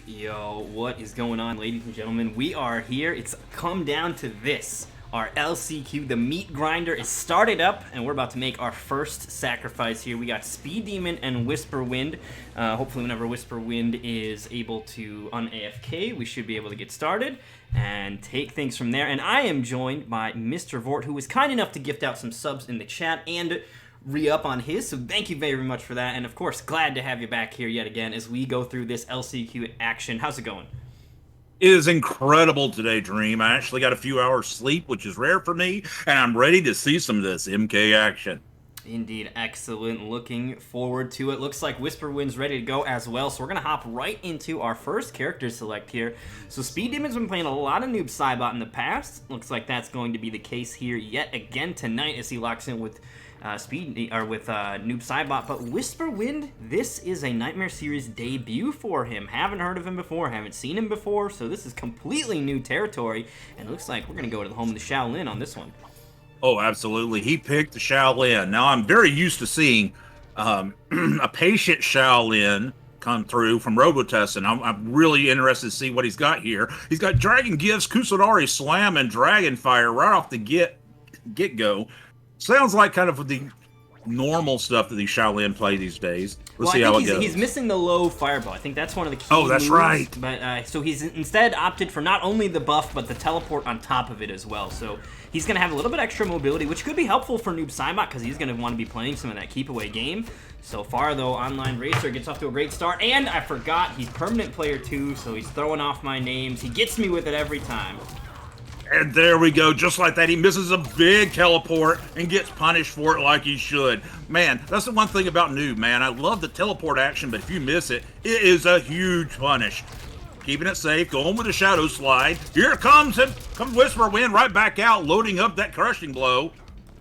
Yo, what is going on, ladies and gentlemen? We are here. It's come down to this. Our LCQ, the meat grinder, is started up, and we're about to make our first sacrifice here. We got Speed Demon and Whisper Wind. Hopefully whenever Whisper Wind is able to un-AFK, we should be able to get started and take things from there. And I am joined by Mr. Vort, who was kind enough to gift out some subs in the chat and re-up on his, so thank you very much for that. And of course, glad to have you back here yet again as we go through this LCQ action. How's it going? It is incredible today, Dream. I actually got a few hours sleep, which is rare for me, and I'm ready to see some of this MK action. Indeed, excellent. Looking forward to it. Looks like Whisper Wind's ready to go as well, so we're going to hop right into our first character select here. So Speed Demon's been playing a lot of Noob Saibot in the past. Looks like that's going to be the case here yet again tonight as he locks in with Noob Saibot. But Whisper Wind, this is a Nightmare Series debut for him. Haven't heard of him before, haven't seen him before, so this is completely new territory, and it looks like we're going to go to the home of the Shaolin on this one. Oh, absolutely. He picked the Shaolin. Now, I'm very used to seeing a patient Shaolin come through from Robitussin. I'm really interested to see what he's got here. He's got Dragon Gifts, Kusanori Slam, and Dragon Fire right off the get-go. Sounds like kind of the normal stuff that these Shaolin play these days. Let's see how it goes. He's missing the low fireball. I think that's one of the key moves. Oh, that's right. But so he's instead opted for not only the buff, but the teleport on top of it as well. So he's going to have a little bit extra mobility, which could be helpful for Noob Saibot because he's going to want to be playing some of that keep away game. So far, though, Online Racer gets off to a great start. And I forgot, he's permanent player too, so he's throwing off my names. He gets me with it every time. And there we go, just like that. He misses a big teleport and gets punished for it like he should. Man, that's the one thing about Noob, man. I love the teleport action, but if you miss it, it is a huge punish. Keeping it safe, going with the Shadow Slide. Here it comes Whisper Wind right back out, loading up that Crushing Blow.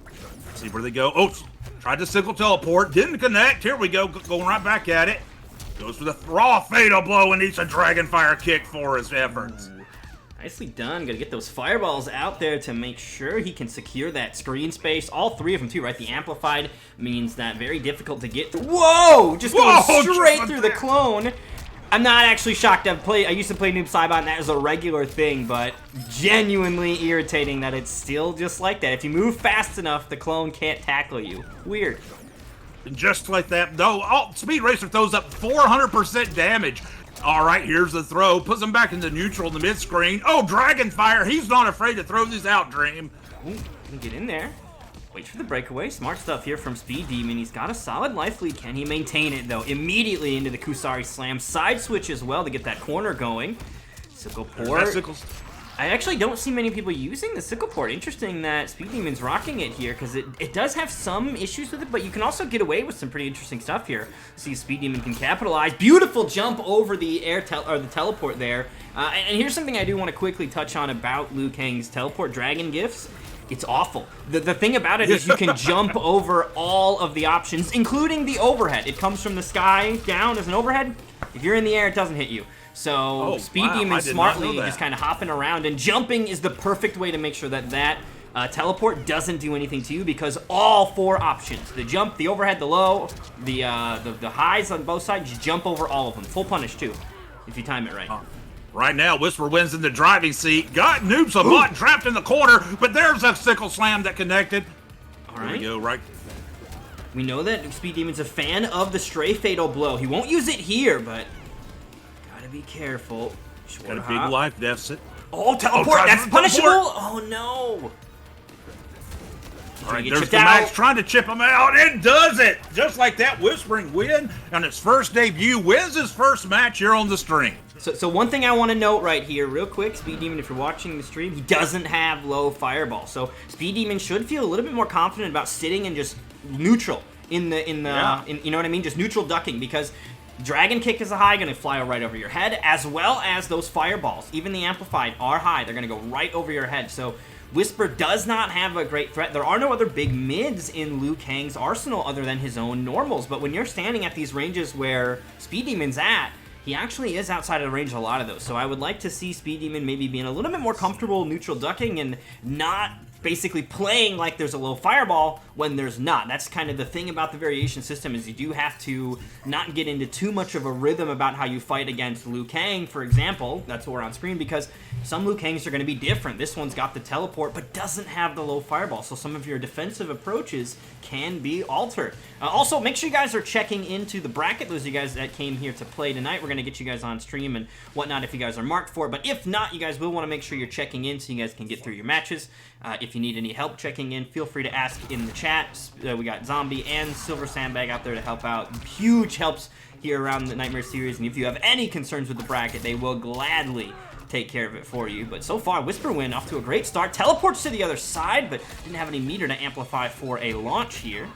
Let's see where they go. Oh, tried to sickle teleport, didn't connect. Here we go, going right back at it. Goes for the raw Fatal Blow and eats a Dragon Fire kick for his efforts. Nicely done. Gotta get those fireballs out there to make sure he can secure that screen space. All three of them too, right? The amplified means that very difficult to get. Whoa! Just going straight through the clone. I'm not actually shocked. I used to play Noob Saibot and that is a regular thing, but genuinely irritating that it's still just like that. If you move fast enough, the clone can't tackle you. Weird. Just like that. No, Speed Racer throws up 400% damage. All right, here's the throw. Puts him back into neutral in the mid-screen. Oh, Dragon Fire. He's not afraid to throw these out, Dream. Ooh, get in there. Wait for the breakaway. Smart stuff here from Speed Demon. He's got a solid life lead. Can he maintain it, though? Immediately into the Kusari Slam. Side switch as well to get that corner going. Sickle port. I actually don't see many people using the Sickle Port. Interesting that Speed Demon's rocking it here because it does have some issues with it, but you can also get away with some pretty interesting stuff here. See, Speed Demon can capitalize. Beautiful jump over the the teleport there. And here's something I do want to quickly touch on about Liu Kang's teleport Dragon Gifts. It's awful. The thing about it is you can jump over all of the options, including the overhead. It comes from the sky down as an overhead. If you're in the air, it doesn't hit you. So Speed Demon smartly just kind of hopping around, and jumping is the perfect way to make sure that teleport doesn't do anything to you because all four options, the jump, the overhead, the low, the highs on both sides, you jump over all of them. Full punish too, if you time it right. Right now, Whisper Wind's in the driving seat. Got Noob Saibot trapped in the corner, but there's a Sickle Slam that connected. All right. There we go, right. We know that Speed Demon's a fan of the stray Fatal Blow. He won't use it here, but be careful. Got a big life deficit. Oh, teleport! That's punishable! Oh, no! All right, there's the Max trying to chip him out. It does it! Just like that, Whispering Wind on his first debut wins his first match here on the stream. So one thing I want to note right here, real quick, Speed Demon, if you're watching the stream, he doesn't have low fireball. So Speed Demon should feel a little bit more confident about sitting and just neutral you know what I mean? Just neutral ducking, because Dragon Kick is a high, going to fly right over your head, as well as those fireballs. Even the amplified are high. They're going to go right over your head. So Whisper does not have a great threat. There are no other big mids in Liu Kang's arsenal other than his own normals. But when you're standing at these ranges where Speed Demon's at, he actually is outside of the range of a lot of those. So I would like to see Speed Demon maybe being a little bit more comfortable neutral ducking and not basically playing like there's a low fireball when there's not. That's kind of the thing about the variation system, is you do have to not get into too much of a rhythm about how you fight against Liu Kang, for example. That's what we're on screen, because some Liu Kangs are going to be different. This one's got the teleport, but doesn't have the low fireball, so some of your defensive approaches can be altered. Also, make sure you guys are checking into the bracket. Those of you guys that came here to play tonight, we're going to get you guys on stream and whatnot if you guys are marked for it. But if not, you guys will want to make sure you're checking in so you guys can get through your matches. If you need any help checking in, feel free to ask in the chat. We got Zombie and Silver Sandbag out there to help out. Huge helps here around the Nightmare series, and if you have any concerns with the bracket, they will gladly take care of it for you. But so far, Whisperwind off to a great start. Teleports to the other side, but didn't have any meter to amplify for a launch here.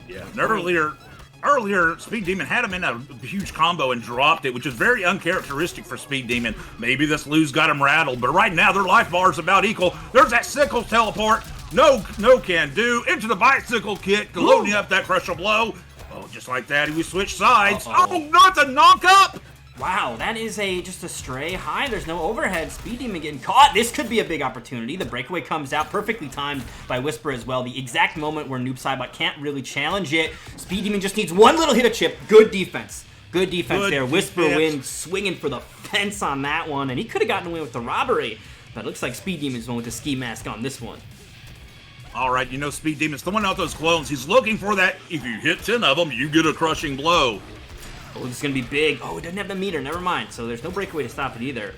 Yeah, earlier, Speed Demon had him in a huge combo and dropped it, which is very uncharacteristic for Speed Demon. Maybe this Lou's got him rattled, but right now their life bar is about equal. There's that Sickles teleport. No can do. Into the bicycle kick, loading up that crucial blow. Oh, just like that, we switch sides. Oh, not the knock up! Wow, that is just a stray high. There's no overhead. Speed Demon getting caught. This could be a big opportunity. The breakaway comes out perfectly timed by Whisper as well. The exact moment where Noob Saibot can't really challenge it. Speed Demon just needs one little hit of chip. Good defense. Good defense there. Whisperwind swinging for the fence on that one, and he could have gotten away with the robbery, but it looks like Speed Demon's one with the ski mask on this one. All right, you know Speed Demon's throwing out those clones. He's looking for that. If you hit 10 of them, you get a crushing blow. Oh, this is going to be big. Oh, it doesn't have the meter. Never mind. So there's no breakaway to stop it either.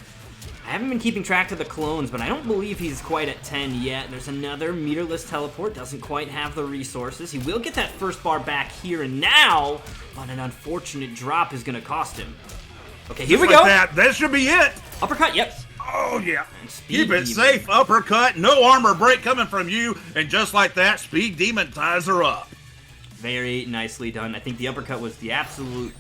I haven't been keeping track of the clones, but I don't believe he's quite at 10 yet. There's another meterless teleport. Doesn't quite have the resources. He will get that first bar back here and now, but an unfortunate drop is going to cost him. Okay, here we go. That should be it. Uppercut, yep. Oh, yeah. Keep it safe. Uppercut. No armor break coming from you. And just like that, Speed Demon ties her up. Very nicely done. I think the uppercut was the absolute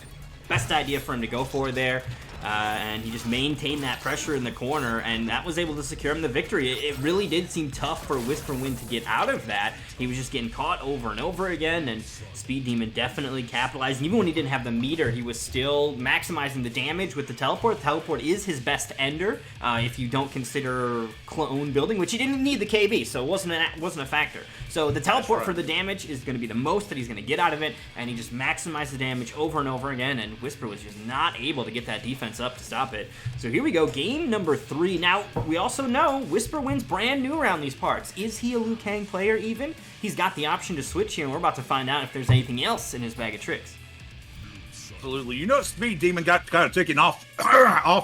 best idea for him to go for there, and he just maintained that pressure in the corner, and that was able to secure him the victory. It really did seem tough for Whisperwind to get out of that. He was just getting caught over and over again, and Speed Demon definitely capitalized. And even when he didn't have the meter, he was still maximizing the damage with the teleport. The teleport is his best ender, if you don't consider clone building, which he didn't need the KB, so it wasn't a factor. So the teleport for the damage is going to be the most that he's going to get out of it, and he just maximized the damage over and over again, and Whisper was just not able to get that defense up to stop it. So here we go, game number 3. Now, we also know Whisperwind's brand new around these parts. Is he a Liu Kang player even? He's got the option to switch here, and we're about to find out if there's anything else in his bag of tricks. Absolutely. You know, Speed Demon got kind of taken off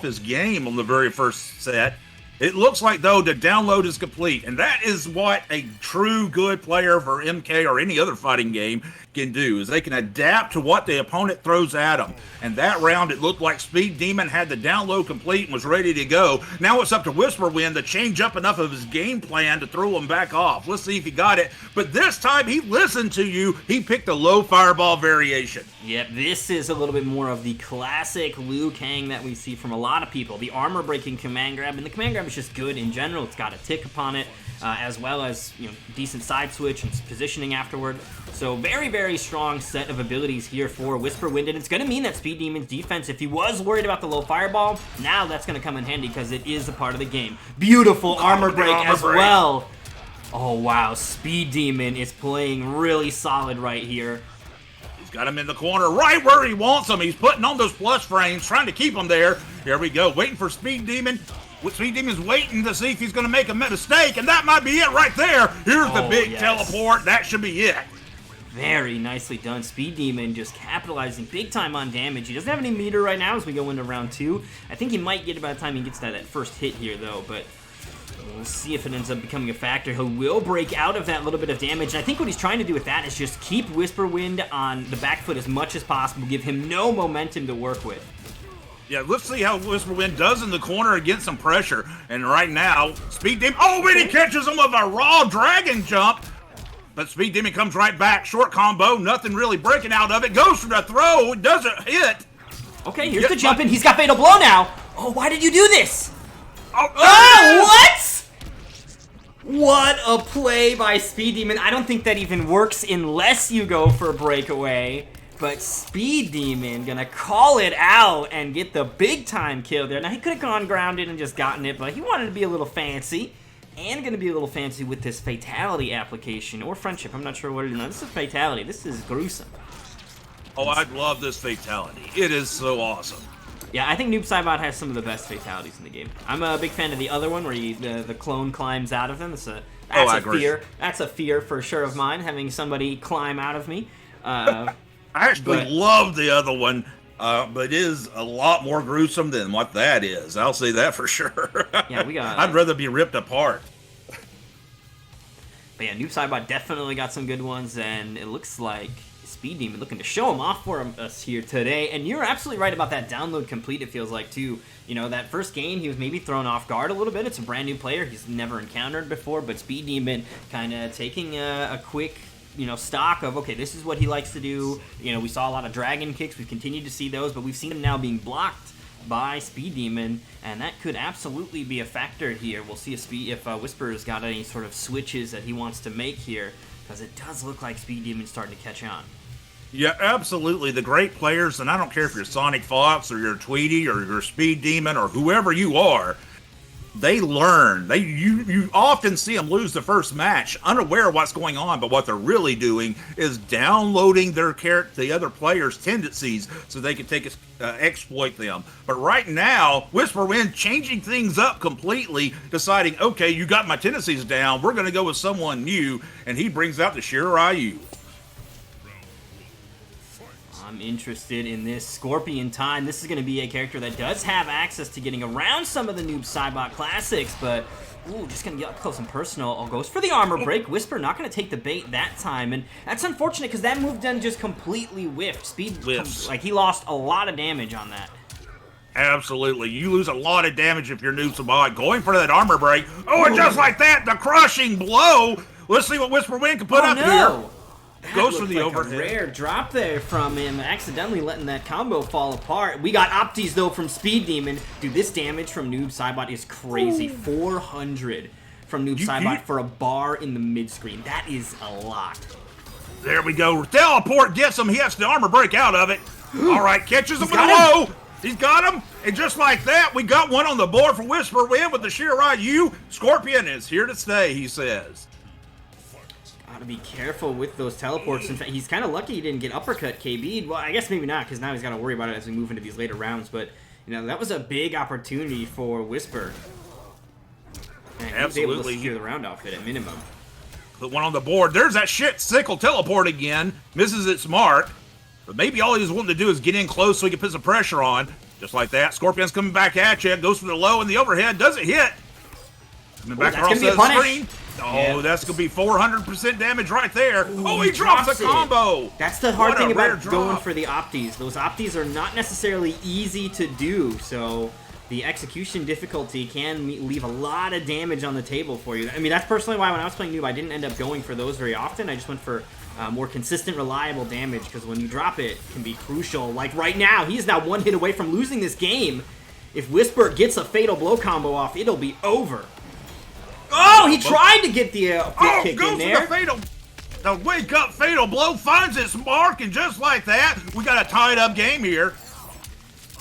his game on the very first set. It looks like, though, the download is complete, and that is what a true good player for MK or any other fighting game can do, is they can adapt to what the opponent throws at them. And that round, it looked like Speed Demon had the download complete and was ready to go. Now it's up to Whisperwind to change up enough of his game plan to throw him back off. Let's see if he got it. But this time, he listened to you. He picked a low fireball variation. Yep, this is a little bit more of the classic Liu Kang that we see from a lot of people. The armor-breaking command grab, and the command grab is just good in general. It's got a tick upon it, as well as, you know, decent side switch and positioning afterward. So very, very strong set of abilities here for Whisperwind, and it's going to mean that Speed Demon's defense, if he was worried about the low fireball, now that's going to come in handy because it is a part of the game. Beautiful armor break as well. Oh, wow. Speed Demon is playing really solid right here. Got him in the corner right where he wants him. He's putting on those plus frames, trying to keep him there. Here we go, waiting for Speed Demon. Speed Demon's waiting to see if he's going to make a mistake, and that might be it right there. Here's the big teleport. That should be it. Very nicely done. Speed Demon just capitalizing big time on damage. He doesn't have any meter right now as we go into round 2. I think he might get it by the time he gets that first hit here, though, but we'll see if it ends up becoming a factor. He will break out of that little bit of damage, and I think what he's trying to do with that is just keep Whisperwind on the back foot as much as possible, give him no momentum to work with. Yeah, let's see how Whisperwind does in the corner against some pressure. And right now, Speed Demon, oh, but he catches him with a raw dragon jump. But Speed Demon comes right back, short combo, nothing really breaking out of it, goes for the throw, it doesn't hit. Okay, here's the jump in, he's got Fatal Blow now. Oh, why did you do this? Oh, what? What a play by Speed Demon. I don't think that even works unless you go for a breakaway. But Speed Demon gonna call it out and get the big time kill there. Now, he could have gone grounded and just gotten it, but he wanted to be a little fancy. and going to be a little fancy with this fatality application, or friendship, I'm not sure what it is. No, this is fatality. This is gruesome. Oh, I love this fatality. It is so awesome. Yeah, I think Noob Saibot has some of the best fatalities in the game. I'm a big fan of the other one where the clone climbs out of them. That's I a agree. fear. That's a fear for sure of mine, having somebody climb out of me. I actually love the other one, but it is a lot more gruesome than what that is. I'll say that for sure. Yeah, we got... I'd rather be ripped apart. But yeah, Noob Saibot definitely got some good ones, and it looks like Speed Demon looking to show him off for us here today. And you're absolutely right about that download complete, it feels like, too. You know, that first game, he was maybe thrown off guard a little bit. It's a brand new player he's never encountered before, but Speed Demon kind of taking a quick, you know, stock of, okay, this is what he likes to do. You know, we saw a lot of dragon kicks. We've continued to see those, but we've seen him now being blocked by Speed Demon, and that could absolutely be a factor here. We'll see if Whisper's got any sort of switches that he wants to make here, because it does look like Speed Demon's starting to catch on. Yeah, absolutely. The great players, and I don't care if you're Sonic Fox or you're Tweety or you're Speed Demon or whoever you are, they learn. You often see them lose the first match, unaware of what's going on, but what they're really doing is downloading the other players' tendencies so they can exploit them. But right now, Whisper Wind changing things up completely, deciding, okay, you got my tendencies down, we're going to go with someone new, and he brings out the Shiryu. I'm interested in this Scorpion Time. This is going to be a character that does have access to getting around some of the Noob Saibot classics, but ooh, just going to get up close and personal. Oh, goes for the armor break. Whisper not going to take the bait that time, and that's unfortunate because that move done just completely whiffed. Like he lost a lot of damage on that. Absolutely. You lose a lot of damage if you're Noob Saibot. Going for that armor break. Oh, and just like that, the crushing blow. Let's see what Whisper Wind can put up here. That goes for the like overhead. A rare drop there from him, accidentally letting that combo fall apart. We got Opties, though, from Speed Demon. Dude, this damage from Noob Saibot is crazy. 400 from Noob Saibot for a bar in the mid-screen. That is a lot. There we go. Teleport gets him. He has the armor break out of it. All right, catches him with a low. He's got him. And just like that, we got one on the board for Whisper Wind with the Shiryu. Scorpion is here to stay, he says. Gotta be careful with those teleports. In fact, he's kind of lucky he didn't get uppercut KB'd. Well, I guess maybe not, because now he's got to worry about it as we move into these later rounds. But, you know, that was a big opportunity for Whisper. And he was able to secure the round off it at minimum. Put one on the board. There's that shit sickle teleport again. Misses its mark. But maybe all he's wanting to do is get in close so he can put some pressure on. Just like that. Scorpion's coming back at you. Goes for the low and the overhead. Doesn't hit. Coming back across the screen. Oh, yeah, that's going to be 400% damage right there. Ooh, oh, he drops a combo. That's the hard thing about going for the Opties. Those Opties are not necessarily easy to do, so the execution difficulty can leave a lot of damage on the table for you. I mean, that's personally why when I was playing Noob, I didn't end up going for those very often. I just went for more consistent, reliable damage, because when you drop it, it can be crucial. Like right now, he is now one hit away from losing this game. If Whisper gets a Fatal Blow combo off, it'll be over. Oh, he tried to get the kick in there. The wake up Fatal Blow finds its mark, and just like that, we got a tied up game here.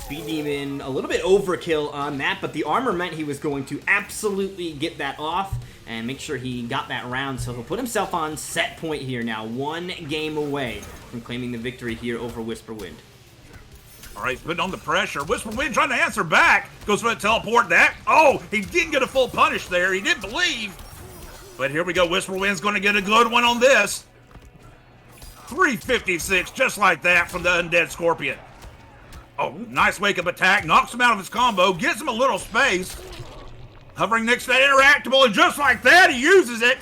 Speed Demon, a little bit overkill on that, but the armor meant he was going to absolutely get that off and make sure he got that round, so he'll put himself on set point here now, one game away from claiming the victory here over Whisper Wind. All right, putting on the pressure. Whisper Wind trying to answer back. Goes for the teleport. Oh, he didn't get a full punish there. He didn't believe. But here we go. Whisper Wind's going to get a good one on this. 356, just like that from the Undead Scorpion. Oh, nice wake-up attack. Knocks him out of his combo. Gives him a little space. Hovering next to that interactable, and just like that, he uses it.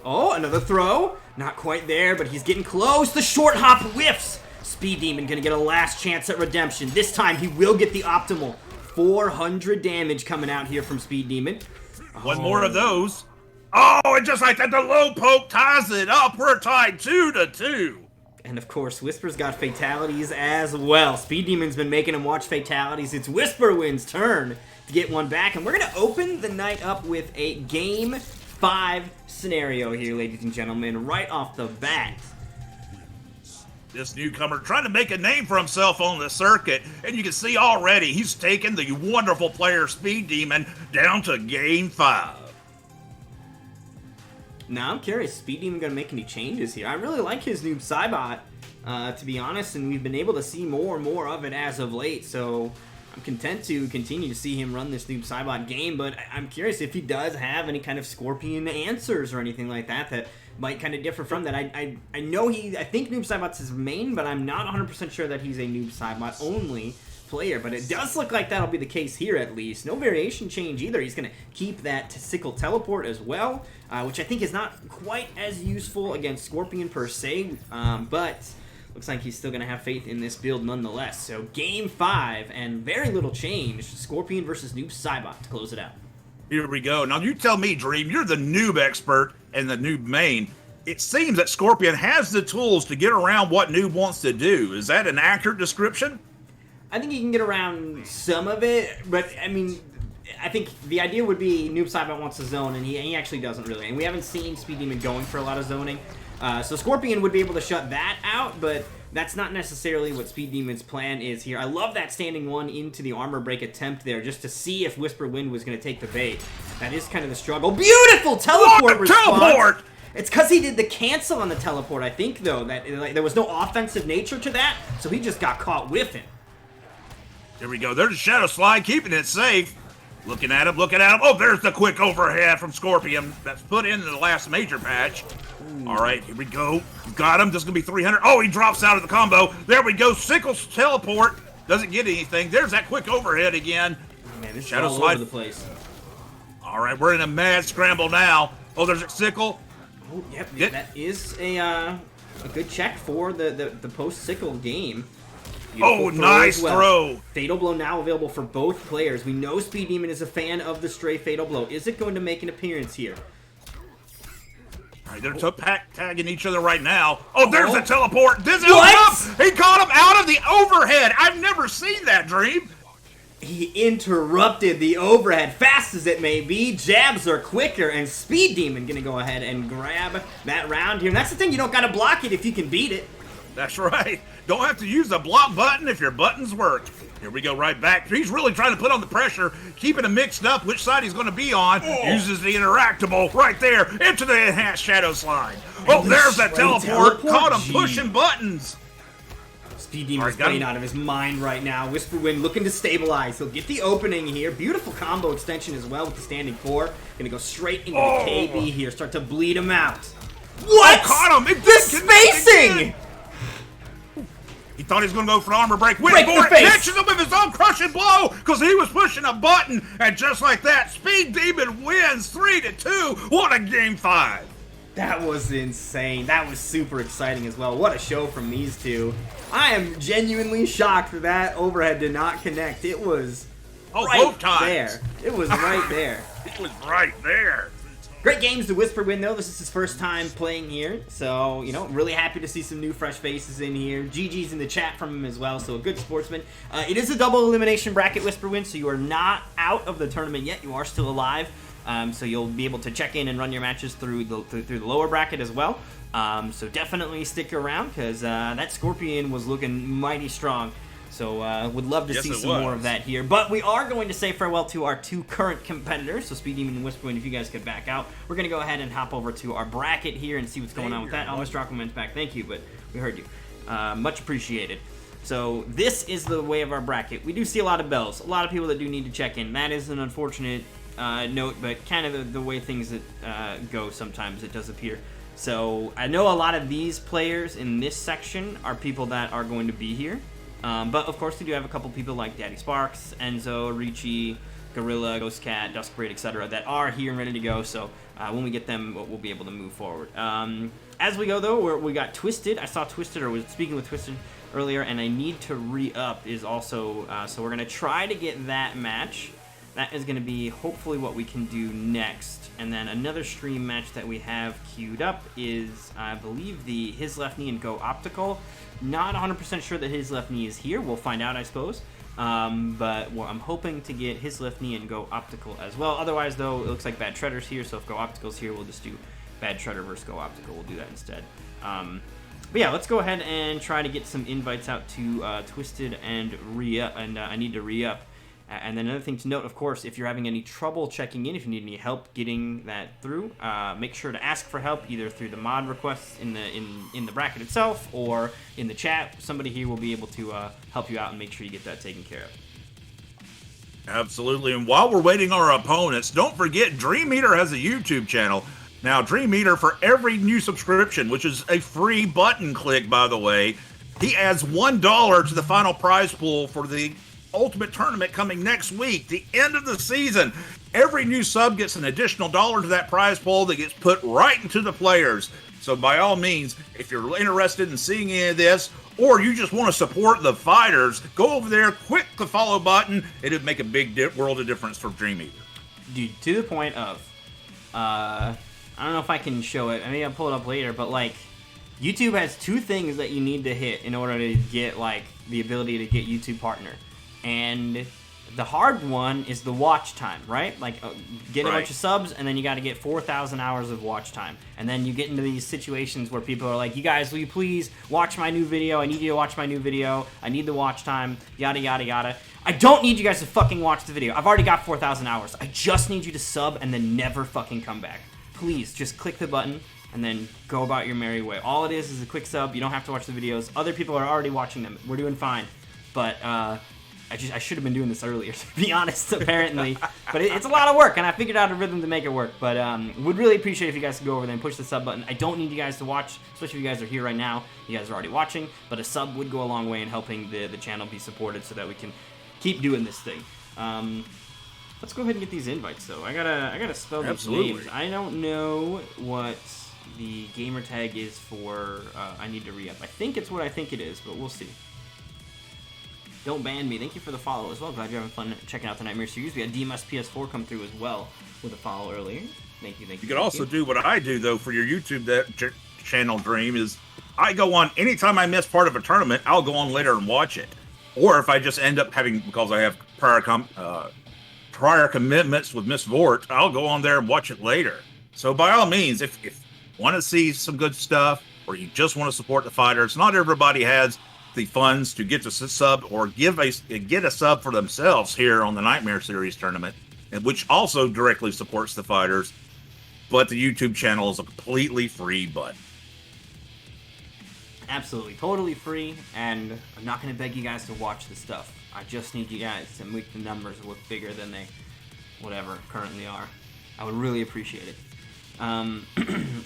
Oh, another throw. Not quite there, but he's getting close. The short hop whiffs. Speed Demon gonna get a last chance at redemption. This time he will get the optimal 400 damage coming out here from Speed Demon. One more of those. Oh, and just like that, the low poke ties it up. We're tied 2-2. And of course, Whisper's got fatalities as well. Speed Demon's been making him watch fatalities. It's Whisper Wind's turn to get one back. And we're gonna open the night up with a Game 5 scenario here, ladies and gentlemen, right off the bat. This newcomer trying to make a name for himself on the circuit, and you can see already he's taken the wonderful player Speed Demon down to Game 5. Now I'm curious, Speed Demon gonna make any changes here? I really like his noob Cybot, to be honest, and we've been able to see more and more of it as of late, so I'm content to continue to see him run this noob Cybot game, but I'm curious if he does have any kind of Scorpion answers or anything like that that might kind of differ from that. I know I think noob Cybot's his main, but I'm not 100% sure that he's a noob Cybot only player, but it does look like that'll be the case here at least. No variation change either. He's going to keep that sickle teleport as well, which I think is not quite as useful against Scorpion per se, but looks like he's still going to have faith in this build nonetheless. So game 5, and very little change. Scorpion versus noob Cybot to close it out. Here we go. Now you tell me, Dream, you're the noob expert and the noob main. It seems that Scorpion has the tools to get around what noob wants to do. Is that an accurate description? I think he can get around some of it, but I mean, I think the idea would be noob Cybot wants to zone, and he actually doesn't really. And we haven't seen Speed Demon going for a lot of zoning. So Scorpion would be able to shut that out, but that's not necessarily what Speed Demon's plan is here. I love that standing one into the armor break attempt there, just to see if Whisper Wind was going to take the bait. That is kind of the struggle. Beautiful teleport response! Teleport! It's because he did the cancel on the teleport, I think, though. That like, there was no offensive nature to that, so he just got caught whiffing. Here we go. There's a Shadow Slide, keeping it safe. Looking at him, looking at him. Oh, there's the quick overhead from Scorpion that's put in the last major patch. Ooh. All right, here we go. Got him. This is going to be 300. Oh, he drops out of the combo. There we go. Sickle's teleport. Doesn't get anything. There's that quick overhead again. Oh, man, this Shadow is all Slide. over the place. All right, we're in a mad scramble now. Oh, there's a Sickle. Oh, yep. That is a good check for the post-Sickle game. Beautiful nice throw. Fatal Blow now available for both players. We know Speed Demon is a fan of the stray Fatal Blow. Is it going to make an appearance here? All right, they're tagging each other right now. Oh, there's the teleport. This is what? He caught him out of the overhead. I've never seen that, Dream. He interrupted the overhead, fast as it may be. Jabs are quicker, and Speed Demon gonna go ahead and grab that round here. And that's the thing, you don't gotta block it if you can beat it. That's right. Don't have to use the block button if your buttons work. Here we go, right back. He's really trying to put on the pressure, keeping him mixed up which side he's going to be on. Oh. Uses the interactable right there into the enhanced Shadow Slide. Oh, there's that teleport. Caught him pushing buttons. Speed Demon's playing out of his mind right now. Whisper Wind looking to stabilize. He'll get the opening here. Beautiful combo extension as well with the standing 4. Gonna go straight into the KB here. Start to bleed him out. What? I caught him. The spacing! He thought he was going to go for an armor break. Went for it. Catches him with his own crushing blow because he was pushing a button. And just like that, Speed Demon wins 3-2. What a game 5. That was insane. That was super exciting as well. What a show from these two. I am genuinely shocked that overhead did not connect. It was both times. There. It was right there. It was right there. Great games to Whisper Wind, though. This is his first time playing here. So, you know, really happy to see some new fresh faces in here. GG's in the chat from him as well, so a good sportsman. It is a double elimination bracket, Whisper Wind, so you are not out of the tournament yet. You are still alive. So you'll be able to check in and run your matches through the lower bracket as well. So definitely stick around, because that Scorpion was looking mighty strong. So would love to see some more of that here. But we are going to say farewell to our 2 current competitors. So Speed Demon and Whisper Wind, if you guys could back out. We're going to go ahead and hop over to our bracket here and see what's going on with that. Oh, Mr. Aquaman's back. Thank you, but we heard you. Much appreciated. So this is the way of our bracket. We do see a lot of bells. A lot of people that do need to check in. That is an unfortunate note, but kind of the way things that go sometimes, it does appear. So I know a lot of these players in this section are people that are going to be here. But of course we do have a couple people like Daddy Sparks, Enzo, Richie, Gorilla, Ghost Cat, Duskbraid, etc. that are here and ready to go. So when we get them, we'll be able to move forward. As we go though, we got Twisted. I saw Twisted, or was speaking with Twisted earlier, and I need to re-up is also. So we're gonna try to get that match. That is going to be hopefully what we can do next. And then another stream match that we have queued up is, I believe, the His Left Knee and Go Optical. Not 100% sure that His Left Knee is here. We'll find out, I suppose. But I'm hoping to get His Left Knee and Go Optical as well. Otherwise, though, it looks like Bad Shredder's here. So if Go Optical's here, we'll just do Bad Shredder versus Go Optical. We'll do that instead. But yeah, let's go ahead and try to get some invites out to Twisted and re-up. And I need to re-up And then another thing to note, of course, if you're having any trouble checking in, if you need any help getting that through, make sure to ask for help either through the mod requests in the bracket itself or in the chat. Somebody here will be able to help you out and make sure you get that taken care of. Absolutely. And while we're waiting on our opponents, don't forget Dream Eater has a YouTube channel. Now, Dream Eater, for every new subscription, which is a free button click, by the way, he adds $1 to the final prize pool for the Ultimate Tournament coming next week, the end of the season. Every new sub gets an additional $1 to that prize pool that gets put right into the players. So by all means, if you're interested in seeing any of this, or you just want to support the fighters, go over there, click the follow button. It'd make a big world of difference for Dream Eater. Dude, to the point of, I don't know if I can show it. I mean, I'll pull it up later, but like, YouTube has 2 things that you need to hit in order to get like the ability to get YouTube Partner. And the hard one is the watch time, right? Like, get a bunch of subs, and then you got to get 4,000 hours of watch time. And then you get into these situations where people are like, you guys, will you please watch my new video? I need you to watch my new video. I need the watch time, yada, yada, yada. I don't need you guys to fucking watch the video. I've already got 4,000 hours. I just need you to sub and then never fucking come back. Please, just click the button and then go about your merry way. All it is a quick sub. You don't have to watch the videos. Other people are already watching them. We're doing fine. But, I should have been doing this earlier, to be honest, apparently. But it's a lot of work, and I figured out a rhythm to make it work. But would really appreciate if you guys could go over there and push the sub button. I don't need you guys to watch, especially if you guys are here right now. You guys are already watching. But a sub would go a long way in helping the channel be supported so that we can keep doing this thing. Let's go ahead and get these invites, though. I gotta spell these names. I don't know what the gamer tag is for I need to re-up. I think it's what I think it is, but we'll see. Don't ban me. Thank you for the follow as well. Glad you're having fun checking out the Nightmare series. We had DMS PS4 come through as well with a follow earlier. Thank you. You can also do what I do, though, for your YouTube channel, Dream, is I go on, anytime I miss part of a tournament, I'll go on later and watch it. Or if I just end up having, because I have prior commitments with Miss Vort, I'll go on there and watch it later. So by all means, if you want to see some good stuff, or you just want to support the fighters, not everybody has the funds to get to sub or get a sub for themselves here on the Nightmare Series tournament, which also directly supports the fighters. But the YouTube channel is a completely free button. Absolutely, totally free, and I'm not going to beg you guys to watch the stuff. I just need you guys to make the numbers look bigger than they, whatever, currently are. I would really appreciate it.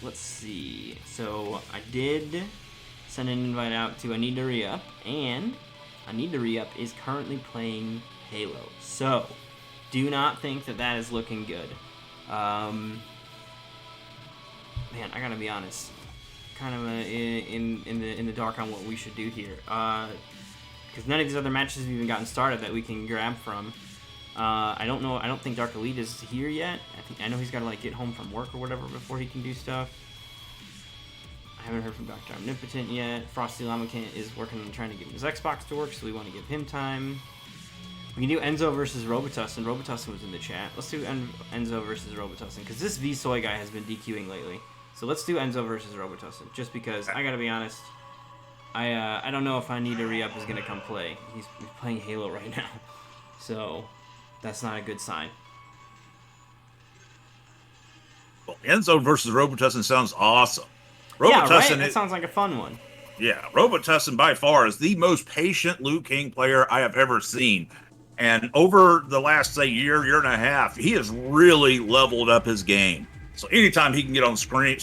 Let's see. So I did send an invite out to I Need to Re-Up, and I Need to Re-Up is currently playing Halo. So, do not think that that is looking good. Man, I gotta be honest. Kind of in the dark on what we should do here. Because none of these other matches have even gotten started that we can grab from. I don't know. I don't think Dark Elite is here yet. I know he's got to like get home from work or whatever before he can do stuff. I haven't heard from Dr. Omnipotent yet. Frosty Llama is working on trying to get his Xbox to work, so we want to give him time. We can do Enzo versus Robitussin. Robitussin was in the chat. Let's do Enzo versus Robitussin, because this V-Soy guy has been DQing lately. So let's do Enzo versus Robitussin, just because, I gotta be honest, I don't know if I Need to Re-Up is gonna come play. He's playing Halo right now, so that's not a good sign. Well, Enzo versus Robitussin sounds awesome. Yeah, right? That sounds like a fun one. Yeah, Robitussin by far is the most patient Liu Kang player I have ever seen. And over the last, say, year and a half, he has really leveled up his game. So anytime he can get on screen,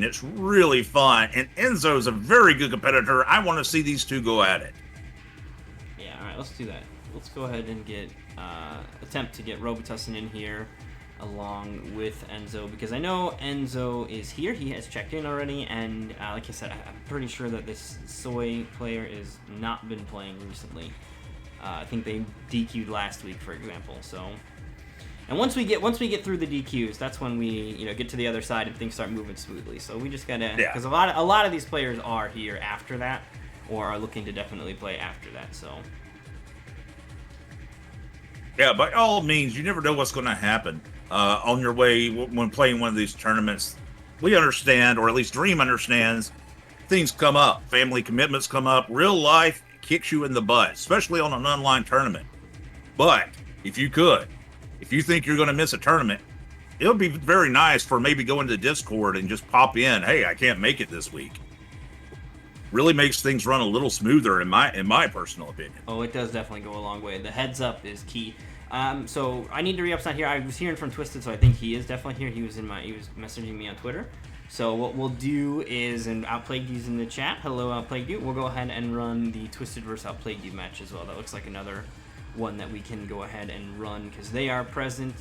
it's really fun. And Enzo is a very good competitor. I want to see these two go at it. Yeah, all right, let's do that. Let's go ahead and get attempt to get Robitussin in here along with Enzo, because I know Enzo is here. He has checked in already, and like I said, I'm pretty sure that this Soy player has not been playing recently. I think they DQ'd last week, for example. So, and once we get through the DQs, that's when we get to the other side and things start moving smoothly. So we just gotta, because a lot of these players are here after that, or are looking to definitely play after that. So. Yeah, by all means, you never know what's going to happen on your way when playing one of these tournaments. We understand, or at least Dream understands, things come up. Family commitments come up. Real life kicks you in the butt, especially on an online tournament. But if you could, if you think you're going to miss a tournament, it would be very nice for maybe go into Discord and just pop in, hey, I can't make it this week. Really makes things run a little smoother in my personal opinion. Oh, it does definitely go a long way. The heads up is key. So I need to re-up's not here. I was hearing from Twisted, so I think he is definitely here. He was messaging me on Twitter. So what we'll do is, and Outplayed You's in the chat. Hello, Outplayed You. We'll go ahead and run the Twisted versus Outplayed You match as well. That looks like another one that we can go ahead and run because they are present.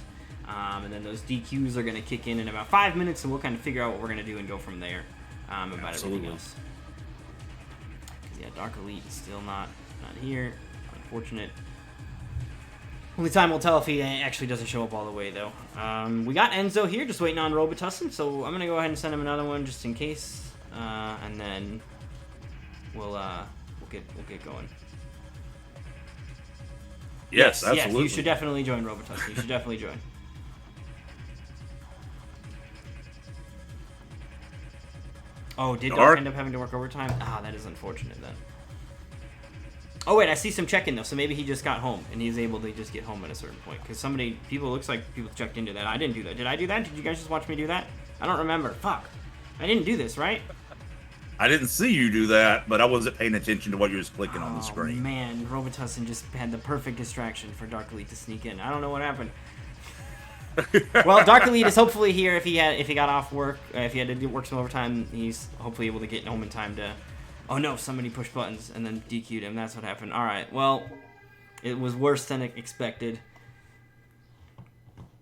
And then those DQs are going to kick in about 5 minutes, and we'll kind of figure out what we're going to do and go from there about everything else. Yeah, Dark Elite is still not here. Unfortunate. Only time will tell if he actually doesn't show up all the way, though. We got Enzo here, just waiting on Robitussin, so I'm going to go ahead and send him another one just in case. And then we'll get going. Yes, absolutely. Yes, you should definitely join Robitussin. You should definitely join. Oh, did Dark end up having to work overtime? Ah, that is unfortunate then. Oh wait, I see some check-in though, so maybe he just got home and he's able to just get home at a certain point. Because looks like people checked into that. I didn't do that. Did I do that? Did you guys just watch me do that? I don't remember. Fuck. I didn't do this, right? I didn't see you do that, but I wasn't paying attention to what you was clicking on the screen. Oh man, Robitussin just had the perfect distraction for Dark Elite to sneak in. I don't know what happened. Well, Dark Elite is hopefully here if he got off work. If he had to work some overtime, he's hopefully able to get home in time to... Oh no, somebody pushed buttons and then DQ'd him. That's what happened. Alright, well, it was worse than expected.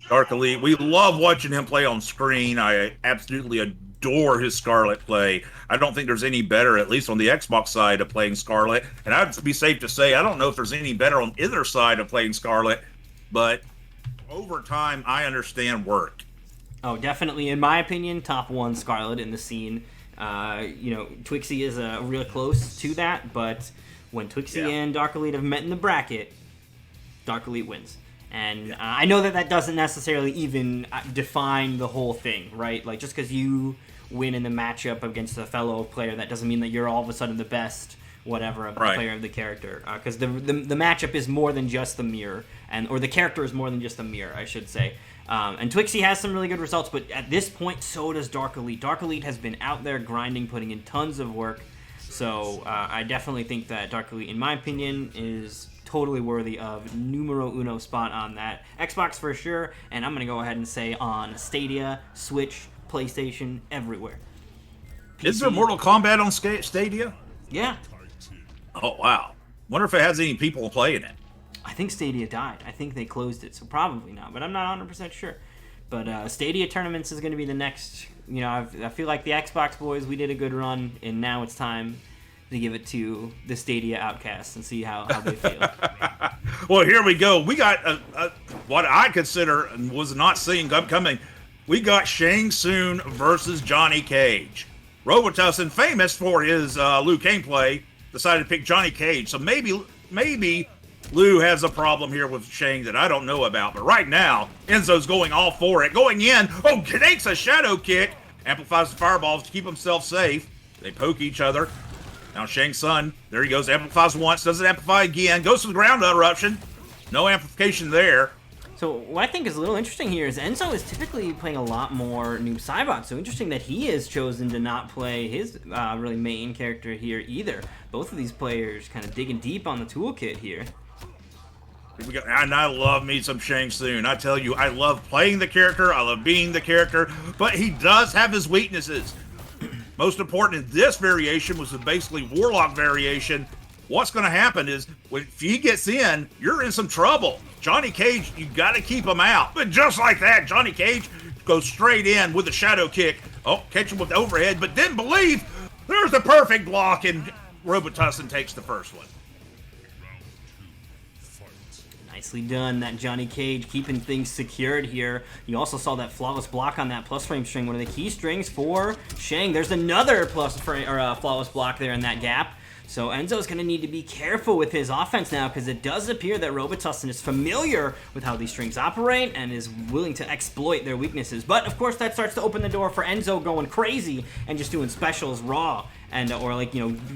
Dark Elite, we love watching him play on screen. I absolutely adore his Scarlet play. I don't think there's any better, at least on the Xbox side of playing Scarlet. And I'd be safe to say, I don't know if there's any better on either side of playing Scarlet, but over time, I understand work. Oh, definitely, in my opinion, top one Scarlet in the scene. Twixie is real close to that, but when Twixie and Dark Elite have met in the bracket, Dark Elite wins. And I know that doesn't necessarily even define the whole thing, right? Like, just because you win in the matchup against a fellow player, that doesn't mean that you're all of a sudden the best whatever of the player of the character. Because the matchup is more than just the mirror, or the character is more than just the mirror, I should say. And Twixie has some really good results, but at this point, so does Dark Elite. Dark Elite has been out there grinding, putting in tons of work. So I definitely think that Dark Elite, in my opinion, is totally worthy of numero uno spot on that Xbox for sure. And I'm going to go ahead and say on Stadia, Switch, PlayStation, everywhere. PC. Is there Mortal Kombat on Stadia? Yeah. Oh, wow. Wonder if it has any people playing it. I think Stadia died. I think they closed it, so probably not. But I'm not 100% sure. But Stadia tournaments is going to be the next. I feel like the Xbox boys, we did a good run, and now it's time to give it to the Stadia outcasts and see how they feel. Well, here we go. We got what I consider and was not seeing upcoming. We got Shang Tsung versus Johnny Cage. Robitussin, famous for his Liu Kang play, decided to pick Johnny Cage. So maybe Liu has a problem here with Shang that I don't know about. But right now, Enzo's going all for it. Going in. Oh, takes a shadow kick. Amplifies the fireballs to keep himself safe. They poke each other. Now Shang Tsung, there he goes. Amplifies once. Doesn't amplify again. Goes to the ground eruption. No amplification there. So what I think is a little interesting here is Enzo is typically playing a lot more Noob Saibot. So interesting that he has chosen to not play his really main character here either. Both of these players kind of digging deep on the toolkit here. And I love me some Shang Tsung. I tell you, I love playing the character. I love being the character. But he does have his weaknesses. Most important in this variation was the basically Warlock variation. What's going to happen is, if he gets in, you're in some trouble. Johnny Cage, you got to keep him out. But just like that, Johnny Cage goes straight in with a shadow kick. Oh, catch him with the overhead, but didn't believe. There's the perfect block, and Robitussin takes the first one. Nicely done, that Johnny Cage keeping things secured here. You also saw that flawless block on that plus frame string, one of the key strings for Shang. There's another flawless block there in that gap. So Enzo's going to need to be careful with his offense now, because it does appear that Robitussin is familiar with how these strings operate and is willing to exploit their weaknesses. But of course that starts to open the door for Enzo going crazy and just doing specials raw, and or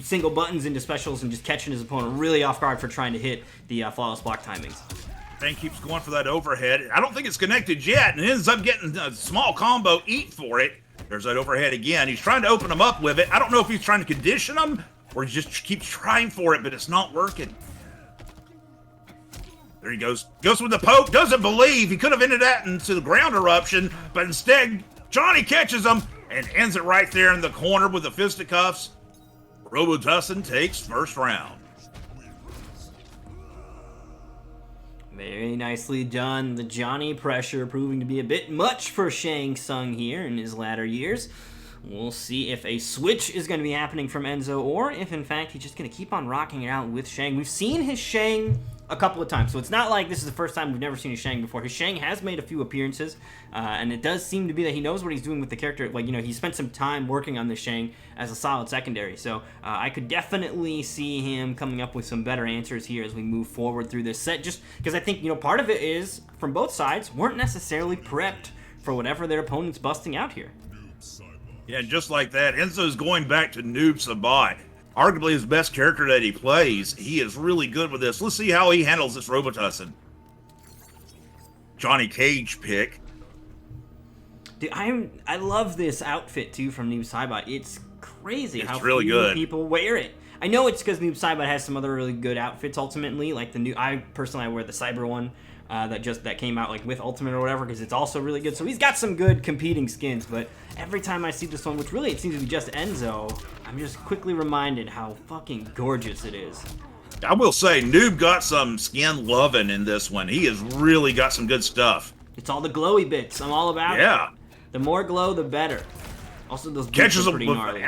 single buttons into specials and just catching his opponent really off guard for trying to hit the flawless block timings. Shang keeps going for that overhead. I don't think it's connected yet, and ends up getting a small combo eat for it. There's that overhead again. He's trying to open him up with it. I don't know if he's trying to condition him or he just keeps trying for it, but it's not working. There he goes. Goes with the poke. Doesn't believe. He could have ended that into the ground eruption, but instead, Johnny catches him and ends it right there in the corner with the fisticuffs. Robitussin takes first round. Very nicely done. The Johnny pressure proving to be a bit much for Shang Tsung here in his latter years. We'll see if a switch is going to be happening from Enzo, or if, in fact, he's just going to keep on rocking it out with Shang. We've seen his Shang a couple of times, so it's not like this is the first time we've never seen his Shang before. His Shang has made a few appearances, and it does seem to be that he knows what he's doing with the character. Like, you know, he spent some time working on the Shang as a solid secondary, so I could definitely see him coming up with some better answers here as we move forward through this set, just because I think, you know, part of it is, from both sides, weren't necessarily prepped for whatever their opponent's busting out here. Yeah, just like that, Enzo's going back to Noob Sabai. Arguably his best character that he plays. He is really good with this. Let's see how he handles this Robitussin. Johnny Cage pick. Dude, I love this outfit too from Noob Saibot. It's crazy it's how really few good. people wear it. I know it's because Noob Saibot has some other really good outfits ultimately, like the new. I personally wear the Cyber one that came out like with Ultimate or whatever, because it's also really good. So he's got some good competing skins, but every time I see this one, which really it seems to be just Enzo, I'm just quickly reminded how fucking gorgeous it is. I will say, Noob got some skin loving in this one. He has really got some good stuff. It's all the glowy bits. I'm all about it. The more glow, the better. Also, those boots are pretty gnarly.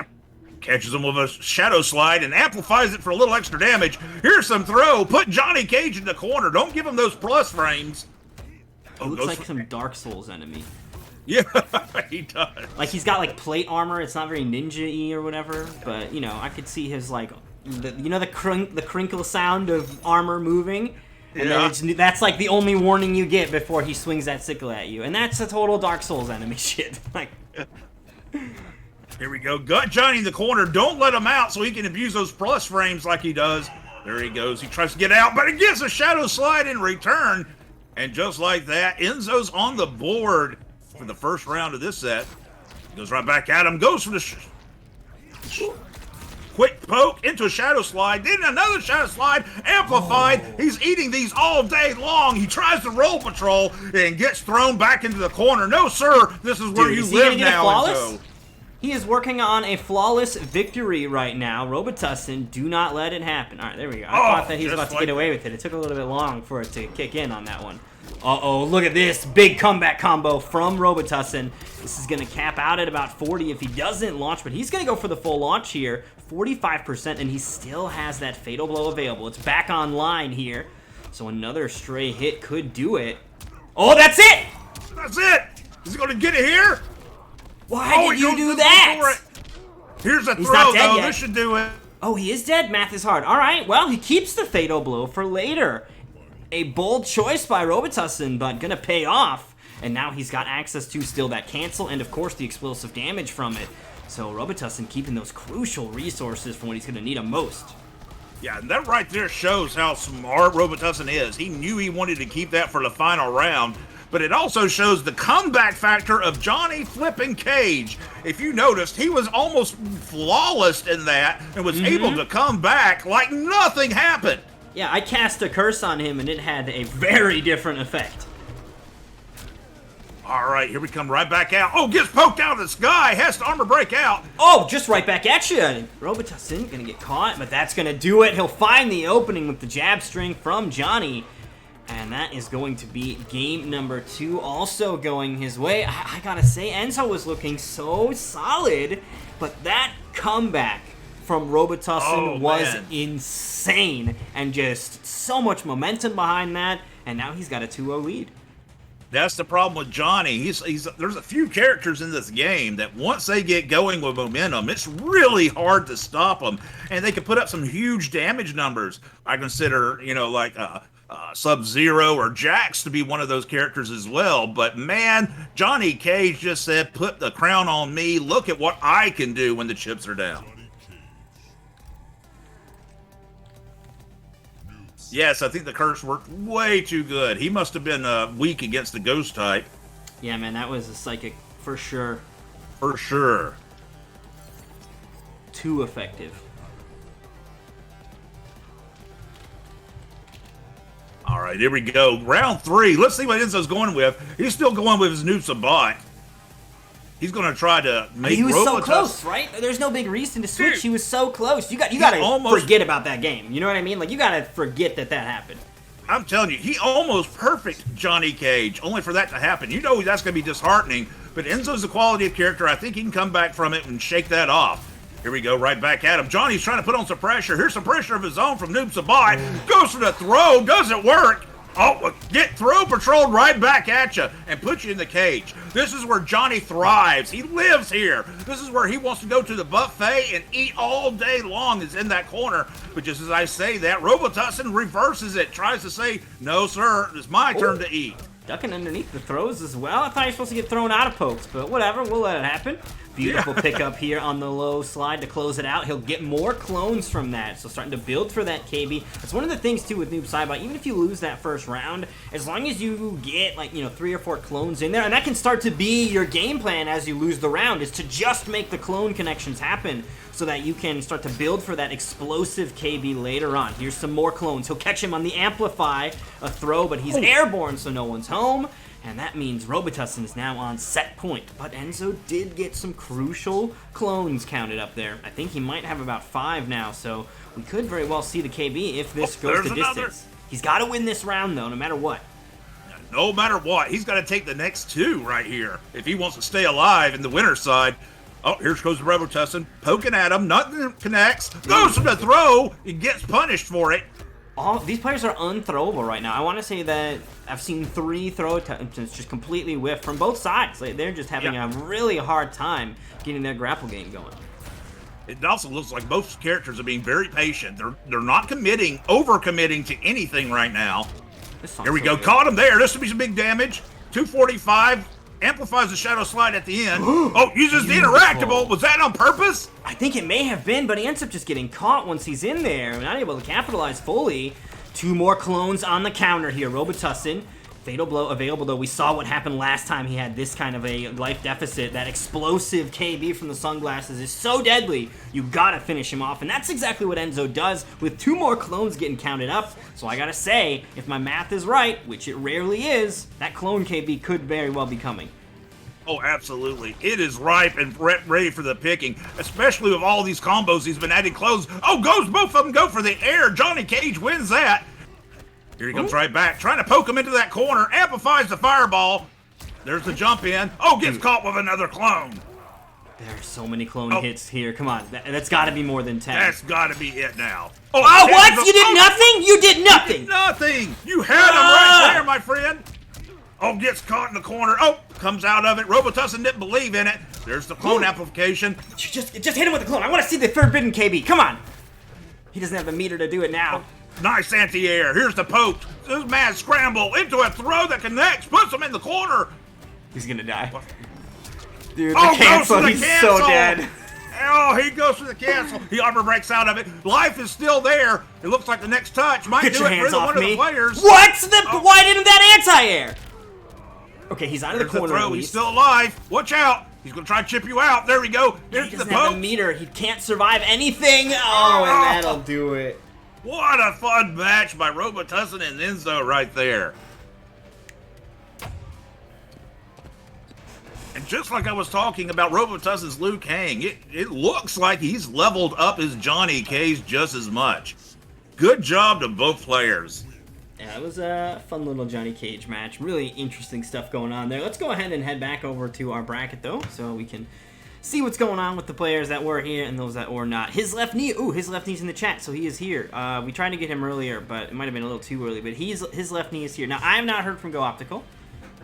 Catches him with a shadow slide and amplifies it for a little extra damage. Here's some throw. Put Johnny Cage in the corner. Don't give him those plus frames. He looks like some Dark Souls enemy. Yeah, he does. Like, he's got, like, plate armor. It's not very ninja-y or whatever, but, you know, I could see his, like, the crinkle sound of armor moving. And then that's, like, the only warning you get before he swings that sickle at you. And that's a total Dark Souls enemy shit. Like... Here we go. Got Johnny in the corner. Don't let him out so he can abuse those plus frames like he does. There he goes. He tries to get out, but he gets a shadow slide in return. And just like that, Enzo's on the board for the first round of this set. Goes right back at him. Goes for the quick poke into a shadow slide. Then another shadow slide. Amplified. Oh. He's eating these all day long. He tries to roll patrol and gets thrown back into the corner. No, sir. This is where you live now, Enzo. He is working on a flawless victory right now. Robitussin, do not let it happen. All right, there we go. I thought that he was about to get away with it. It took a little bit long for it to kick in on that one. Uh-oh, look at this. Big comeback combo from Robitussin. This is going to cap out at about 40 if he doesn't launch, but he's going to go for the full launch here. 45%, and he still has that Fatal Blow available. It's back online here, so another stray hit could do it. Oh, that's it! That's it! Is he going to get it here? Why did you do that? Here's a throw, though. This should do it. Oh, he is dead. Math is hard. All right, well, he keeps the Fatal Blow for later. A bold choice by Robitussin, but gonna pay off. And now he's got access to still that cancel and, of course, the explosive damage from it. So Robitussin keeping those crucial resources for when he's gonna need them most. Yeah, and that right there shows how smart Robitussin is. He knew he wanted to keep that for the final round. But it also shows the comeback factor of Johnny flipping Cage. If you noticed, he was almost flawless in that and was able to come back like nothing happened. Yeah, I cast a curse on him and it had a very different effect. All right, here we come right back out. Oh, gets poked out of the sky. Has to armor break out. Oh, just right back at you. Robitussin gonna get caught, but that's gonna do it. He'll find the opening with the jab string from Johnny. And that is going to be game number 2 also going his way. I gotta say, Enzo was looking so solid, but that comeback from Robitussin was insane. And just so much momentum behind that, and now he's got a 2-0 lead. That's the problem with Johnny. There's a few characters in this game that once they get going with momentum, it's really hard to stop them. And they can put up some huge damage numbers. I consider, you know, like... Sub-Zero or Jax to be one of those characters as well, but man, Johnny Cage just said, put the crown on me, look at what I can do when the chips are down. Yes, I think the curse worked way too good. He must have been weak against the ghost type. Yeah, man, that was a psychic for sure. For sure. Too effective. All right, here we go. Round 3. Let's see what Enzo's going with. He's still going with his new Sabat. He's going to try to make He was Robitussin. so close, right? There's no big reason to switch. Dude, He was so close. You got to almost forget about that game. You know what I mean? Like, you got to forget that happened. I'm telling you, he almost perfect Johnny Cage, only for that to happen. You know that's going to be disheartening, but Enzo's a quality of character. I think he can come back from it and shake that off. Here we go, right back at him. Johnny's trying to put on some pressure. Here's some pressure of his own from Noob Sabat. Goes for the throw, doesn't work. Oh, get throw patrolled right back at you and put you in the cage. This is where Johnny thrives. He lives here. This is where he wants to go to the buffet and eat all day long, is in that corner. But just as I say that, Robitussin reverses it, tries to say, no, sir, it's my turn to eat. Ducking underneath the throws as well. I thought he was supposed to get thrown out of pokes, but whatever, we'll let it happen. Beautiful pickup here on the low slide to close it out. He'll get more clones from that, so starting to build for that KB. That's one of the things, too, with Noob Saibot. Even if you lose that first round, as long as you get, like, 3 or 4 clones in there, and that can start to be your game plan as you lose the round, is to just make the clone connections happen so that you can start to build for that explosive KB later on. Here's some more clones. He'll catch him on the Amplify, a throw, but he's airborne, so no one's home. And that means Robitussin is now on set point. But Enzo did get some crucial clones counted up there. I think he might have about 5 now, so we could very well see the KB if this goes the distance. He's got to win this round, though, no matter what. No matter what, he's got to take the next 2 right here if he wants to stay alive in the winner's side. Oh, here goes the Robitussin, poking at him, nothing connects, goes for the throw, he gets punished for it. All these players are unthrowable right now. I want to say that I've seen 3 throw attempts just completely whiff from both sides. Like, they're just having a really hard time getting their grapple game going. It also looks like most characters are being very patient. They're not over-committing to anything right now. Here we go, caught him there. This will be some big damage. 245. Amplifies the shadow slide at the end. Oh, uses the interactable. Was that on purpose? I think it may have been, but he ends up just getting caught once he's in there. Not able to capitalize fully. 2 more clones on the counter here. Robitussin. Fatal blow available, though. We saw what happened last time he had this kind of a life deficit. That explosive KB from the sunglasses is so deadly, you gotta finish him off. And that's exactly what Enzo does with 2 more clones getting counted up. So I gotta say, if my math is right, which it rarely is, that clone KB could very well be coming. Oh, absolutely. It is ripe and ready for the picking, especially with all these combos he's been adding clones. Oh, both of them go for the air. Johnny Cage wins that. Here he comes right back, trying to poke him into that corner, amplifies the fireball. There's the jump in. Oh, gets caught with another clone. There are so many clone hits here. Come on, that's got to be more than 10. That's got to be it now. Oh, what? You did nothing? You did nothing! You did nothing! You had him right there, my friend. Oh, gets caught in the corner. Oh, comes out of it. Robitussin didn't believe in it. There's the clone amplification. Just hit him with the clone. I want to see the forbidden KB. Come on. He doesn't have the meter to do it now. Nice anti-air. Here's the poke. This man scramble into a throw that connects. Puts him in the corner. He's going to die. Dude, the cancel. He's so dead. Oh, he goes for the cancel. He armor breaks out of it. Life is still there. It looks like the next touch might do it for one of the players. What? Why didn't that anti-air? Okay, he's out of the corner. The throw. He's still alive. Watch out. He's going to try to chip you out. There we go. Here's he the doesn't have the meter. He can't survive anything. Oh, and that'll do it. What a fun match by Robitussin and Enzo right there. And just like I was talking about Robitussin's Liu Kang, it looks like he's leveled up his Johnny Cage just as much. Good job to both players. Yeah, it was a fun little Johnny Cage match. Really interesting stuff going on there. Let's go ahead and head back over to our bracket, though, so we can see what's going on with the players that were here and those that were not. His left knee. Ooh, his left knee's in the chat, so he is here. We tried to get him earlier, but it might have been a little too early. But his left knee is here. Now, I have not heard from Go Optical,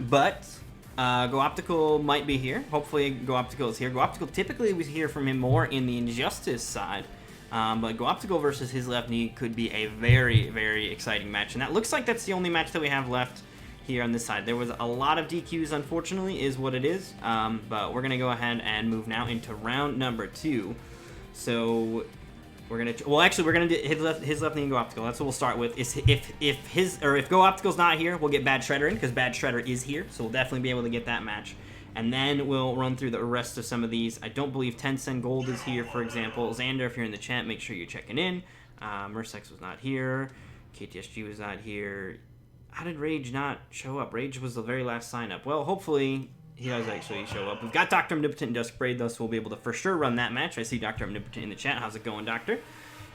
but Go Optical might be here. Hopefully, Go Optical is here. Go Optical typically we hear from him more in the Injustice side. But Go Optical versus his left knee could be a very, very exciting match. And that looks like that's the only match that we have left here on this side. There was a lot of DQs, unfortunately, is what it is. But we're going to go ahead and move now into round number 2. So We're gonna actually we're gonna do his left knee and go optical. That's what we'll start with. Is if go optical's not here, we'll get bad shredder in because bad shredder is here, so we'll definitely be able to get that match. And then we'll run through the rest of some of these. I don't believe 10 cent gold is here, for example. Xander, if you're in the chat, make sure you're checking in. Mersex was not here. KTSG was not here. How did Rage not show up? Rage was the very last sign up. Well, hopefully he does actually show up. We've got Dr. Omnipotent and Duskbraid, though, so we'll be able to for sure run that match. I see Dr. Omnipotent in the chat. How's it going, Doctor?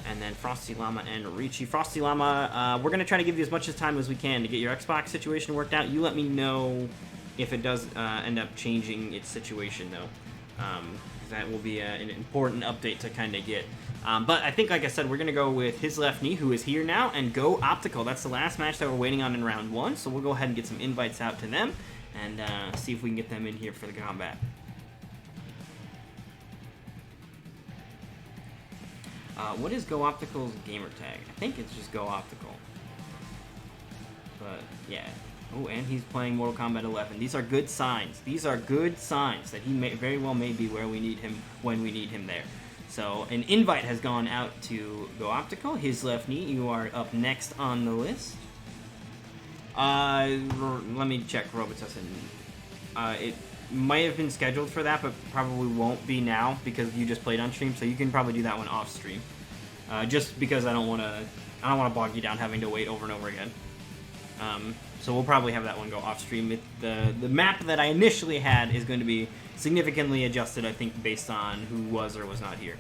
And then Frosty, Llama, and Richie. Frosty, Llama, we're going to try to give you as much time as we can to get your Xbox situation worked out. You let me know if it does end up changing its situation, though. That will be an important update to kind of get. But I think, like I said, we're going to go with his left knee, who is here now, and go optical. That's the last match that we're waiting on in round 1, so we'll go ahead and get some invites out to them and see if we can get them in here for the combat. What is Go Optical's gamer tag? I think it's just Go Optical. But, yeah. Oh, and he's playing Mortal Kombat 11. These are good signs. These are good signs that he very well may be where we need him when we need him there. So, an invite has gone out to Go Optical. His left knee, you are up next on the list. Let me check Robitussin. It might have been scheduled for that, but probably won't be now because you just played on stream. So you can probably do that one off stream. Just because I don't want to bog you down having to wait over and over again. So we'll probably have that one go off stream. The map that I initially had is going to be significantly adjusted, I think, based on who was or was not here.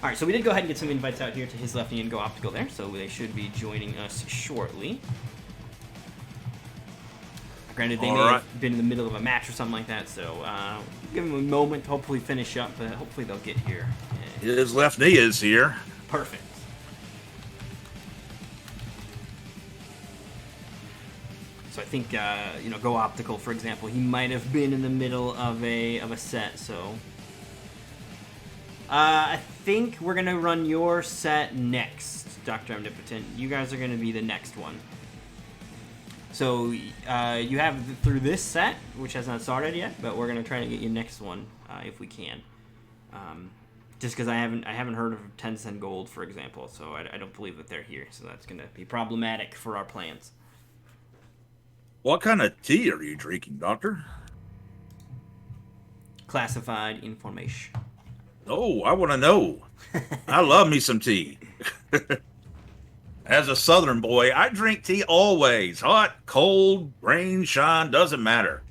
All right, so we did go ahead and get some invites out here to his left knee and Go Optical there, so they should be joining us shortly. Granted, they may have been in the middle of a match or something like that, so give them a moment to hopefully finish up, but hopefully they'll get here. His left knee is here. Perfect. So I think, Go Optical, for example, he might have been in the middle of a set, so... I think we're going to run your set next, Dr. Omnipotent. You guys are going to be the next one. So, you have through this set, which has not started yet, but we're going to try to get you next one, if we can. Just because I haven't heard of 10 cent gold, for example, so I don't believe that they're here, so that's going to be problematic for our plans. What kind of tea are you drinking, Doctor? Classified information. Oh, I want to know. I love me some tea. As a Southern boy, I drink tea always. Hot, cold, rain, shine, doesn't matter.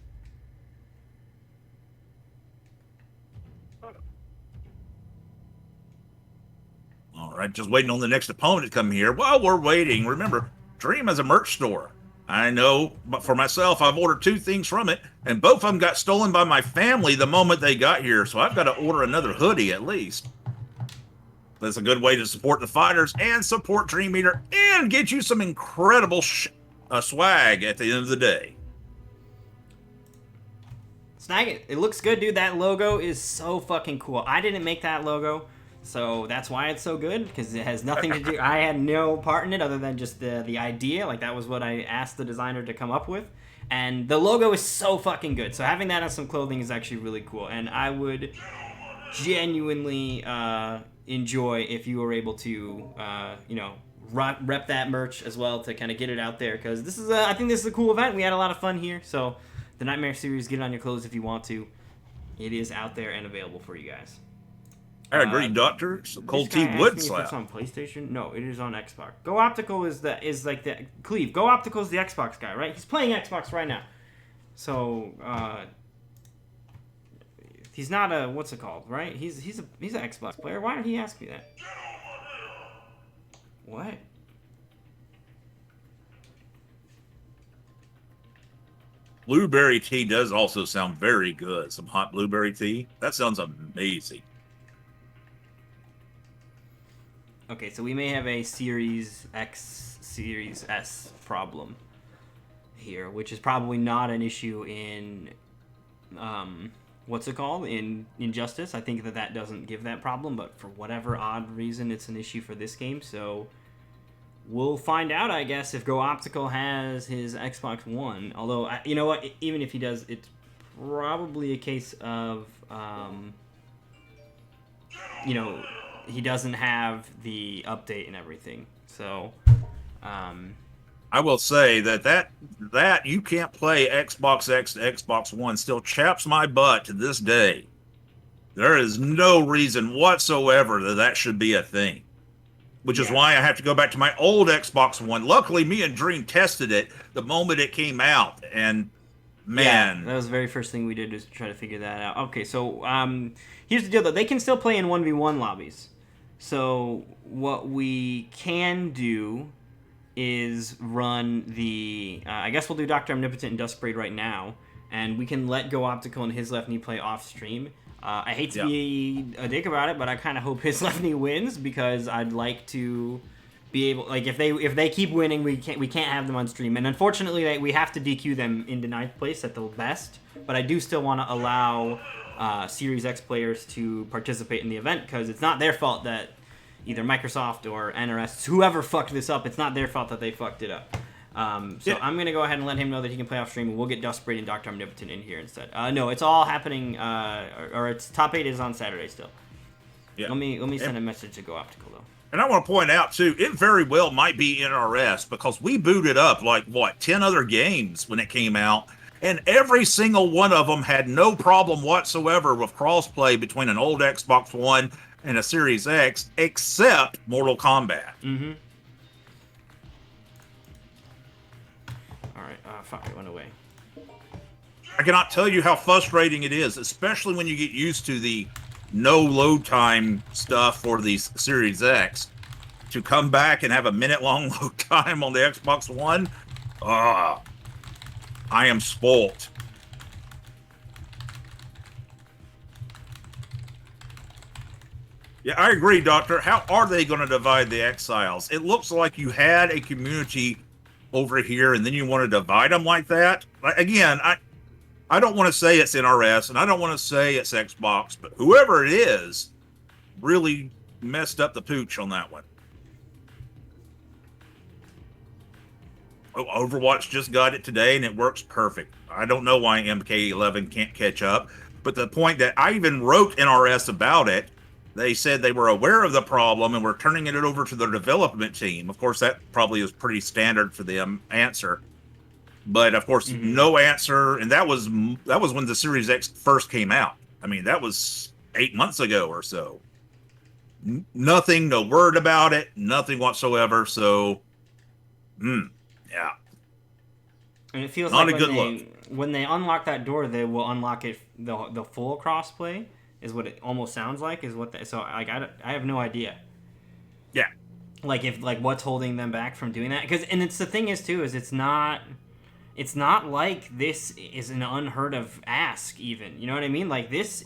All right, just waiting on the next opponent to come here. While we're waiting, remember, Dream has a merch store. I know, but for myself, I've ordered 2 things from it, and both of them got stolen by my family the moment they got here, so I've got to order another hoodie at least. That's a good way to support the fighters and support Dream Eater and get you some incredible swag at the end of the day. Snag it. It looks good, dude. That logo is so fucking cool. I didn't make that logo. So that's why it's so good, because it has nothing to do... I had no part in it other than just the idea. Like, that was what I asked the designer to come up with. And the logo is so fucking good. So having that on some clothing is actually really cool. And I would genuinely enjoy if you were able to, rep that merch as well to kind of get it out there. Because this is I think this is a cool event. We had a lot of fun here. So the Nightmare series, get it on your clothes if you want to. It is out there and available for you guys. I agree, Doctor. Some cold tea would slap. It's on PlayStation. No, it is on Xbox. Go Optical is like the Cleve. Go Optical is the Xbox guy, right? He's playing Xbox right now. So he's not a what's it called, right? He's an Xbox player. Why did he ask me that? What? Blueberry tea does also sound very good. Some hot blueberry tea. That sounds amazing. Okay, so we may have a Series X, Series S problem here, which is probably not an issue in, what's it called? In Injustice. I think that doesn't give that problem, but for whatever odd reason, it's an issue for this game, so we'll find out, I guess, if Go Optical has his Xbox One. Although, you know what, even if he does, it's probably a case of you know, he doesn't have the update and everything. So, I will say that you can't play Xbox X to Xbox One still chaps my butt to this day. There is no reason whatsoever that should be a thing. Which is why I have to go back to my old Xbox One. Luckily, me and Dream tested it the moment it came out, and man, that was the very first thing we did, is try to figure that out. Okay, so here's the deal, though. They can still play in 1v1 lobbies. So what we can do is run the... I guess we'll do Dr. Omnipotent and Duskbraid right now, and we can let Go Optical and his left knee play off stream. I hate to be a dick about it, but I kind of hope his left knee wins, because I'd like to be able, like, if they keep winning, we can't have them on stream. And unfortunately, we have to DQ them into 9th place at the best. But I do still want to allow Series X players to participate in the event, because it's not their fault that either Microsoft or NRS, whoever fucked this up, it's not their fault that they fucked it up. So I'm going to go ahead and let him know that he can play off stream, and we'll get Duskbraid and Dr. Omnipotent in here instead. No, it's all happening, or it's top 8 is on Saturday still. Yeah. Let me send a message to Go Optical, though. And I want to point out, too, it very well might be NRS, because we booted up, like, 10 other games when it came out, and every single one of them had no problem whatsoever with crossplay between an old Xbox One and a Series X, except Mortal Kombat. Mm-hmm. Fuck, it went away. I cannot tell you how frustrating it is, especially when you get used to the no load time stuff for the Series X, to come back and have a minute-long load time on the Xbox One. I am spoilt. Yeah, I agree, Doctor. How are they going to divide the exiles? It looks like you had a community over here, and then you want to divide them like that. Again, I don't want to say it's NRS, and I don't want to say it's Xbox, but whoever it is really messed up the pooch on that one. Overwatch just got it today, and it works perfect. I don't know why MK11 can't catch up, but the point that I even wrote NRS about it, they said they were aware of the problem and were turning it over to their development team. Of course, that probably is pretty standard for them answer. But of course, no answer, and that was when the Series X first came out. I mean, that was 8 months ago or so. Nothing, no word about it, nothing whatsoever. So, yeah. And it feels not like a good look. When they unlock that door, they will unlock it the full crossplay. Is what it almost sounds like. Is what so like I have no idea. Yeah. Like what's holding them back from doing that? And it's the thing is too is it's not like this is an unheard of ask even. You know what I mean? Like this.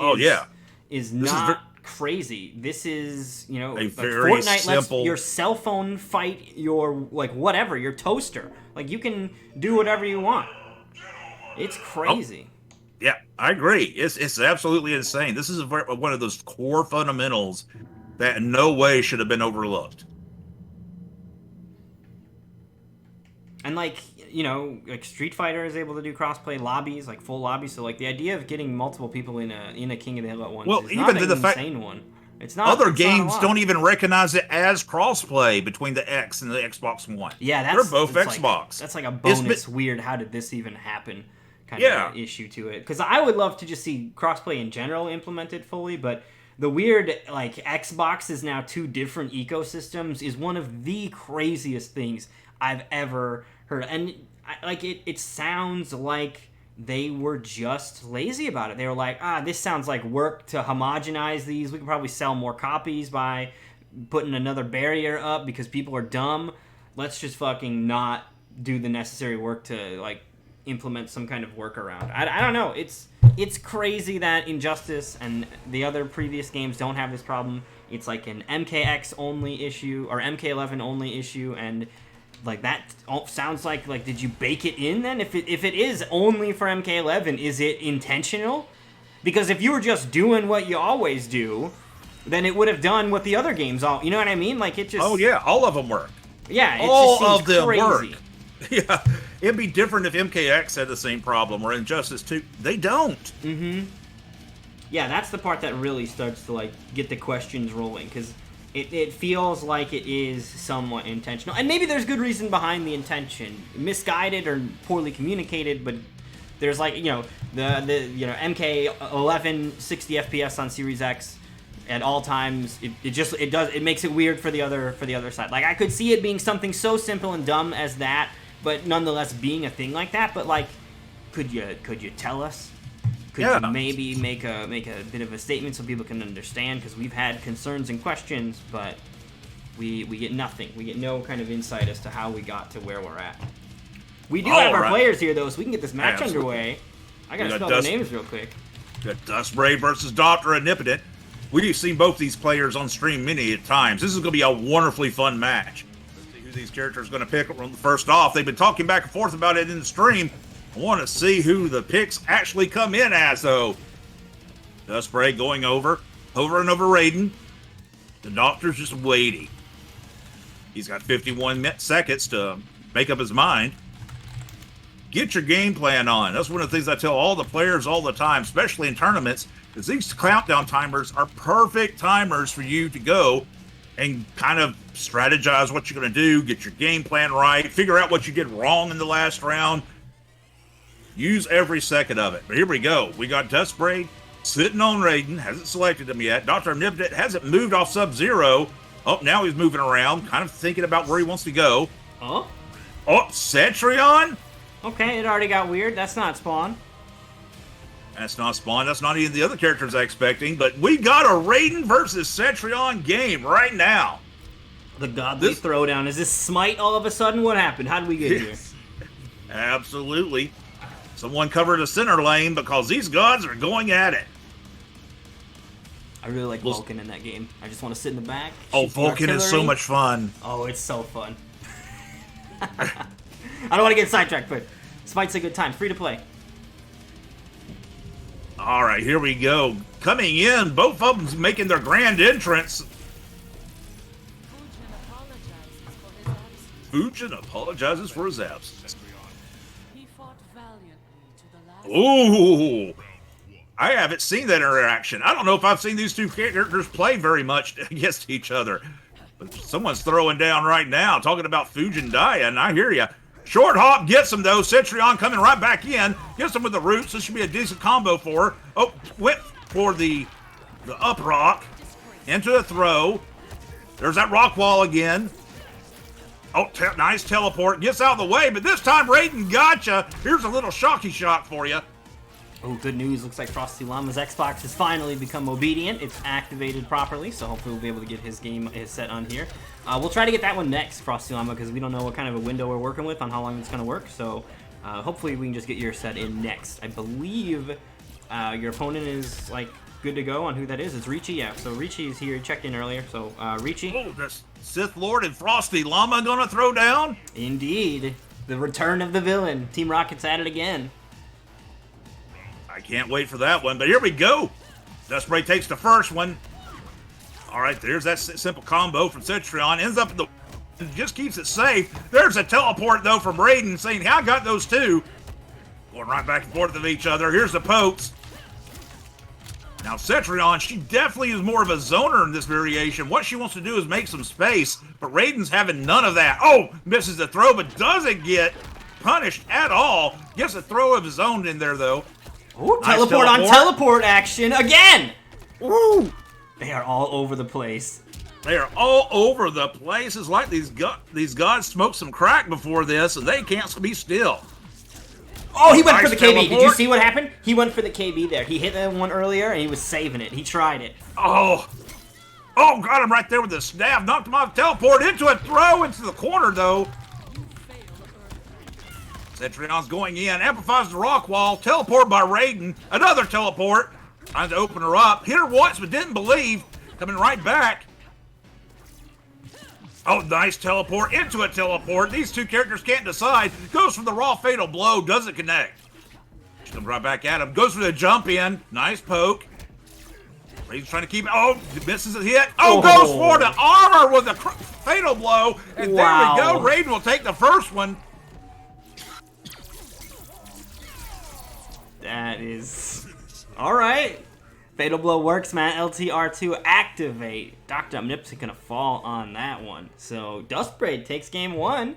Is not crazy. This is a very Fortnite simple. Lets your cell phone fight your whatever your toaster. Like you can do whatever you want. It's crazy. Yeah, I agree. It's absolutely insane. This is one of those core fundamentals that in no way should have been overlooked. And like Street Fighter is able to do crossplay lobbies, like full lobbies. So like the idea of getting multiple people in a King of the Hill at once is not an insane one. It's not. Other games don't even recognize it as crossplay between the X and the Xbox One. Yeah, they're both Xbox. That's like a bonus weird. How did this even happen? Kind of issue to it, because I would love to just see crossplay in general implemented fully, but the weird like Xbox is now 2 different ecosystems is one of the craziest things I've ever heard. And it sounds like they were just lazy about it. They were like, this sounds like work to homogenize these. We could probably sell more copies by putting another barrier up because people are dumb. Let's just fucking not do the necessary work to implement some kind of workaround. I don't know. It's crazy that Injustice and the other previous games don't have this problem. It's like an MKX only issue or MK11 only issue, and that sounds like did you bake it in then? If it is only for MK11, is it intentional? Because if you were just doing what you always do, then it would have done what the other games all. You know what I mean? Like it just. Oh yeah, all of them work. Yeah, it all just seems of them crazy. work. Yeah, it'd be different if MKX had the same problem or Injustice 2. They don't. Mm-hmm. Yeah, that's the part that really starts to like get the questions rolling, because it feels like it is somewhat intentional, and maybe there's good reason behind the intention, misguided or poorly communicated, but there's like, you know, the you know, MK11 60 FPS on Series X at all times. It makes it weird for the other side. Like, I could see it being something so simple and dumb as that, but nonetheless being a thing like that. But like, could you tell us? Could you maybe make a bit of a statement so people can understand? Because we've had concerns and questions, but we get nothing. We get no kind of insight as to how we got to where we're at. We do have our players here, though, so we can get this match underway. I gotta spell their names real quick. Got Duskbraid versus Dr. Omnipotent. We've seen both these players on stream many times. This is going to be a wonderfully fun match. Let's see who these characters are going to pick. First off, they've been talking back and forth about it in the stream. I want to see who the picks actually come in as, though. Duskbraid going over and over Raiden. The Doctor's just waiting. He's got 51 seconds to make up his mind. Get your game plan on. That's one of the things I tell all the players all the time, especially in tournaments, because these countdown timers are perfect timers for you to go and kind of strategize what you're going to do, get your game plan right, figure out what you did wrong in the last round. Use every second of it. But here we go. We got Duskbraid sitting on Raiden, hasn't selected him yet. Dr. Omnipotent hasn't moved off Sub-Zero. Oh, now he's moving around, kind of thinking about where he wants to go. Oh? Oh, Cetrion? Okay, it already got weird. That's not Spawn. That's not Spawn. That's not even the other characters I'm expecting. But we got a Raiden versus Cetrion game right now. The godly throwdown. Is this Smite all of a sudden? What happened? How did we get here? Absolutely. Someone covered a center lane because these gods are going at it. I really like Vulcan in that game. I just want to sit in the back. Oh, Vulcan is so much fun. Oh, it's so fun. I don't want to get sidetracked, but Smite's a good time. Free to play. All right, here we go. Coming in, both of them making their grand entrance. Fujin apologizes for his absence. He fought valiantly to the last. Ooh, I haven't seen that interaction. I don't know if I've seen these two characters play very much against each other. But someone's throwing down right now, talking about Fujin dying. I hear ya. Short hop gets him, though. Cetrion coming right back in. Gets him with the roots. This should be a decent combo for her. Oh, went for the up rock. Into the throw. There's that rock wall again. Oh, nice teleport. Gets out of the way, but this time Raiden gotcha. Here's a little shocky shock for you. Oh, good news. Looks like Frosty Llama's Xbox has finally become obedient. It's activated properly, so hopefully we'll be able to get his set on here. We'll try to get that one next, Frosty Llama, because we don't know what kind of a window we're working with on how long it's going to work. So hopefully we can just get your set in next. I believe your opponent is like good to go on who that is. It's Richie, yeah. So Richie is here. Checked in earlier. So Richie. Oh, the Sith Lord and Frosty Llama going to throw down? Indeed. The return of the villain. Team Rocket's at it again. I can't wait for that one, but here we go. Duskbraid takes the first one. All right, there's that simple combo from Cetrion. Ends up in the... just keeps it safe. There's a teleport, though, from Raiden saying, hey, I got those two. Going right back and forth with each other. Here's the pokes. Now, Cetrion, she definitely is more of a zoner in this variation. What she wants to do is make some space, but Raiden's having none of that. Oh, misses the throw, but doesn't get punished at all. Gets a throw of his own in there, though. Ooh, nice teleport on teleport action again! Woo! They are all over the place. They are all over the place. It's like these gods smoked some crack before this, and they can't be still. Oh, he went for the KB. Did you see what happened? He went for the KB there. He hit that one earlier, and he was saving it. He tried it. Oh, got him right there with the staff. Knocked him off. Teleport into a throw into the corner, though. Cetrion's going in, amplifies the rock wall, teleport by Raiden, another teleport, trying to open her up, hit her once but didn't believe, coming right back. Oh, nice teleport into a teleport. These two characters can't decide. Goes for the raw fatal blow, doesn't connect. She comes right back at him, goes for the jump in, nice poke. Raiden's trying to keep it, oh, misses a hit. Oh, goes for the armor with a fatal blow, and there we go. Raiden will take the first one. That is... Alright. Fatal Blow works, man. LTR2 activate. Dr. Omnipotent gonna fall on that one. So Duskbraid takes game 1.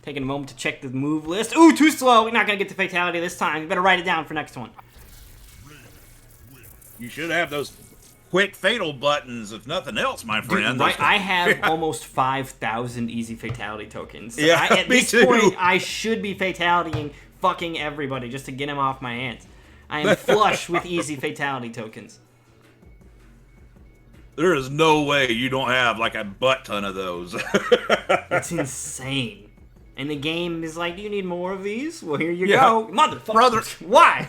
Taking a moment to check the move list. Ooh, too slow. We're not gonna get the fatality this time. You better write it down for next one. You should have those quick fatal buttons, if nothing else, my friend. Dude, right, I have almost 5,000 easy fatality tokens. So Yeah, at me this too. point, I should be fatalitying fucking everybody just to get him off my hands. I am flush with easy fatality tokens. There is no way you don't have like a butt ton of those. It's insane. And the game is like, do you need more of these? Well, here you Yeah. go. Motherfucker. Brother. Why?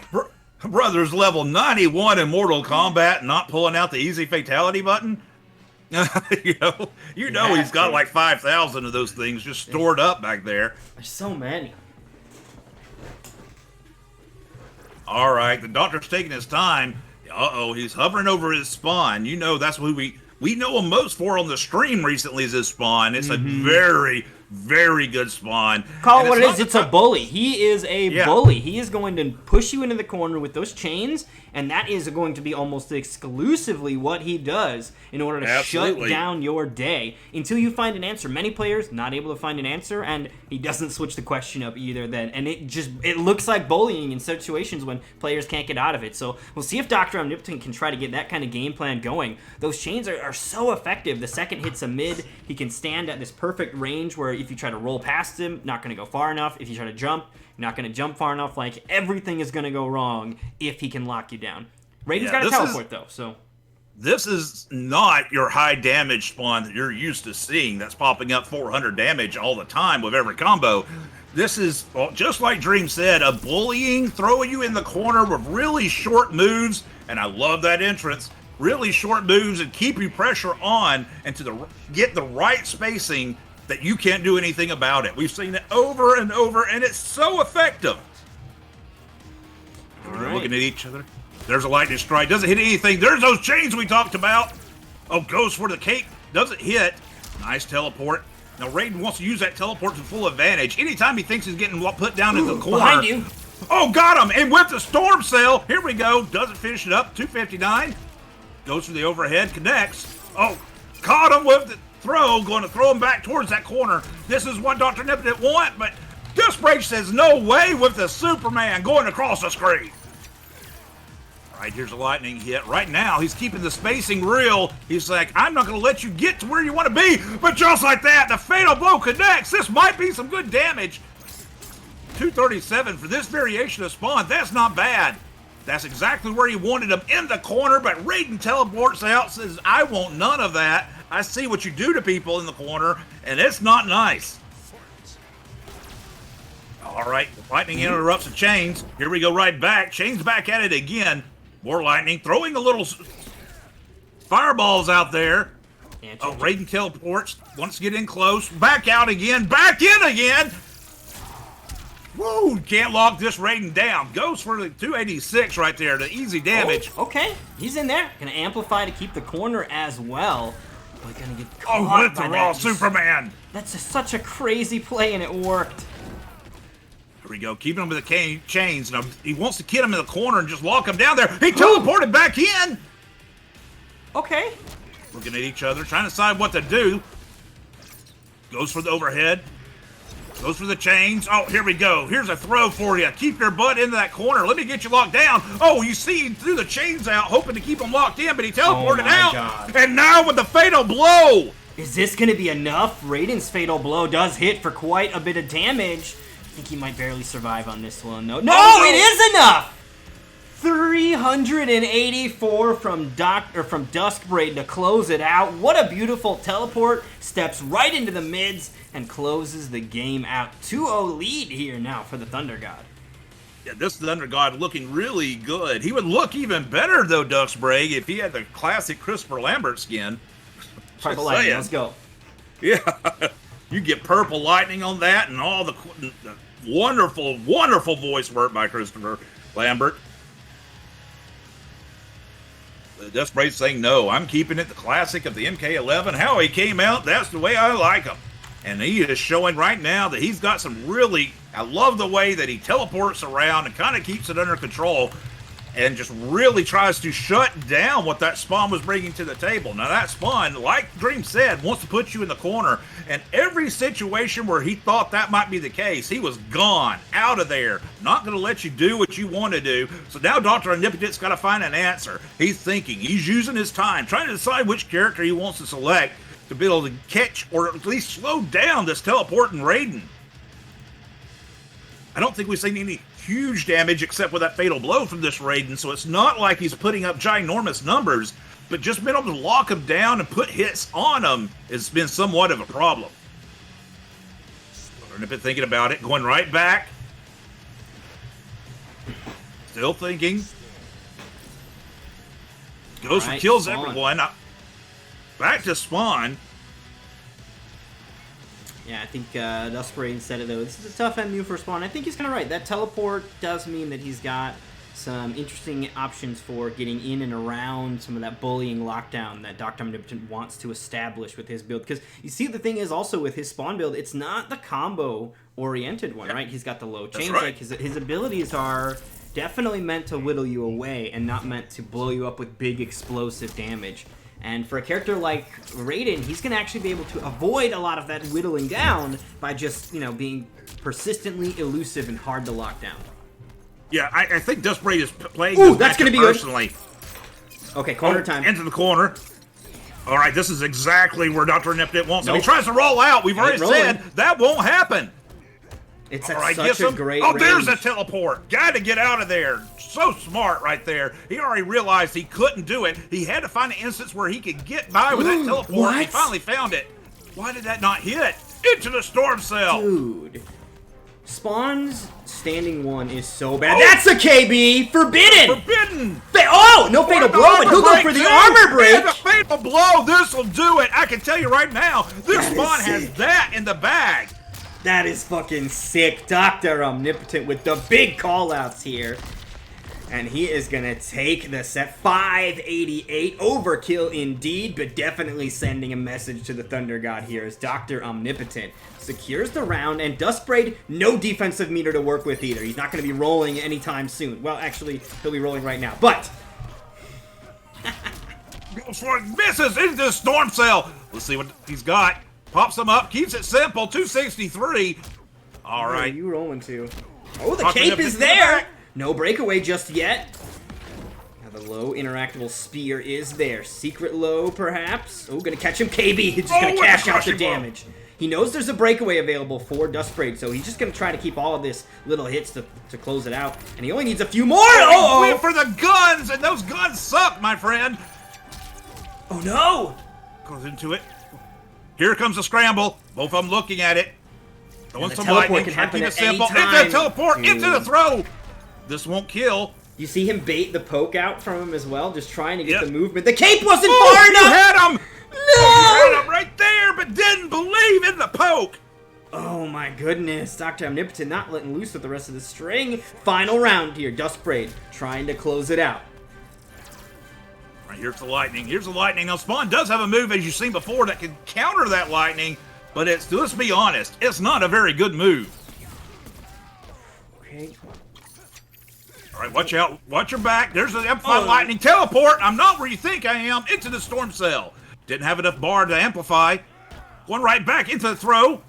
Brother's level 91 in Mortal Kombat, not pulling out the easy fatality button. you know he's got like 5,000 of those things just stored up back there. There's so many. All right, the doctor's taking his time. Uh-oh, he's hovering over his spawn. You know that's who we know him most for on the stream recently is his spawn. It's a very, very good spawn. Call it And what it not is. It's a bully. He is a bully. He is going to push you into the corner with those chains, and that is going to be almost exclusively what he does in order to shut down your day until you find an answer. Many players not able to find an answer, and he doesn't switch the question up either then, and it looks like bullying in situations when players can't get out of it. So we'll see if Dr. Omnipotent can try to get that kind of game plan going. Those chains are so effective. The second hits a mid, he can stand at this perfect range where if you try to roll past him, not going to go far enough. If you try to jump, you're not going to jump far enough. Like, everything is going to go wrong if he can lock you down. Raiden's got a teleport, though, so... This is not your high damage spawn that you're used to seeing that's popping up 400 damage all the time with every combo. This is, well, just like Dream said, a bullying, throwing you in the corner with really short moves, and I love that entrance. Really short moves and keep you pressure on and get the right spacing that you can't do anything about it. We've seen it over and over, and it's so effective. We're looking at each other. There's a lightning strike. Doesn't hit anything. There's those chains we talked about. Oh, goes for the cape. Doesn't hit. Nice teleport. Now, Raiden wants to use that teleport to full advantage. Anytime he thinks he's getting put down in the corner. Behind you. Oh, got him. And with the storm cell. Here we go. Doesn't finish it up. 259. Goes for the overhead. Connects. Oh, caught him with the throw. Going to throw him back towards that corner. This is what Dr. Omnipotent want, but Duskbraid says no way with the Superman going across the screen. Right, here's a lightning hit. Right now, he's keeping the spacing real. He's like, I'm not going to let you get to where you want to be. But just like that, the fatal blow connects. This might be some good damage. 237 for this variation of spawn. That's not bad. That's exactly where he wanted him, in the corner. But Raiden teleports out, says, I want none of that. I see what you do to people in the corner, and it's not nice. All right, lightning interrupts the chains. Here we go right back. Chains back at it again. More lightning, throwing a little fireballs out there. Oh, Raiden teleports, wants to get in close. Back out again, back in again. Woo, can't lock this Raiden down. Goes for the 286 right there, the easy damage. Oh, okay, he's in there. Gonna amplify to keep the corner as well. But gonna get caught with the raw Superman. That's such a crazy play, and it worked. Here we go, keeping him with the chains. Now, he wants to get him in the corner and just lock him down there. He teleported back in. Okay. Looking at each other, trying to decide what to do. Goes for the overhead. Goes for the chains. Oh, here we go. Here's a throw for you. Keep your butt into that corner. Let me get you locked down. Oh, you see, he threw the chains out, hoping to keep him locked in, but he teleported out. God. And now with the fatal blow. Is this going to be enough? Raiden's fatal blow does hit for quite a bit of damage. I think he might barely survive on this one, though. No, it is enough! 384 from Duskbraid to close it out. What a beautiful teleport. Steps right into the mids and closes the game out. 2-0 lead here now for the Thunder God. Yeah, this Thunder God looking really good. He would look even better, though, Duskbraid, if he had the classic Christopher Lambert skin. Purple lightning, let's go. Yeah, you get purple lightning on that and all the wonderful, wonderful voice work by Christopher Lambert. Duskbraid saying, no, I'm keeping it the classic of the MK11. How he came out, that's the way I like him. And he is showing right now that he's got some really, I love the way that he teleports around and kind of keeps it under control. and just really tries to shut down what that spawn was bringing to the table. Now that spawn, like Dream said, wants to put you in the corner, and every situation where he thought that might be the case, he was gone, out of there, not going to let you do what you want to do. So now Dr. Omnipotent's got to find an answer. He's thinking, he's using his time, trying to decide which character he wants to select to be able to catch or at least slow down this teleporting Raiden. I don't think we've seen any huge damage except with that fatal blow from this Raiden, so it's not like he's putting up ginormous numbers, but just being able to lock him down and put hits on him has been somewhat of a problem. I've been thinking about it, going right back. Still thinking. Goes and kills everyone. Back to spawn. Yeah, I think Duskbraid said it, though. This is a tough MU for spawn. I think he's kind of right. That teleport does mean that he's got some interesting options for getting in and around some of that bullying lockdown that Dr. Omnipotent wants to establish with his build. Because you see, the thing is also with his spawn build, it's not the combo-oriented one, right? He's got the low chains. Right. Like his abilities are definitely meant to whittle you away and not meant to blow you up with big explosive damage. And for a character like Raiden, he's going to actually be able to avoid a lot of that whittling down by just, being persistently elusive and hard to lock down. Yeah, I think Duskbraid is playing Ooh, this that's going to be personally. Good. Okay, corner time. Into the corner. All right, this is exactly where Dr. Omnipotent wants him. He tries to roll out. We've already said that won't happen. It's such a great Oh, range. there's a teleport. Got to get out of there. So smart right there. He already realized he couldn't do it. He had to find an instance where he could get by with that teleport. What? He finally found it. Why did that not hit? Into the storm cell. Dude. Spawn's standing one is so bad. That's a KB! Forbidden! Forbidden! No fatal blow, but he'll go for the armor break! And a fatal blow! This'll do it! I can tell you right now, this spawn has that in the bag! That is fucking sick. Dr. Omnipotent with the big call-outs here. And he is going to take the set. 588. Overkill indeed, but definitely sending a message to the Thunder God here as Dr. Omnipotent secures the round. And Duskbraid, no defensive meter to work with either. He's not going to be rolling anytime soon. Well, actually, he'll be rolling right now. But goes for it, misses into the storm cell. Let's see what he's got. Pops him up, keeps it simple. 263. All right. Where are you rolling to? Oh, the cape is there. No breakaway just yet. Now the low interactable spear is there. Secret low, perhaps. Oh, gonna catch him. KB. He's just gonna cash out the damage. He knows there's a breakaway available for Duskbraid, so he's just gonna try to keep all of this little hits to close it out. And he only needs a few more. Oh, he went for the guns, and those guns suck, my friend. Oh no! Goes into it. Here comes the scramble. Both of them looking at it. Throwing some lightning. Can happen at simple. any time. Into the teleport. Into the throw. This won't kill. You see him bait the poke out from him as well, just trying to get the movement. The cape wasn't far enough! You had him! No! You had him right there, but didn't believe in the poke. Oh my goodness. Dr. Omnipotent not letting loose with the rest of the string. Final round here. Duskbraid trying to close it out. Right, here's the lightning. Here's the lightning. Now, Spawn does have a move, as you've seen before, that can counter that lightning, but let's be honest, it's not a very good move. Okay. All right, watch out. Watch your back. There's the Amplify lightning teleport. I'm not where you think I am. Into the storm cell. Didn't have enough bar to amplify. Going right back into the throw.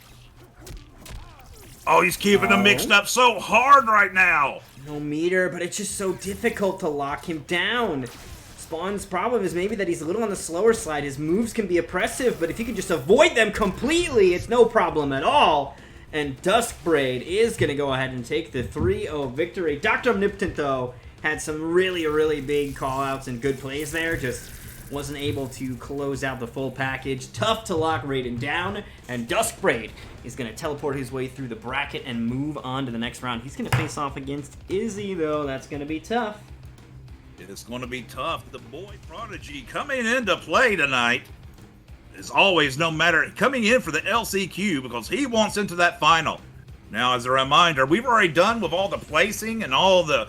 Oh, he's keeping them mixed up so hard right now. No meter, but it's just so difficult to lock him down. Spawn's problem is maybe that he's a little on the slower side. His moves can be oppressive, but if you can just avoid them completely, it's no problem at all. And Duskbraid is going to go ahead and take the 3-0 victory. Dr. Omnipotent, though, had some really, really big call-outs and good plays there. Just wasn't able to close out the full package. Tough to lock Raiden down. And Duskbraid is going to teleport his way through the bracket and move on to the next round. He's going to face off against Izzy, though. That's going to be tough. It's going to be tough. The boy prodigy coming into play tonight. As always, no matter, coming in for the LCQ because he wants into that final. Now, as a reminder, we've already done with all the placing and all the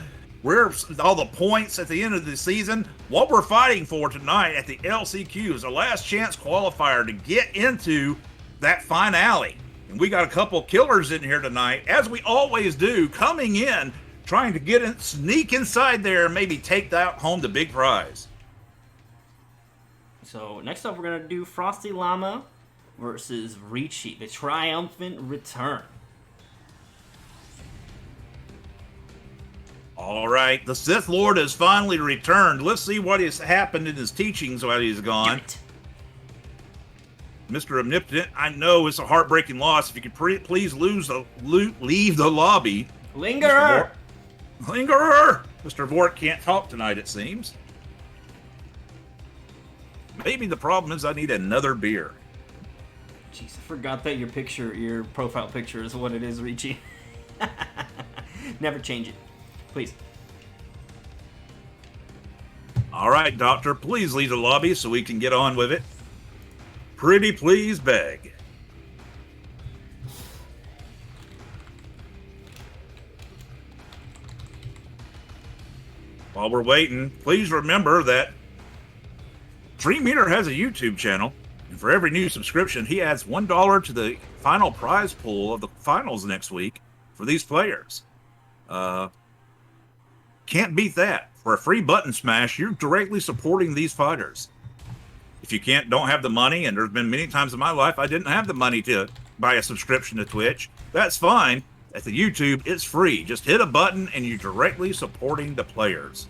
points at the end of the season. What we're fighting for tonight at the LCQ is a last chance qualifier to get into that finale. And we got a couple killers in here tonight, as we always do, coming in trying to sneak inside there and maybe take that home the big prize. So next up, we're gonna do Frosty Llama versus Richie, the triumphant return. All right, the Sith Lord has finally returned. Let's see what has happened in his teachings while he's gone. Mr. Omnipotent, I know it's a heartbreaking loss. If you could please leave the lobby. Lingerer! Lingerer! Mr. Vort can't talk tonight, it seems. Maybe the problem is I need another beer. Jeez, I forgot that your profile picture is what it is, Richie. Never change it. Please. All right, Doctor, please leave the lobby so we can get on with it. Pretty please beg. While we're waiting, please remember that Dream Eater has a YouTube channel, and for every new subscription, he adds $1 to the final prize pool of the finals next week for these players. Can't beat that. For a free button smash, you're directly supporting these fighters. If you don't have the money, and there's been many times in my life I didn't have the money to buy a subscription to Twitch, that's fine. At the YouTube, it's free. Just hit a button and you're directly supporting the players.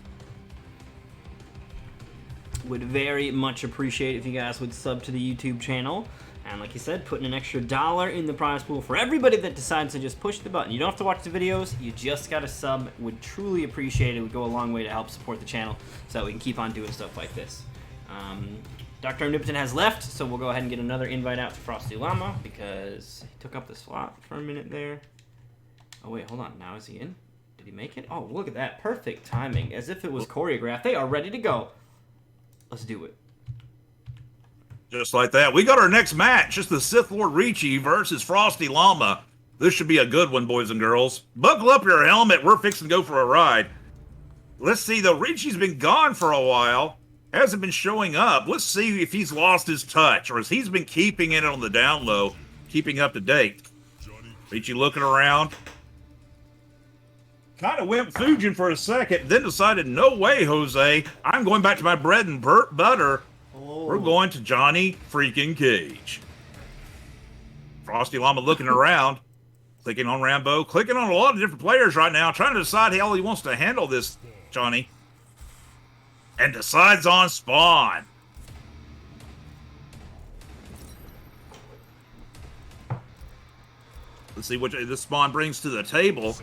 Would very much appreciate if you guys would sub to the YouTube channel. And like you said, putting an extra $1 in the prize pool for everybody that decides to just push the button. You don't have to watch the videos, you just gotta sub. Would truly appreciate it. It would go a long way to help support the channel so that we can keep on doing stuff like this. Dr. Omnipotent has left, so we'll go ahead and get another invite out to Frosty Llama because he took up the slot for a minute there. Oh wait, hold on, now is he in? Did he make it? Oh, look at that, perfect timing, as if it was choreographed. They are ready to go. Let's do it. Just like that. We got our next match. It's the Sith Lord Richie versus Frosty Llama. This should be a good one, boys and girls. Buckle up your helmet. We're fixing to go for a ride. Let's see, though. Richie's been gone for a while. Hasn't been showing up. Let's see if he's lost his touch or if he's been keeping it on the down low, keeping up to date. Richie looking around. Kind of went Fujin for a second, then decided, no way, Jose. I'm going back to my bread and butter. We're going to Johnny freaking Cage. Frosty Llama looking around, clicking on Rambo, clicking on a lot of different players right now, trying to decide how he wants to handle this, Johnny. And decides on Spawn. Let's see what this Spawn brings to the table.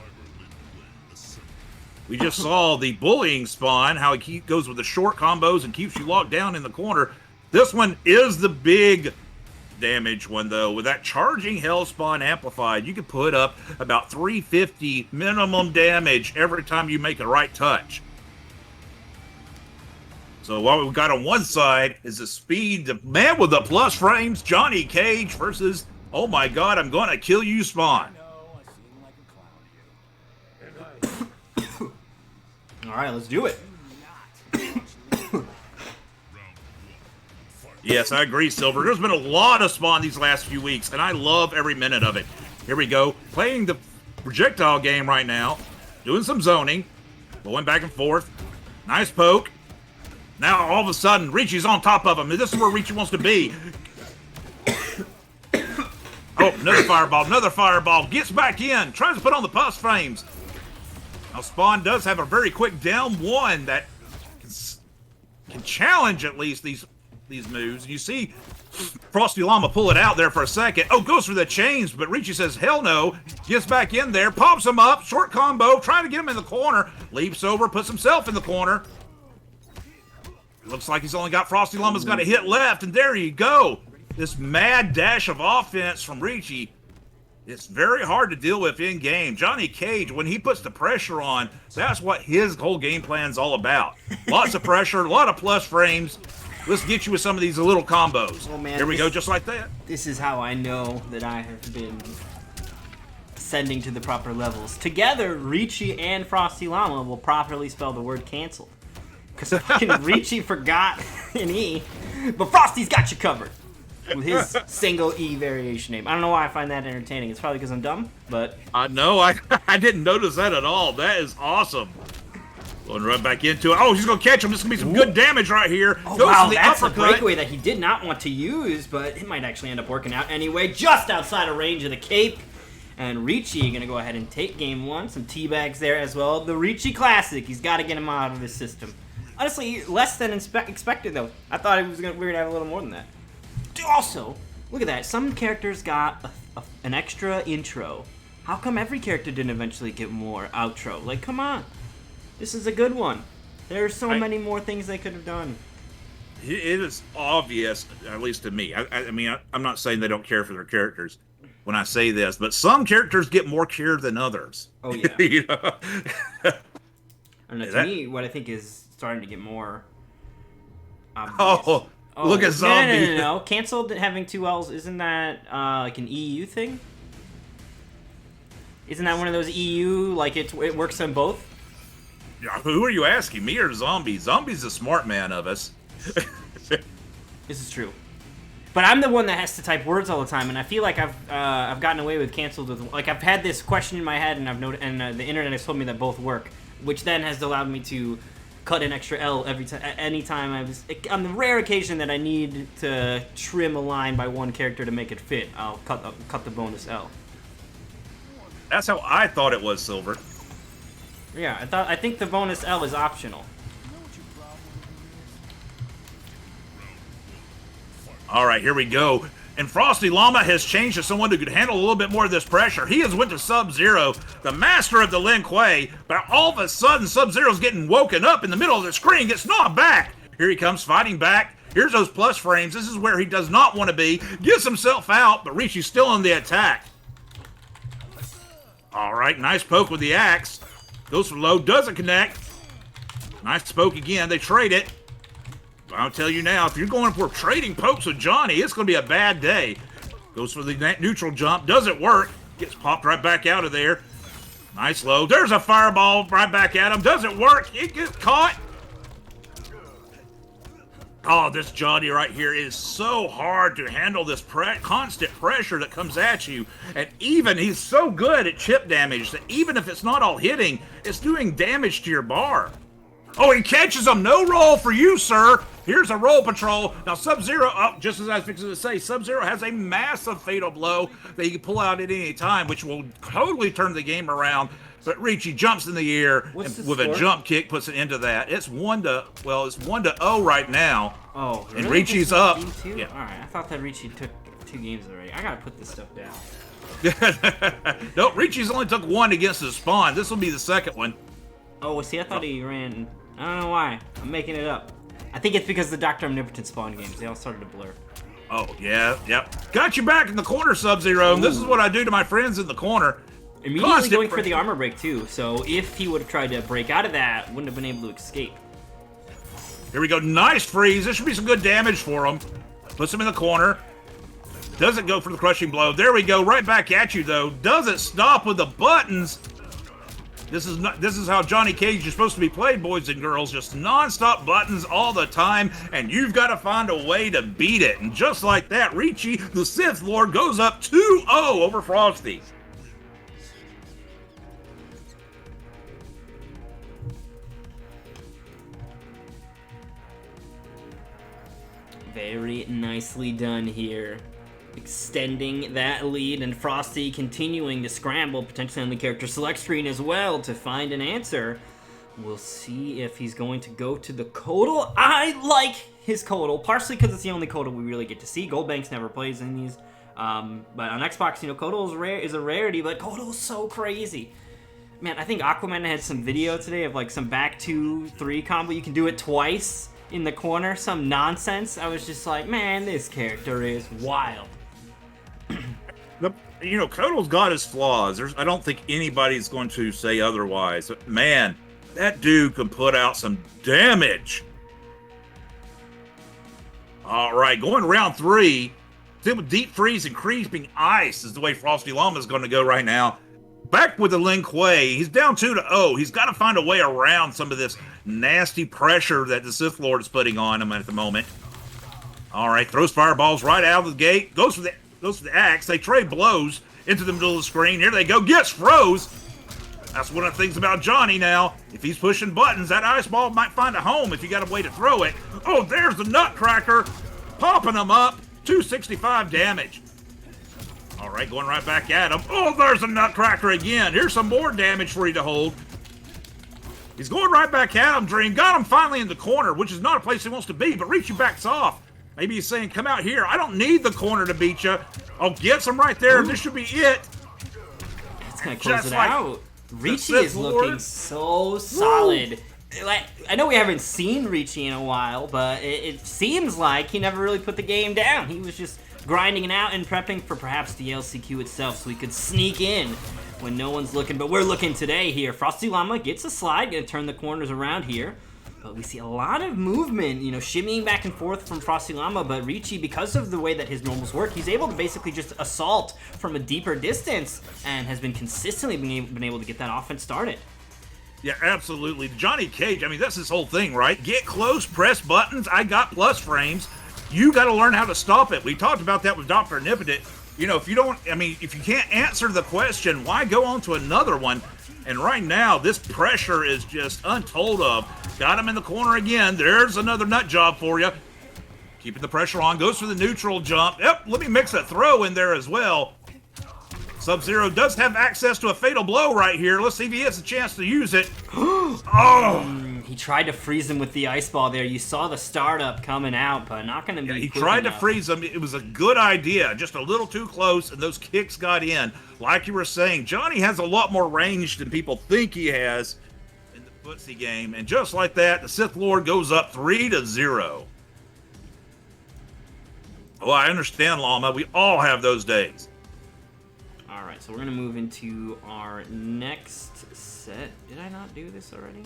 We just saw the bullying Spawn, how he goes with the short combos and keeps you locked down in the corner. This one is the big damage one, though. With that charging Hell Spawn amplified, you can put up about 350 minimum damage every time you make a right touch. So what we've got on one side is the speed, the man with the plus frames, Johnny Cage versus, oh my god, I'm going to kill you, Spawn. All right, let's do it. Yes, I agree, Silver. There's been a lot of Spawn these last few weeks, and I love every minute of it. Here we go. Playing the projectile game right now. Doing some zoning. Going back and forth. Nice poke. Now, all of a sudden, Richie's on top of him. This is where Richie wants to be. Oh, another fireball. Another fireball. Gets back in. Tries to put on the pus frames. Now, Spawn does have a very quick down one that can challenge at least these moves. You see Frosty Llama pull it out there for a second. Oh, goes for the chains, but Richie says, hell no. Gets back in there, pops him up, short combo, trying to get him in the corner. Leaps over, puts himself in the corner. Looks like he's only got Frosty Llama's got a hit left, and there you go. This mad dash of offense from Richie. It's very hard to deal with in-game. Johnny Cage, when he puts the pressure on, that's what his whole game plan's all about. Lots of pressure, a lot of plus frames. Let's get you with some of these little combos. Oh, man, here we go, just like that. This is how I know that I have been ascending to the proper levels. Together, Richie and Frosty Llama will properly spell the word canceled. Because fucking Richie forgot an E, but Frosty's got you covered. with his single E variation name. I don't know why I find that entertaining. It's probably because I'm dumb, but... No, I didn't notice that at all. That is awesome. Going right back into it. Oh, he's going to catch him. This is going to be some good damage right here. Oh, Goes wow, to the that's uppercut. a breakaway that he did not want to use, but it might actually end up working out anyway. Just outside of range of the cape. And Richie going to go ahead and take game one. Some teabags there as well. The Richie Classic. He's got to get him out of his system. Honestly, less than expected, though. I thought we were going to have a little more than that. Also, look at that. Some characters got an extra intro. How come every character didn't eventually get more outro? Like, come on. This is a good one. There are so many more things they could have done. It is obvious, at least to me. I mean, I'm not saying they don't care for their characters when I say this, but some characters get more care than others. Oh, yeah. You know? And to me, what I think is starting to get more obvious. Oh, look at Zombie. No. Canceled having 2 L's. Isn't that like an EU thing? Isn't that one of those EU, like it works on both? Who are you asking, me or Zombie? Zombie's the smart man of us. This is true. But I'm the one that has to type words all the time, and I feel like I've gotten away with canceled with, like, I've had this question in my head, and I've noted, and the internet has told me that both work, which then has allowed me to cut an extra L every time, anytime on the rare occasion that I need to trim a line by one character to make it fit, I'll cut the bonus L. That's how I thought it was, Silver. Yeah, I think the bonus L is optional. All right, here we go. And Frosty Llama has changed to someone who could handle a little bit more of this pressure. He has went to Sub-Zero, the master of the Lin Kuei, but all of a sudden Sub-Zero's getting woken up in the middle of the screen, gets knocked back. Here he comes fighting back. Here's those plus frames. This is where he does not want to be. Gets himself out, but Richie's still on the attack. All right, nice poke with the axe. Goes for low, doesn't connect. Nice poke again. They trade it. I'll tell you now, if you're going for trading pokes with Johnny, it's going to be a bad day. Goes for the neutral jump. Doesn't work. Gets popped right back out of there. Nice low. There's a fireball right back at him. Doesn't work. It gets caught. Oh, this Johnny right here is so hard to handle this constant pressure that comes at you. And even, he's so good at chip damage that even if it's not all hitting, it's doing damage to your bar. Oh, he catches him. No roll for you, sir. Here's a roll patrol. Now, Sub-Zero, oh, just as I was fixing to say, Sub-Zero has a massive fatal blow that he can pull out at any time, which will totally turn the game around. But Richie jumps in the air and with a jump kick puts it into that. It's 1-0 right now. Oh, and really? Richie's up. Yeah. All right, I thought that Richie took 2 games already. I gotta put this stuff down. No, Richie's only took 1 against the Spawn. This will be the second one. Oh, see, I thought he ran. I don't know why. I'm making it up. I think it's because the Dr. Omnipotent Spawn games, they all started to blur. Oh, yeah, yep. Got you back in the corner, Sub-Zero. This is what I do to my friends in the corner. Immediately going for the armor break, too. So if he would have tried to break out of that, wouldn't have been able to escape. Here we go. Nice freeze. This should be some good damage for him. Puts him in the corner. Doesn't go for the crushing blow. There we go. Right back at you, though. Doesn't stop with the buttons. This is how Johnny Cage is supposed to be played, boys and girls. Just non-stop buttons all the time, and you've got to find a way to beat it. And just like that, Richie, the Sith Lord, goes up 2-0 over Frosty. Very nicely done here. Extending that lead, and Frosty continuing to scramble, potentially on the character select screen as well, to find an answer. We'll see if he's going to go to the Codal. I like his Codal, partially because it's the only Codal we really get to see. Goldbanks never plays in these. But on Xbox, you know, Codal is a rarity, but Codal is so crazy. Man, I think Aquaman had some video today of like some back 2-3 combo. You can do it twice in the corner, some nonsense. I was just like, man, this character is wild. You know, Codal's got his flaws. I don't think anybody's going to say otherwise. But man, that dude can put out some damage. All right, going round 3. With deep freeze and creeping ice is the way Frosty Llama is going to go right now. Back with the Lin Kuei. He's down 2-0. He's got to find a way around some of this nasty pressure that the Sith Lord is putting on him at the moment. All right, throws fireballs right out of the gate. Goes for the axe. They trade blows into the middle of the screen. Here they go. Gets froze. That's one of the things about Johnny now. If he's pushing buttons, that ice ball might find a home if you got a way to throw it. Oh, there's the Nutcracker. Popping them up. 265 damage. All right, going right back at him. Oh, there's the Nutcracker again. Here's some more damage for you to hold. He's going right back at him, Dream. Got him finally in the corner, which is not a place he wants to be, but Richie backs off. Maybe he's saying, come out here. I don't need the corner to beat you. Oh, gets him right there. This should be it. It's going to close it out. Richie is looking so solid. Like, I know we haven't seen Richie in a while, but it seems like he never really put the game down. He was just grinding it out and prepping for perhaps the LCQ itself so he could sneak in when no one's looking. But we're looking today here. Frosty Llama gets a slide, going to turn the corners around here. But we see a lot of movement, you know, shimmying back and forth from Frosty Llama, but Richie, because of the way that his normals work, he's able to basically just assault from a deeper distance and has been consistently been able to get that offense started. Yeah, absolutely. Johnny Cage, I mean, that's his whole thing, right? Get close, press buttons, I got plus frames. You got to learn how to stop it. We talked about that with Dr. Omnipotent. You know, if you can't answer the question, why go on to another one? And right now, this pressure is just untold of. Got him in the corner again. There's another nut job for you. Keeping the pressure on. Goes for the neutral jump. Yep, let me mix a throw in there as well. Sub-Zero does have access to a fatal blow right here. Let's see if he has a chance to use it. He tried to freeze him with the ice ball there. You saw the startup coming out, but not going to be he tried to freeze him. It was a good idea. Just a little too close, and those kicks got in. Like you were saying, Johnny has a lot more range than people think he has in the footsie game. And just like that, the Sith Lord goes up 3-0. Oh, I understand, Llama. We all have those days. All right, so we're going to move into our next set. Did I not do this already?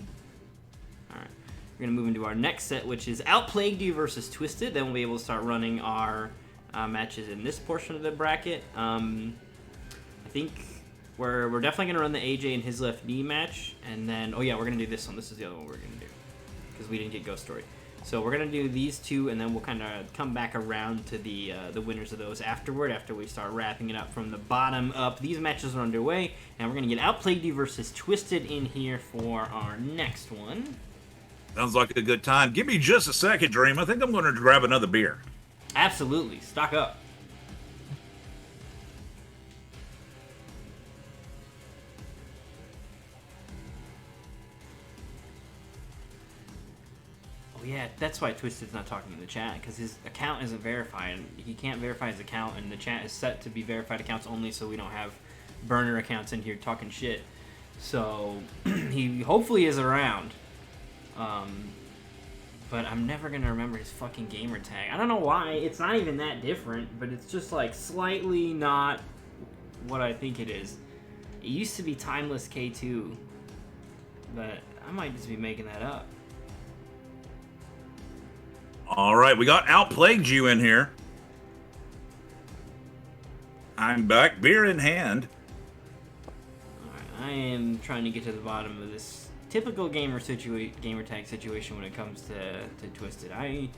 All right, we're going to move into our next set, which is Outplayed versus Twisted. Then we'll be able to start running our matches in this portion of the bracket. I think we're definitely going to run the AJ and his left knee match. And then, oh yeah, we're going to do this one. This is the other one we're going to do because we didn't get Ghost Story. So we're going to do these two, and then we'll kind of come back around to the winners of those afterward, after we start wrapping it up from the bottom up. These matches are underway, and we're going to get Outplayed versus Twisted in here for our next one. Sounds like a good time. Give me just a second, Dream. I think I'm going to grab another beer. Absolutely. Stock up. Yeah, that's why Twisted's not talking in the chat, because his account isn't verified. He can't verify his account, and the chat is set to be verified accounts only, so we don't have burner accounts in here talking shit. So, he hopefully is around. But I'm never going to remember his fucking gamer tag. I don't know why. It's not even that different, but it's just, like, slightly not what I think it is. It used to be Timeless K2, but I might just be making that up. All right, we got Outplayed you in here. I'm back, beer in hand. All right, I am trying to get to the bottom of this typical gamer tag situation when it comes to Twisted. I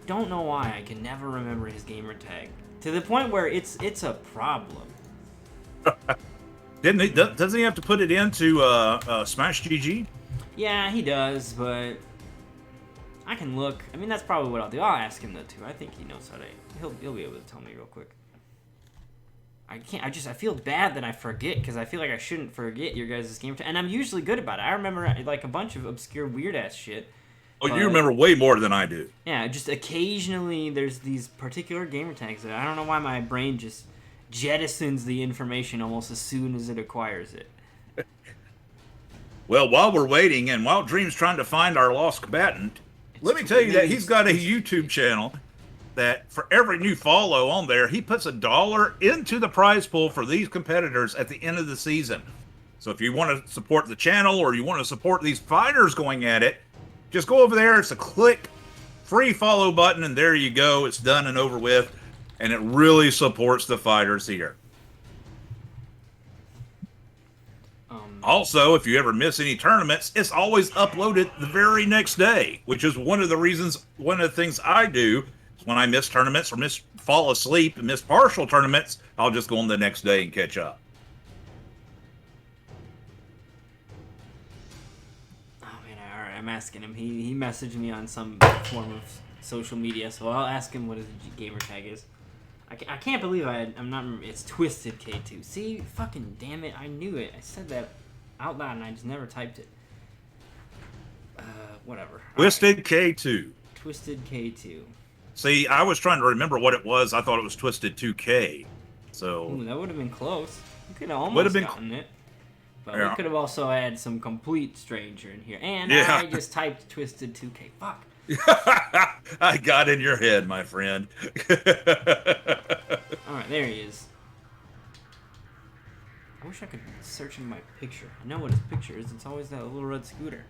don't know why I can never remember his gamer tag to the point where it's a problem. Doesn't he have to put it into Smash GG? Yeah, he does, but I can look. I mean, that's probably what I'll do. I'll ask him that too. I think he knows how to. He'll be able to tell me real quick. I can't. I feel bad that I forget, because I feel like I shouldn't forget your guys' game. And I'm usually good about it. I remember like a bunch of obscure weird ass shit. Oh, you remember way more than I do. Yeah, just occasionally there's these particular gamer tags that I don't know why my brain just jettisons the information almost as soon as it acquires it. Well, while we're waiting and while Dream's trying to find our lost combatant, let me tell you that he's got a YouTube channel that for every new follow on there, he puts $1 into the prize pool for these competitors at the end of the season. So if you want to support the channel or you want to support these fighters going at it, just go over there. It's a click, free follow button, and there you go. It's done and over with, and it really supports the fighters here. Also, if you ever miss any tournaments, it's always uploaded the very next day, which is one of the things I do. when I miss tournaments or fall asleep and miss partial tournaments, I'll just go on the next day and catch up. Oh man, all right, I'm asking him. He messaged me on some form of social media, so I'll ask him what his gamer tag is. I can't believe I'm not. It's Twisted K2. See, fucking damn it, I knew it. I said that out loud and I just never typed it. Whatever. Twisted K2. Twisted K2. See, I was trying to remember what it was. I thought it was Twisted 2K. So Ooh, that would have been close. You could have almost gotten it. But we could have also had some complete stranger in here. And I just typed Twisted 2K. Fuck. I got in your head, my friend. Alright, there he is. I wish I could search in my picture. I know what his picture is. It's always that little red scooter.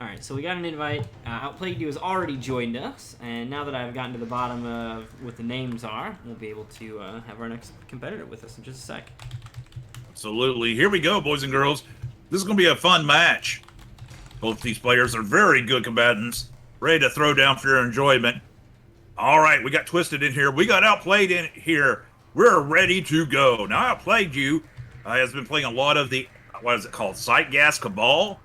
Alright, so we got an invite. Outplayed has already joined us. And now that I've gotten to the bottom of what the names are, we'll be able to have our next competitor with us in just a sec. Absolutely. Here we go, boys and girls. This is going to be a fun match. Both these players are very good combatants, ready to throw down for your enjoyment. All right, we got Twisted in here. We got Outplayed in here. We're ready to go. Now, Outplayed has been playing a lot of the, what is it called, Sight Gas Cabal?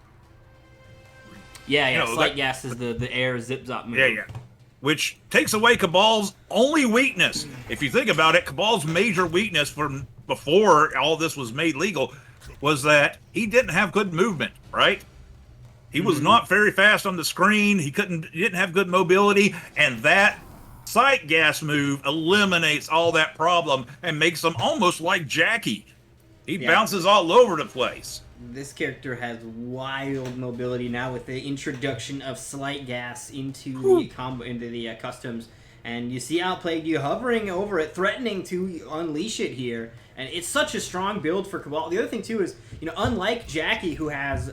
Yeah, Sight Gas is the air zip-zop move. Yeah. Which takes away Cabal's only weakness. If you think about it, Cabal's major weakness from before all this was made legal was that he didn't have good movement, right? He was not very fast on the screen. He didn't have good mobility, and that Sight Gas move eliminates all that problem and makes him almost like Jackie. He bounces all over the place. This character has wild mobility now with the introduction of Sight Gas into the customs, and you see Outplayed hovering over it, threatening to unleash it here. And it's such a strong build for Cabal. The other thing, too, is, unlike Jackie, who has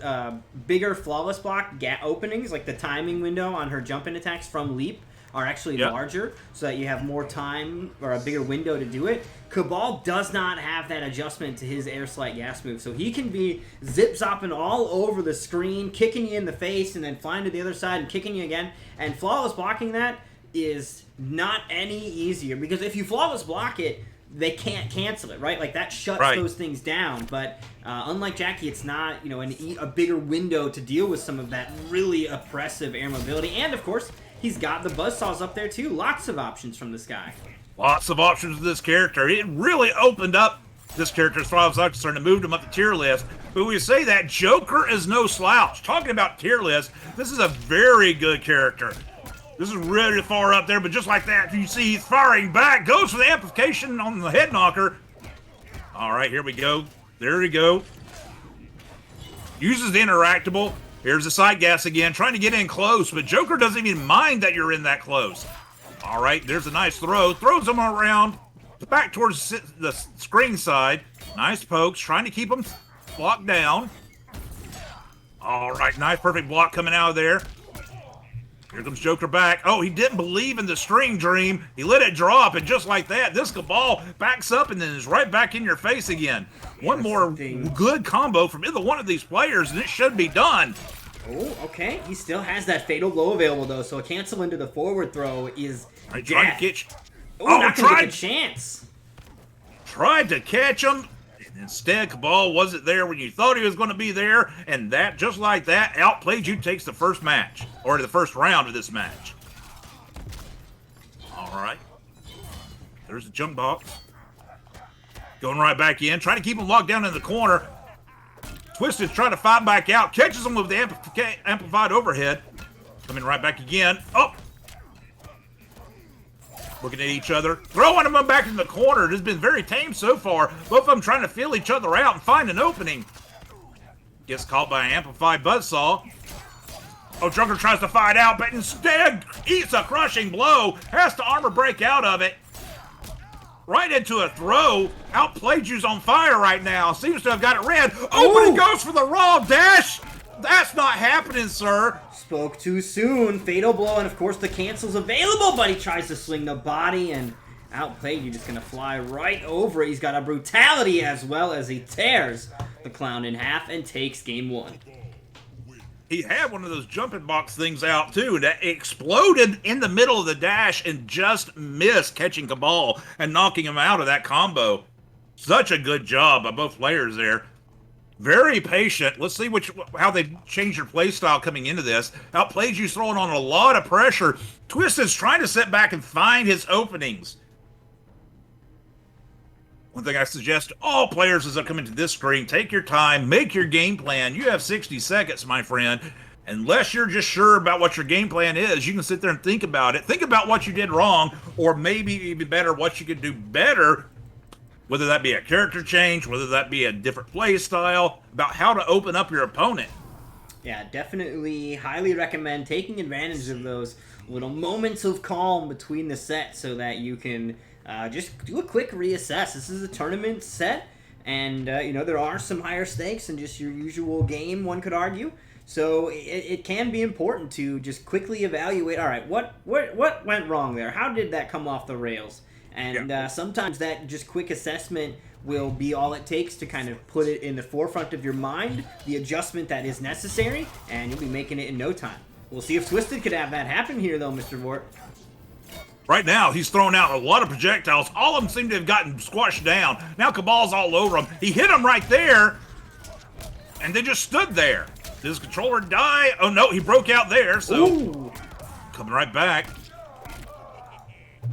bigger flawless block openings, like the timing window on her jump-in attacks from Leap are actually larger, so that you have more time or a bigger window to do it. Cabal does not have that adjustment to his air Sight Gas move, so he can be zip-zopping all over the screen, kicking you in the face, and then flying to the other side and kicking you again. And flawless blocking that is not any easier, because if you flawless block it, they can't cancel it, right? Like, that shuts those things down. But unlike Jackie, it's not, a bigger window to deal with some of that really oppressive air mobility. And, of course, he's got the buzzsaws up there, too. Lots of options from this guy. Lots of options with this character. It really opened up this character as far as I'm concerned and moved him up the tier list. But when we say that, Joker is no slouch. Talking about tier list, this is a very good character. This is really far up there, but just like that, you see he's firing back. Goes for the amplification on the head knocker. All right, here we go. There we go. Uses the interactable. Here's the Sight Gas again, trying to get in close, but Joker doesn't even mind that you're in that close. All right, there's a nice throw. Throws him around back towards the screen side. Nice pokes, trying to keep him locked down. All right, nice, perfect block coming out of there. Here comes Joker back. Oh, he didn't believe in the string dream. He let it drop, and just like that, this Cabal backs up and then is right back in your face again. One more good combo from either one of these players, and it should be done. Oh, okay. He still has that fatal blow available, though, so a cancel into the forward throw is death. Trying to catch. Not gonna get a chance. Tried to catch him. Instead, Cabal wasn't there when you thought he was going to be there, and that, just like that, Outplayed you takes the first match, or the first round of this match. All right. There's the jump box. Going right back in, trying to keep him locked down in the corner. Twisted's trying to fight back out, catches him with the amplified overhead. Coming right back again. Oh! Looking at each other, throwing them back in the corner. It has been very tame so far. Both of them trying to feel each other out and find an opening. Gets caught by an amplified buzzsaw. Oh, Joker tries to fight out, but instead eats a crushing blow. Has to armor break out of it. Right into a throw. Outplayed you's on fire right now. Seems to have got it red. Oh, but he goes for the raw dash. That's not happening, sir. Spoke too soon. Fatal blow, and of course the cancel's available, but he tries to swing the body, and Outplayed you just gonna fly right over it. He's got a brutality as well as he tears the clown in half and takes game one. He had one of those jumping box things out too that exploded in the middle of the dash and just missed catching Cabal and knocking him out of that combo. Such a good job by both players there. Very patient. Let's see how they change their play style coming into this. Outplayed you's throwing on a lot of pressure. Twisted's trying to sit back and find his openings. One thing I suggest to all players as they come into this screen, take your time, make your game plan. You have 60 seconds, my friend. Unless you're just sure about what your game plan is, you can sit there and think about it. Think about what you did wrong, or maybe even better, what you could do better, whether that be a character change, whether that be a different play style, about how to open up your opponent. Yeah, definitely highly recommend taking advantage of those little moments of calm between the sets so that you can just do a quick reassess. This is a tournament set, and you know, there are some higher stakes than just your usual game, one could argue. So it can be important to just quickly evaluate, all right, what went wrong there? How did that come off the rails? And sometimes that just quick assessment will be all it takes to kind of put it in the forefront of your mind, the adjustment that is necessary, and you'll be making it in no time. We'll see if Twisted could have that happen here, though, Mr. Vort. Right now, he's thrown out a lot of projectiles. All of them seem to have gotten squashed down. Now Cabal's all over him. He hit him right there, and they just stood there. Did his controller die? Oh, no, he broke out there, so... Ooh. Coming right back.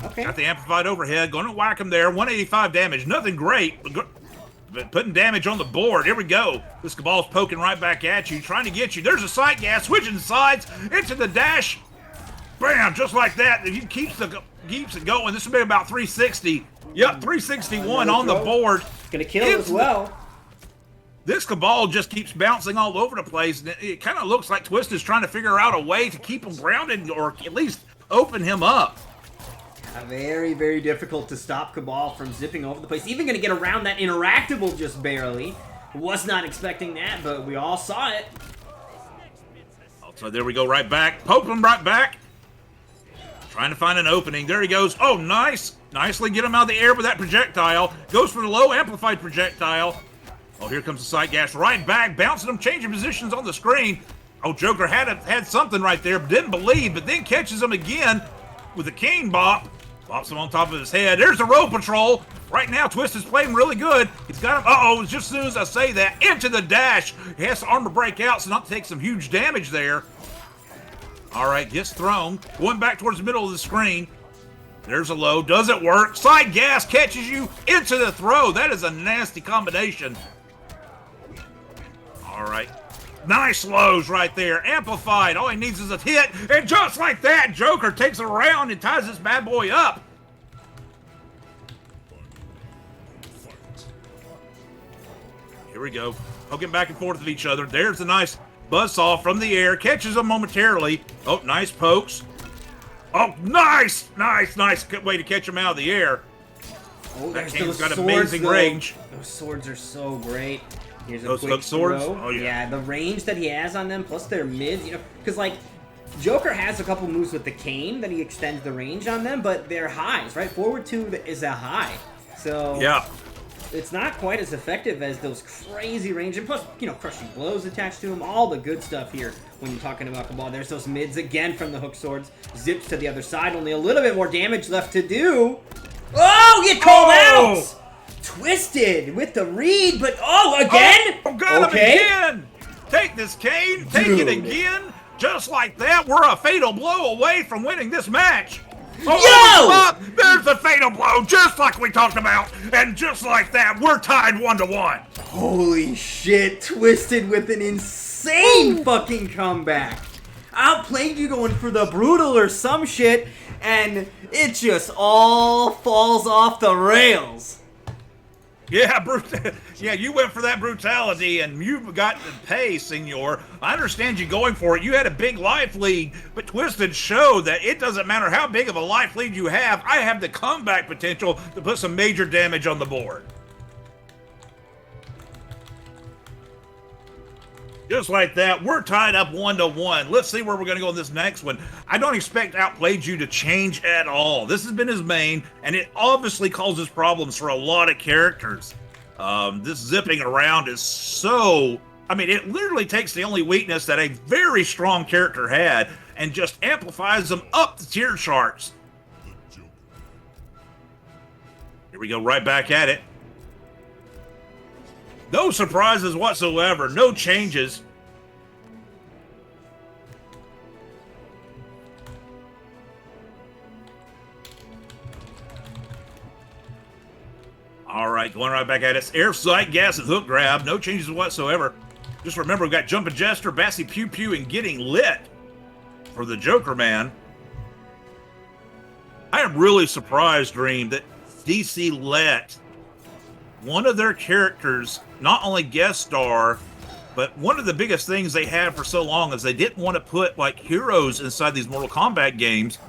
Okay. Got the amplified overhead. Going to whack him there. 185 damage. Nothing great, but putting damage on the board. Here we go. This Cabal's poking right back at you, trying to get you. There's a sight gas. Switching sides into the dash. Bam! Just like that. If he keeps it going, this will be about 360. Yep, 361 on the board. Gonna kill as well. This Cabal just keeps bouncing all over the place. And it kind of looks like Twist is trying to figure out a way to keep him grounded or at least open him up. Very, very difficult to stop Cabal from zipping over the place. Even gonna get around that interactable just barely. Was not expecting that, but we all saw it. So there we go, right back. Poke him right back. Trying to find an opening. There he goes. Oh, nice. Nicely get him out of the air with that projectile. Goes for the low amplified projectile. Oh, here comes the sight gas. Right back. Bouncing him, changing positions on the screen. Oh, Joker had something right there, but didn't believe, but then catches him again with a cane bop. Bops him on top of his head. There's the row patrol. Right now, Twist is playing really good. He's got him. Uh-oh, just as soon as I say that, into the dash. He has to armor break out, so not to take some huge damage there. All right, gets thrown. Going back towards the middle of the screen. There's a low. Doesn't work. Side gas catches you into the throw. That is a nasty combination. All right. Nice lows right there. Amplified. All he needs is a hit. And just like that, Joker takes it around and ties this bad boy up. Here we go. Poking back and forth with each other. There's a nice buzzsaw from the air. Catches him momentarily. Oh, nice pokes. Oh, nice! Nice way to catch him out of the air. Oh, that there's cane's those got swords, amazing though. range. Those swords are so great. Here's a Those quick hook swords? throw. Oh, yeah. The range that he has on them, plus their mids, you know, because, like, Joker has a couple moves with the cane that he extends the range on them, but they're highs, right? Forward 2 is a high. So, yeah, it's not quite as effective as those crazy range, and plus, you know, crushing blows attached to them, all the good stuff here when you're talking about Cabal. There's those mids again from the hook swords. Zips to the other side, only a little bit more damage left to do. Oh, get called out! Twisted with the read, but again? Oh, got him again! Take this cane, take it again. Just like that, we're a fatal blow away from winning this match. Oh, yo! There's the fatal blow, just like we talked about. And just like that, we're tied 1-1. Holy shit, Twisted with an insane fucking comeback. Outplayed you going for the brutal or some shit, and it just all falls off the rails. Yeah, yeah, you went for that brutality, and you've got to pay, senor. I understand you going for it. You had a big life lead, but Twisted showed that it doesn't matter how big of a life lead you have. I have the comeback potential to put some major damage on the board. Just like that, we're tied up 1-1. Let's see where we're going to go in this next one. I don't expect Outplayed you to change at all. This has been his main, and it obviously causes problems for a lot of characters. This zipping around is so I mean, it literally takes the only weakness that a very strong character had and just amplifies them up the tier charts. Here we go, right back at it. No surprises whatsoever, no changes. All right, going right back at it. Air sight, gas, and hook grab. No changes whatsoever. Just remember, we've got Jumpin' Jester, Bassy Pew Pew, and Getting Lit for the Joker Man. I am really surprised, Dream, that DC let one of their characters not only guest star, but one of the biggest things they had for so long is they didn't want to put like heroes inside these Mortal Kombat games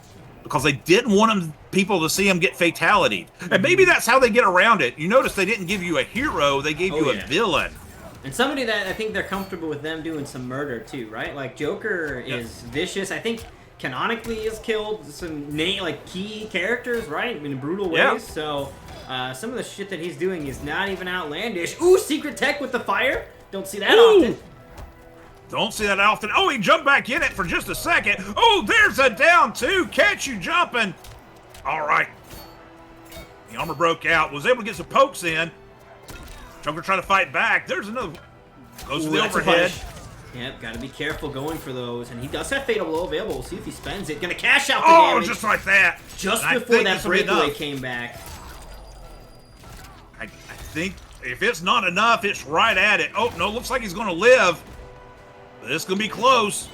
because they didn't want people to see them get fatality. And maybe that's how they get around it. You notice they didn't give you a hero, they gave you a villain. And somebody that I think they're comfortable with them doing some murder too, right? Like Joker is vicious. I think canonically has killed some like key characters, right? In brutal ways. Yeah. So some of the shit that he's doing is not even outlandish. Ooh, secret tech with the fire. Don't see that often. Don't see that often. Oh, he jumped back in it for just a second. Oh, there's a down two. Catch you jumping. All right. The armor broke out. Was able to get some pokes in. Joker trying to fight back. There's another. Goes to the overhead. Yep, gotta be careful going for those. And he does have Fatal Blow available. We'll see if he spends it. Gonna cash out the damage. Oh, just like that. Just before that breakaway came back. I think if it's not enough, it's right at it. Oh, no, looks like he's going to live. This is going to be close.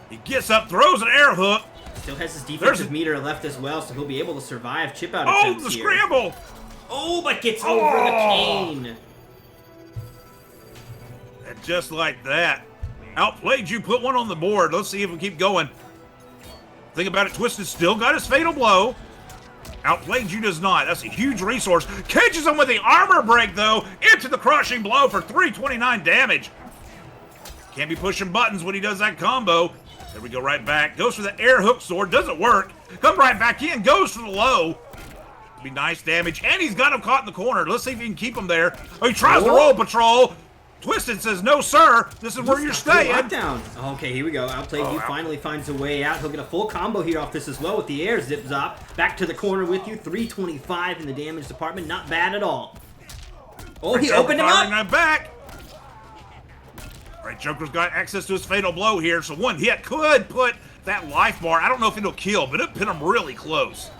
He gets up, throws an air hook. Still has his defensive meter left as well, so he'll be able to survive chip out attempts here. Oh, the scramble. Oh, but gets over the cane. And just like that. Outplayed you, put one on the board. Let's see if we keep going. Think about it, Twisted still got his fatal blow. Outplayed you does not. That's a huge resource. Catches him with the armor break, though, into the crushing blow for 329 damage. Can't be pushing buttons when he does that combo. There we go, right back. Goes for the air hook sword. Doesn't work. Come right back in. Goes for the low. Be nice damage. And he's got him caught in the corner. Let's see if he can keep him there. Oh, he tries to roll patrol. Twisted says, no, sir. This is where you're staying. Lockdown. Okay, here we go. Outplayed you finally finds a way out. He'll get a full combo here off this as well with the air zip zop. Back to the corner with you. 325 in the damage department. Not bad at all. Oh, he opened him up. Back. All right, Joker's got access to his fatal blow here. So one hit could put that life bar. I don't know if it'll kill, but it'll put him really close.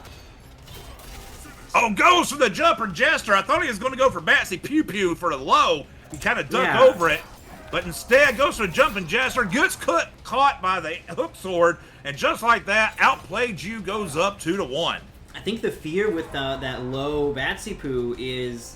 Oh, goes for the jumper Jester. I thought he was going to go for Batsy Pew Pew for the low. He kind of ducked over it, but instead goes for a jumping Jester, gets caught by the hook sword, and just like that, Outplayed you goes up 2-1. I think the fear with that low Batsy Poo is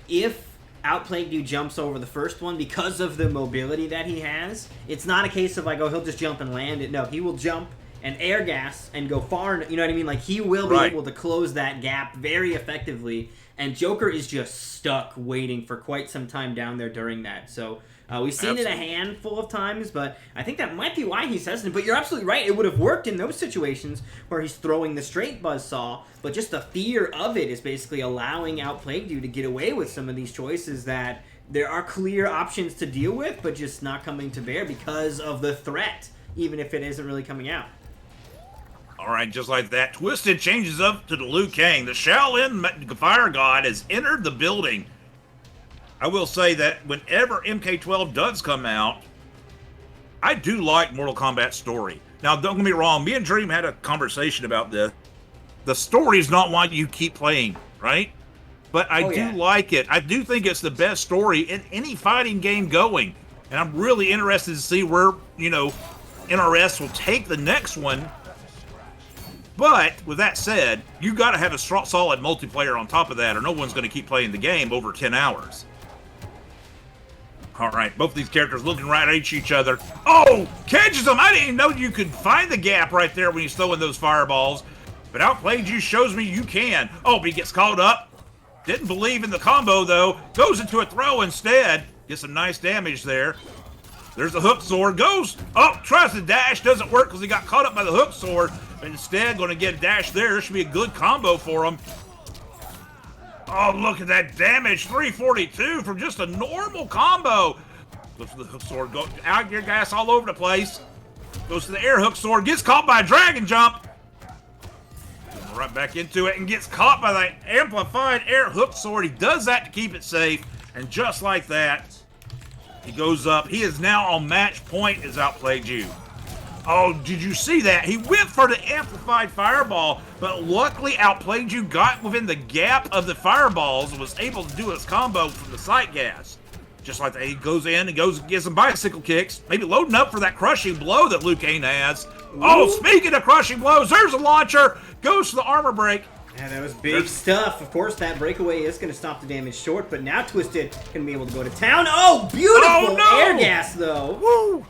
if Outplayed you jumps over the first one because of the mobility that he has, it's not a case of like, oh, he'll just jump and land it. No, he will jump and air gas and go far, you know what I mean? Like, he will be able to close that gap very effectively. And Joker is just stuck waiting for quite some time down there during that. So we've seen it a handful of times, but I think that might be why he's hesitant. But you're absolutely right. It would have worked in those situations where he's throwing the straight buzzsaw, but just the fear of it is basically allowing Outplayed you to get away with some of these choices that there are clear options to deal with, but just not coming to bear because of the threat, even if it isn't really coming out. All right, just like that, Twisted changes up to the Liu Kang. The Shaolin Fire God has entered the building. I will say that whenever MK12 does come out, I do like Mortal Kombat story. Now, don't get me wrong, me and Dream had a conversation about this. The story is not why you keep playing, right? But I do like it. I do think it's the best story in any fighting game going. And I'm really interested to see where, you know, NRS will take the next one. But, with that said, you got to have a solid multiplayer on top of that, or no one's going to keep playing the game over 10 hours. All right, both of these characters looking right at each other. Oh, catches him! I didn't even know you could find the gap right there when he's throwing those fireballs. But Outplayed you shows me you can. Oh, but he gets caught up. Didn't believe in the combo, though. Goes into a throw instead. Gets some nice damage there. There's the hook sword. Goes up, tries to dash. Doesn't work because he got caught up by the hook sword. But instead, going to get a dash there. This should be a good combo for him. Oh, look at that damage. 342 from just a normal combo. Goes for the hook sword. Go out your gas all over the place. Goes to the air hook sword. Gets caught by a dragon jump. Right back into it and gets caught by the amplified air hook sword. He does that to keep it safe. And just like that, he goes up. He is now on match point as Outplayed You. Oh, did you see that? He went for the amplified fireball, but luckily Outplayed You got within the gap of the fireballs and was able to do his combo from the sight gas. Just like that, he goes in and gets some bicycle kicks, maybe loading up for that crushing blow that Liu Kang has. Oh, speaking of crushing blows, there's a launcher, goes to the armor break. Yeah, that was big stuff. Of course, that breakaway is going to stop the damage short, but now Twisted going to be able to go to town. Oh, beautiful air gas, though. Woo!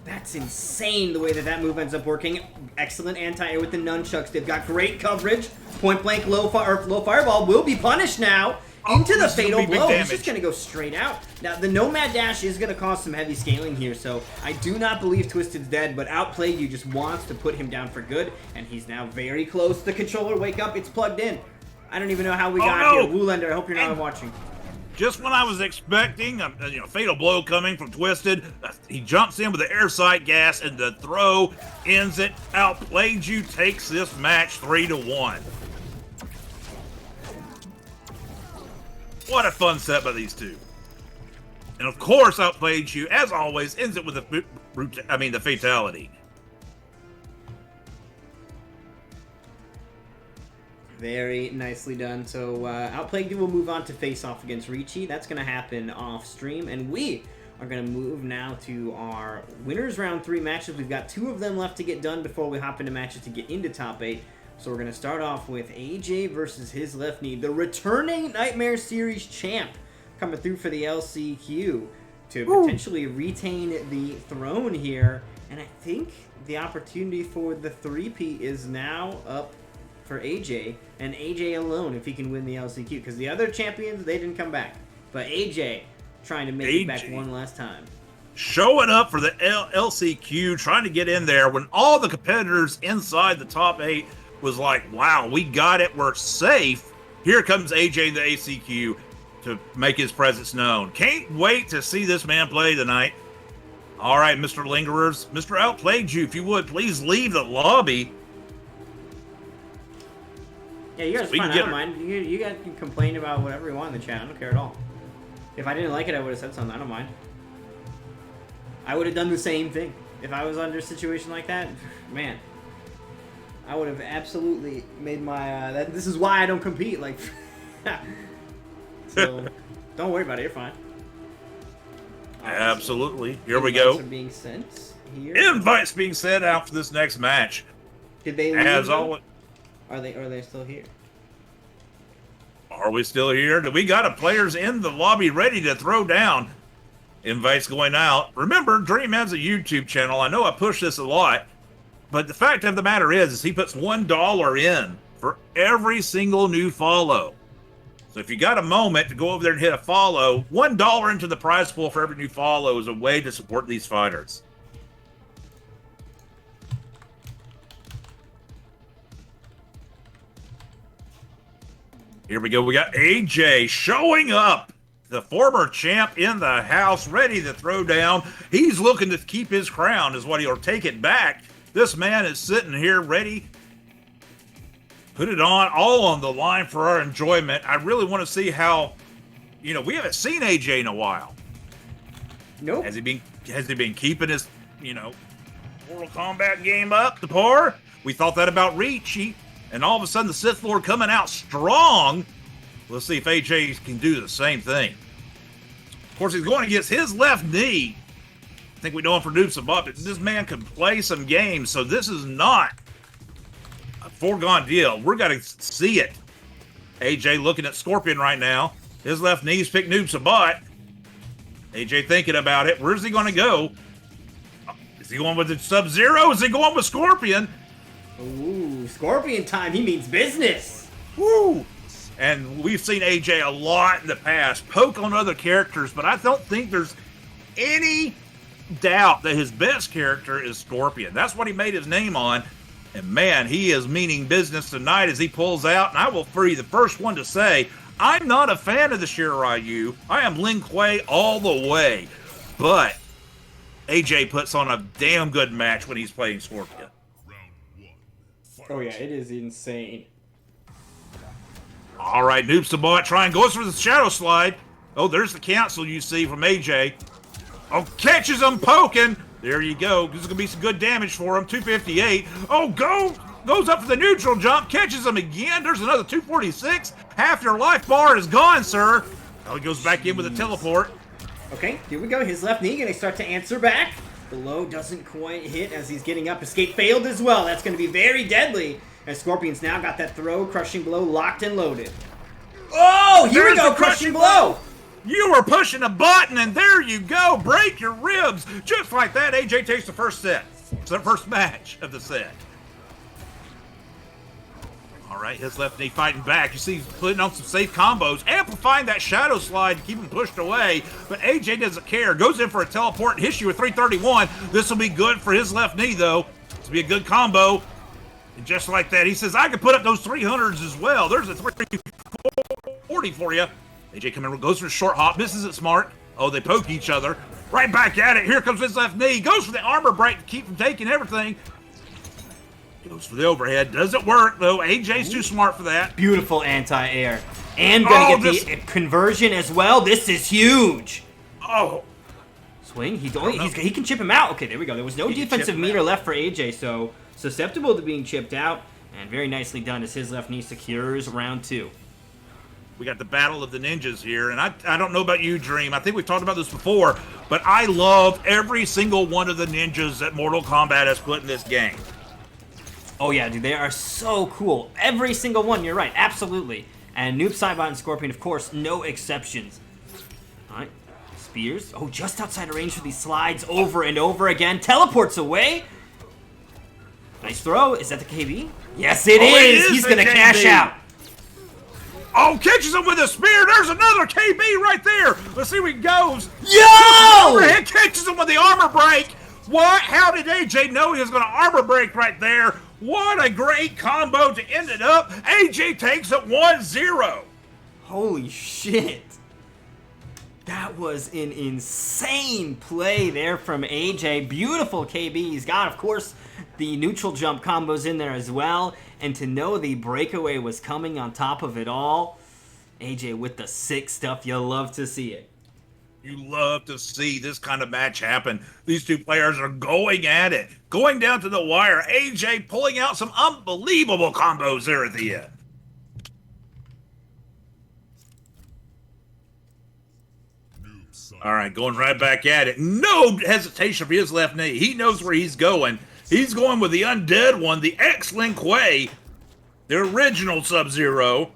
That's insane the way that move ends up working. Excellent anti-air with the nunchucks. They've got great coverage. Point blank low fireball will be punished now. Into the fatal blow. He's just going to go straight out. Now, the Nomad Dash is going to cause some heavy scaling here, so I do not believe Twisted's dead, but Outplayed You just wants to put him down for good, and he's now very close. The controller, wake up, it's plugged in. I don't even know how we got here. Woolander, I hope you're not watching. Just when I was expecting a fatal blow coming from Twisted, he jumps in with the air sight gas, and the throw ends it. Outplayed You takes this match 3-1. What a fun set by these two. And of course, Outplayed You, as always, ends it with the fatality. Very nicely done. So Outplayed You will move on to face off against Richie. That's going to happen off stream, and we are going to move now to our winners round 3 matches. We've got 2 of them left to get done before we hop into matches to get into top 8. So we're going to start off with AJ versus his left knee, the returning Nightmare Series champ, coming through for the LCQ to potentially retain the throne here. And I think the opportunity for the 3-peat is now up for AJ, and AJ alone if he can win the LCQ, because the other champions, they didn't come back. But AJ trying to make it back one last time. Showing up for the LCQ, trying to get in there when all the competitors inside the top 8 was like, wow, we got it, we're safe. Here comes AJ in the ACQ to make his presence known. Can't wait to see this man play tonight. All right, Mr. Lingerers, Mr. Outplayed You, if you would, please leave the lobby. Yeah, you guys are fine. I don't mind. You guys can complain about whatever you want in the chat. I don't care at all. If I didn't like it, I would have said something. I don't mind. I would have done the same thing. If I was under a situation like that, man, I would have absolutely made my... this is why I don't compete. Like, so, don't worry about it. You're fine. Absolutely. Here we go. Invites are being sent here. Invites being sent out for this next match. Did they leave? As always. Are they still here? Are we still here? Do we got a players in the lobby ready to throw down? Invites going out. Remember, Dream has a YouTube channel. I know I push this a lot, but the fact of the matter is he puts $1 in for every single new follow. So if you got a moment to go over there and hit a follow, $1 into the prize pool for every new follow is a way to support these fighters. Here we go. We got AJ showing up. The former champ in the house, ready to throw down. He's looking to keep his crown, is what he'll take it back. This man is sitting here ready. Put it on, all on the line for our enjoyment. I really want to see how, we haven't seen AJ in a while. Nope. Has he been keeping his, Mortal Kombat game up to par? We thought that about Richie. And all of a sudden, the Sith Lord coming out strong. Let's see if AJ can do the same thing. Of course, he's going against his left knee. I think we know him for Noob Sabot, but this man can play some games, so this is not a foregone deal. We're going to see it. AJ looking at Scorpion right now. His left knee's picked Noob Sabot. AJ thinking about it. Where's he going to go? Is he going with the Sub-Zero? Is he going with Scorpion? Ooh, Scorpion time. He means business. Woo! And we've seen AJ a lot in the past poke on other characters, but I don't think there's any doubt that his best character is Scorpion. That's what he made his name on. And man, he is meaning business tonight as he pulls out. And I will be the first one to say, I'm not a fan of the Shiryu. I am Lin Kuei all the way. but AJ puts on a damn good match when he's playing Scorpion. Oh yeah, it is insane. All right, Noob Sabat trying, goes for the shadow slide. Oh, there's the cancel you see from AJ. Oh, catches him poking. There you go. This is going to be some good damage for him. 258. Oh, goes up for the neutral jump. Catches him again. There's another 246. Half your life bar is gone, sir. Oh, he goes back in with a teleport. Okay, here we go. His left knee going to start to answer back. The low doesn't quite hit as he's getting up. Escape failed as well. That's going to be very deadly. And Scorpion's now got that throw, crushing blow locked and loaded. Oh, here we go, crushing blow. You were pushing a button, and there you go. Break your ribs. Just like that, AJ takes the first set. It's the first match of the set. All right, his left knee fighting back. You see he's putting on some safe combos, amplifying that shadow slide to keep him pushed away. But AJ doesn't care. Goes in for a teleport and hits you with 331. This will be good for his left knee, though. This will be a good combo. And just like that, he says, I can put up those 300s as well. There's a 340 for you. AJ coming in, goes for a short hop, misses it smart. Oh, they poke each other. Right back at it. Here comes his left knee. Goes for the armor break to keep from taking everything. Goes for the overhead. Doesn't work, though. AJ's too smart for that. Beautiful anti-air. And gonna get the conversion as well. This is huge. Oh. Swing. He can chip him out. Okay, there we go. There was no defensive meter left for AJ, so susceptible to being chipped out. And very nicely done as his left knee secures round 2. We got the Battle of the Ninjas here, and I don't know about you, Dream. I think we've talked about this before, but I love every single one of the ninjas that Mortal Kombat has put in this game. Oh yeah, dude, they are so cool. Every single one, you're right, absolutely. And Noob Saibot and Scorpion, of course, no exceptions. All right, Spears. Oh, just outside of range for these slides over and over again. Teleports away. Nice throw. Is that the KB? Yes, it is. He's going to cash out. Oh, catches him with a spear. There's another KB right there. Let's see where he goes. Yo! Overhead catches him with the armor break. What? How did AJ know he was going to armor break right there? What a great combo to end it up. AJ takes it 1-0. Holy shit. That was an insane play there from AJ. Beautiful KB. He's got, of course, the neutral jump combos in there as well. And to know the breakaway was coming on top of it all, AJ with the sick stuff, you love to see it. You love to see this kind of match happen. These two players are going at it, going down to the wire. AJ pulling out some unbelievable combos there at the end. All right, going right back at it. No hesitation for his left knee. He knows where he's going. He's going with the undead one, the X-Lin Kuei, the original Sub-Zero.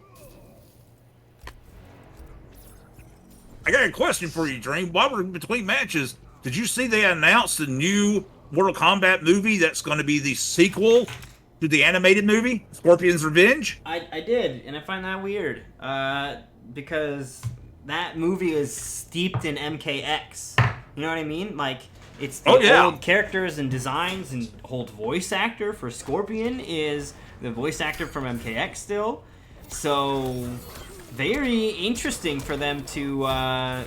I got a question for you, Dream. While we're in between matches, did you see they announced the new Mortal Kombat movie that's going to be the sequel to the animated movie, Scorpion's Revenge? I did, and I find that weird, because that movie is steeped in MKX. You know what I mean? Like, it's the old characters and designs, and old voice actor for Scorpion is the voice actor from MKX still. So, very interesting for them to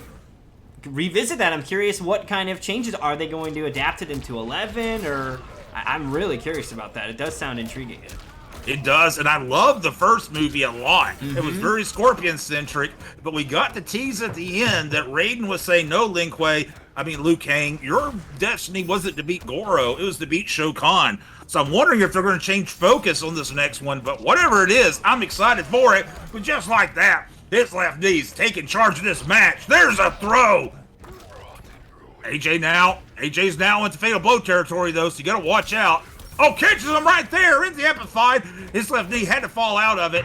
revisit that. I'm curious what kind of changes. Are they going to adapt it into 11? Or I'm really curious about that. It does sound intriguing. It does, and I love the first movie a lot. It was very Scorpion-centric, but we got the tease at the end that Raiden was saying, no, Liu Kang, your destiny wasn't to beat Goro, it was to beat Shao Kahn. So I'm wondering if they're going to change focus on this next one, but whatever it is, I'm excited for it. But just like that, his left knee's taking charge of this match. There's a throw. AJ's now into Fatal Blow territory, though, so you got to watch out. Oh, catches him right there in the amplified. His left knee had to fall out of it.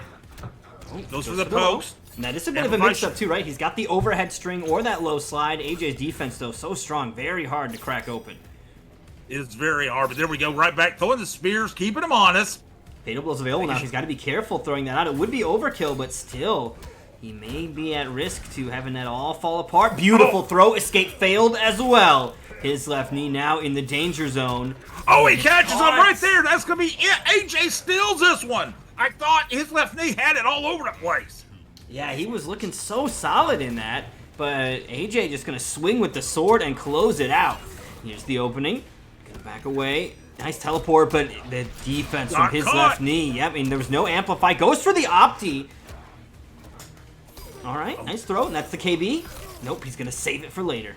Goes for the post. Now, this is a bit of a mix-up, too, right? He's got the overhead string or that low slide. AJ's defense, though, so strong. Very hard to crack open. It's very hard, but there we go. Right back, throwing the spears, keeping him honest. Fatal Blow's available now. He's got to be careful throwing that out. It would be overkill, but still, he may be at risk to having that all fall apart. Beautiful throw. Escape failed as well. His left knee now in the danger zone. Oh, he catches him right there. That's going to be it. AJ steals this one. I thought his left knee had it all over the place. Yeah, he was looking so solid in that. but AJ just gonna swing with the sword and close it out. Here's the opening. Gonna back away. Nice teleport, but the defense from his left knee. Yep, I mean, there was no amplify. Goes for the Opti. All right, nice throw, and that's the KB. Nope, he's gonna save it for later.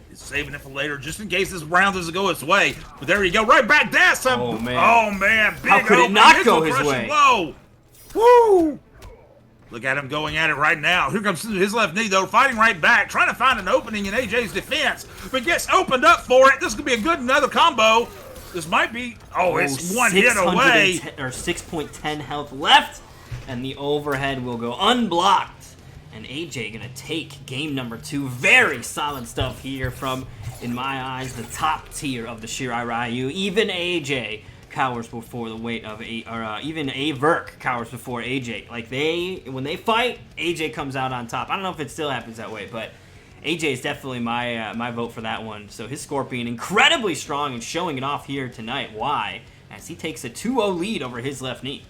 He's saving it for later, just in case this round doesn't go his way. But there you go, right back there. Oh man! Oh man! Big How could it not go his way? Whoa! Woo! Look at him going at it right now. Here comes his left knee, though, fighting right back, trying to find an opening in AJ's defense, but gets opened up for it. This could be a good another combo. This might be. Oh, it's one hit away. Or 6.10 health left, and the overhead will go unblocked. And AJ gonna take game number 2. Very solid stuff here from, in my eyes, the top tier of the Shirai Ryu. Even AJ cowers before the weight of even Averk cowers before AJ. Like when they fight, AJ comes out on top. I don't know if it still happens that way, but AJ is definitely my vote for that one. So his Scorpion incredibly strong and showing it off here tonight. Why? As he takes a 2-0 lead over his left knee.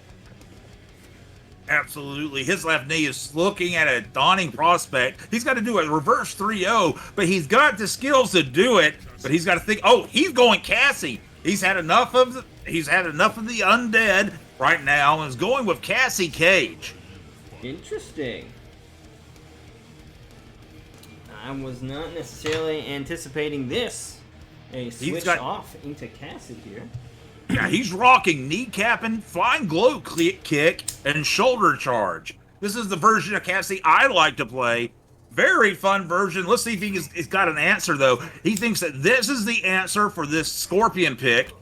Absolutely. His left knee is looking at a daunting prospect. He's got to do a reverse 3-0, but he's got the skills to do it. But he's got to think, oh, he's going Cassie. He's had enough of the undead right now and is going with Cassie Cage. Interesting. I was not necessarily anticipating this. A switch off into Cassie here. Yeah, he's rocking kneecapping, flying glow kick, and shoulder charge. This is the version of Cassie I like to play. Very fun version. Let's see if he's got an answer, though. He thinks that this is the answer for this Scorpion pick.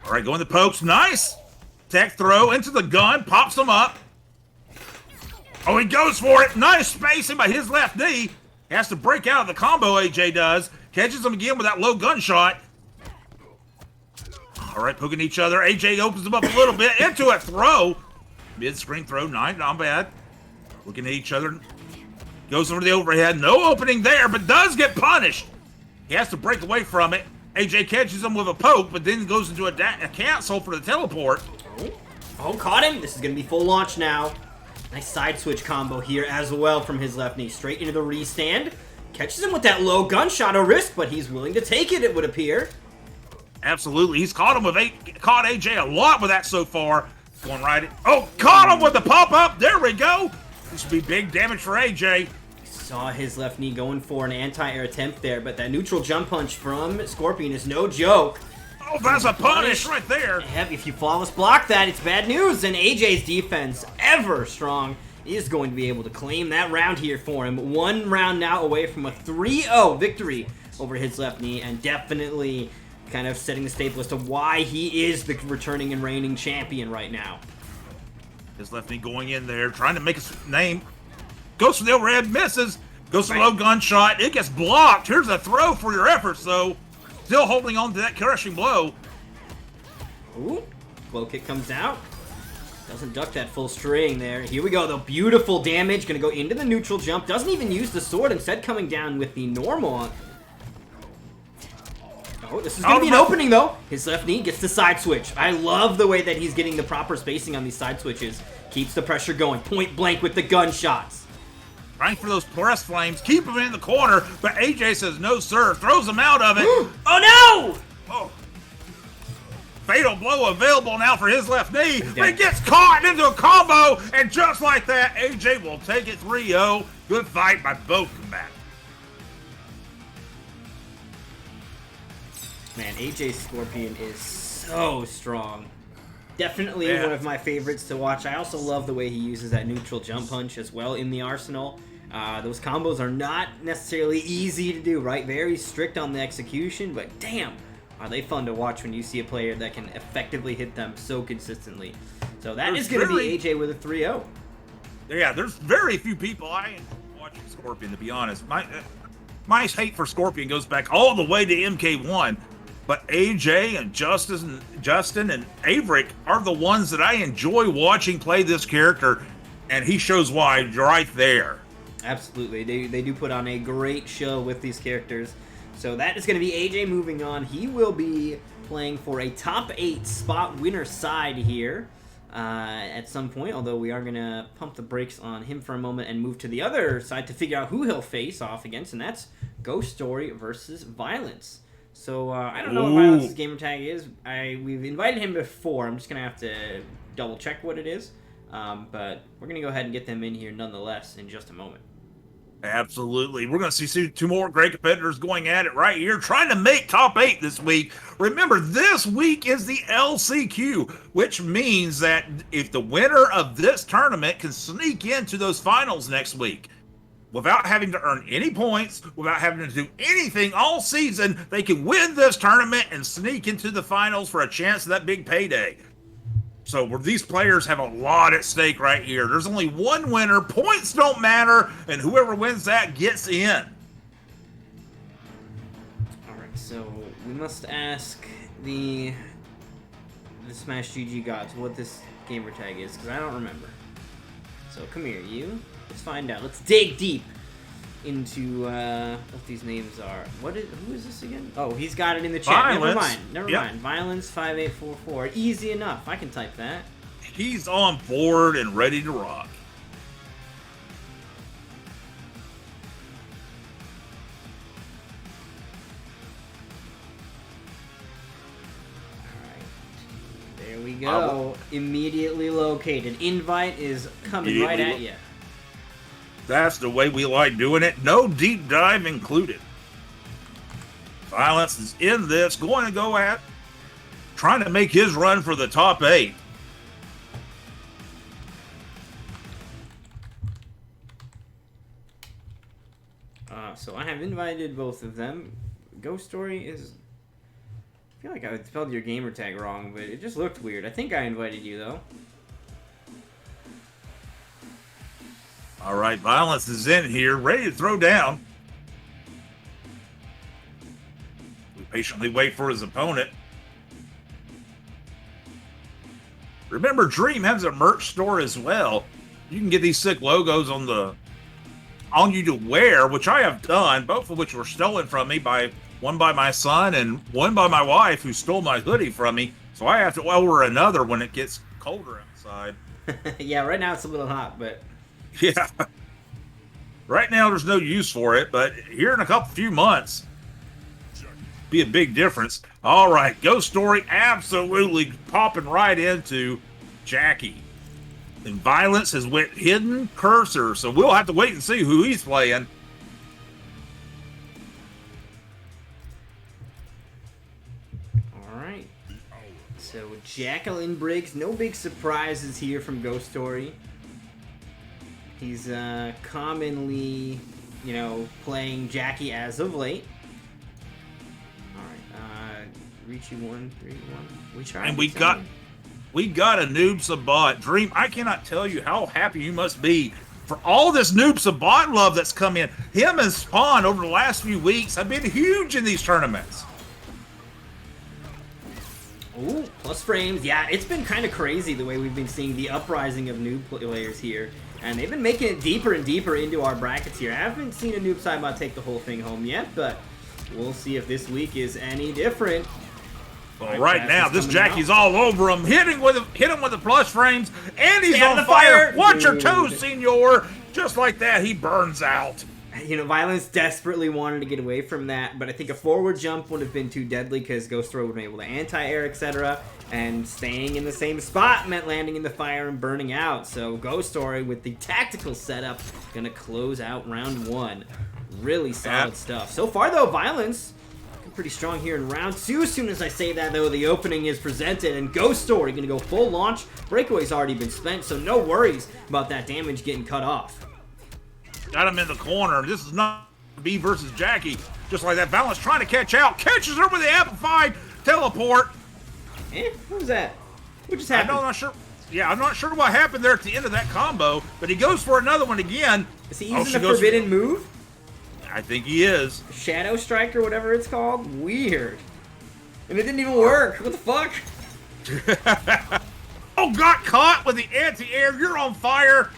All right, going the pokes. Nice. Tech throw into the gun. Pops him up. Oh, he goes for it. Nice spacing by his left knee. He has to break out of the combo, AJ does. Catches him again with that low gunshot. All right, poking each other. AJ opens him up a little bit into a throw. Mid-screen throw, not bad. Looking at each other. Goes over the overhead. No opening there, but does get punished. He has to break away from it. AJ catches him with a poke, but then goes into a cancel for the teleport. Oh, caught him. This is going to be full launch now. Nice side switch combo here as well from his left knee. Straight into the restand. Catches him with that low gunshot, a risk, but he's willing to take it, it would appear. Absolutely. He's caught him with caught AJ a lot with that so far. Going right in. Oh, caught him with the pop-up. There we go. This would be big damage for AJ. Saw his left knee going for an anti-air attempt there, but that neutral jump punch from Scorpion is no joke. Oh, that's a punish right there. If you flawless block that, it's bad news. And AJ's defense, ever strong, is going to be able to claim that round here for him. 1 round now away from a 3-0 victory over his left knee, and definitely kind of setting the staple as to why he is the returning and reigning champion right now. His left knee going in there, trying to make a name. Goes for the overhead, misses. Goes for the low gunshot. It gets blocked. Here's a throw for your efforts, though. Still holding on to that crushing blow. Ooh, glow kick comes out. Doesn't duck that full string there. Here we go, the beautiful damage. Gonna go into the neutral jump. Doesn't even use the sword, instead coming down with the normal. Oh, this is gonna be an opening, though. His left knee gets the side switch. I love the way that he's getting the proper spacing on these side switches. Keeps the pressure going, point blank with the gunshots. Trying for those press flames, keep him in the corner, but AJ says no, sir. Throws him out of it. Oh, no! Oh. Fatal blow available now for his left knee. But he gets caught into a combo, and just like that, AJ will take it 3-0. Good fight by both combatants. Man, AJ's Scorpion is so strong. Definitely one of my favorites to watch. I also love the way he uses that neutral jump punch as well in the arsenal. Those combos are not necessarily easy to do, right? Very strict on the execution, but damn, are they fun to watch when you see a player that can effectively hit them so consistently. So that is going to be AJ with a 3-0. Yeah, there's very few people I enjoy watching Scorpion, to be honest. My hate for Scorpion goes back all the way to MK1. But AJ and Justin and Averick are the ones that I enjoy watching play this character, and he shows why right there. Absolutely. They do put on a great show with these characters. So that is going to be AJ moving on. He will be playing for a top 8 spot winner side here. at some point, although we are going to pump the brakes on him for a moment and move to the other side to figure out who he'll face off against, and that's Ghost Story versus Violence. So I don't know what Violence's gamer tag is. We've invited him before. I'm just going to have to double check what it is. But we're going to go ahead and get them in here nonetheless in just a moment. Absolutely. We're going to see two more great competitors going at it right here, trying to make top 8 this week. Remember, this week is the LCQ, which means that if the winner of this tournament can sneak into those finals next week, without having to earn any points, without having to do anything all season, they can win this tournament and sneak into the finals for a chance at that big payday. So these players have a lot at stake right here. There's only one winner. Points don't matter, and whoever wins that gets in. All right, so we must ask the Smash GG gods what this gamer tag is, because I don't remember. So come here, you. Let's find out. Let's dig deep into what these names are. Who is this again? Oh, he's got it in the chat. Violence. Never mind. Violence 5844. Easy enough. I can type that. He's on board and ready to rock. Alright. There we go. Immediately located. Invite is coming right at you. That's the way we like doing it. No deep dive included. Violence is in this, going to go at, trying to make his run for the top 8. So I have invited both of them. Ghost Story is... I feel like I spelled your gamer tag wrong, but it just looked weird. I think I invited you, though. All right, Violence is in here, ready to throw down. We patiently wait for his opponent. Remember, Dream has a merch store as well. You can get these sick logos on you to wear, which I have done, both of which were stolen from me, one by my son and one by my wife, who stole my hoodie from me. So I have to order another when it gets colder outside. Yeah, right now it's a little hot, but... Yeah. Right now, there's no use for it, but here in a few months, be a big difference. All right, Ghost Story absolutely popping right into Jackie. And Violence has went Hidden Cursor, so we'll have to wait and see who he's playing. All right. So Jacqueline Briggs, no big surprises here from Ghost Story. He's commonly, playing Jackie as of late. All right, Richie 131. And we got a Noob Sabat. Dream, I cannot tell you how happy you must be for all this Noob Sabat love that's come in. Him and Spawn over the last few weeks have been huge in these tournaments. Ooh, plus frames. Yeah, it's been kind of crazy the way we've been seeing the uprising of noob players here. And they've been making it deeper and deeper into our brackets here. I haven't seen a Noob Saibot take the whole thing home yet, but we'll see if this week is any different. Well, right now, this Jackie's all over him, hit him with the plus frames, and he's on fire. Watch your toes, senor. Just like that, he burns out. Violence desperately wanted to get away from that, but I think a forward jump would have been too deadly because Ghost Story would have been able to anti-air, etc. And staying in the same spot meant landing in the fire and burning out. So Ghost Story, with the tactical setup, gonna close out round 1. Really solid stuff. So far, though, Violence looking pretty strong here in round 2. As soon as I say that, though, the opening is presented, and Ghost Story gonna go full launch. Breakaway's already been spent, so no worries about that damage getting cut off. Got him in the corner. This is not B versus Jackie. Just like that, Violence trying to catch out. Catches her with the amplified teleport. What was that? What just happened? I'm not sure. Yeah, I'm not sure what happened there at the end of that combo, but he goes for another one again. Is he using the forbidden move? I think he is. Shadow Strike or whatever it's called? Weird. And it didn't even work. What the fuck? Oh, got caught with the anti-air. You're on fire.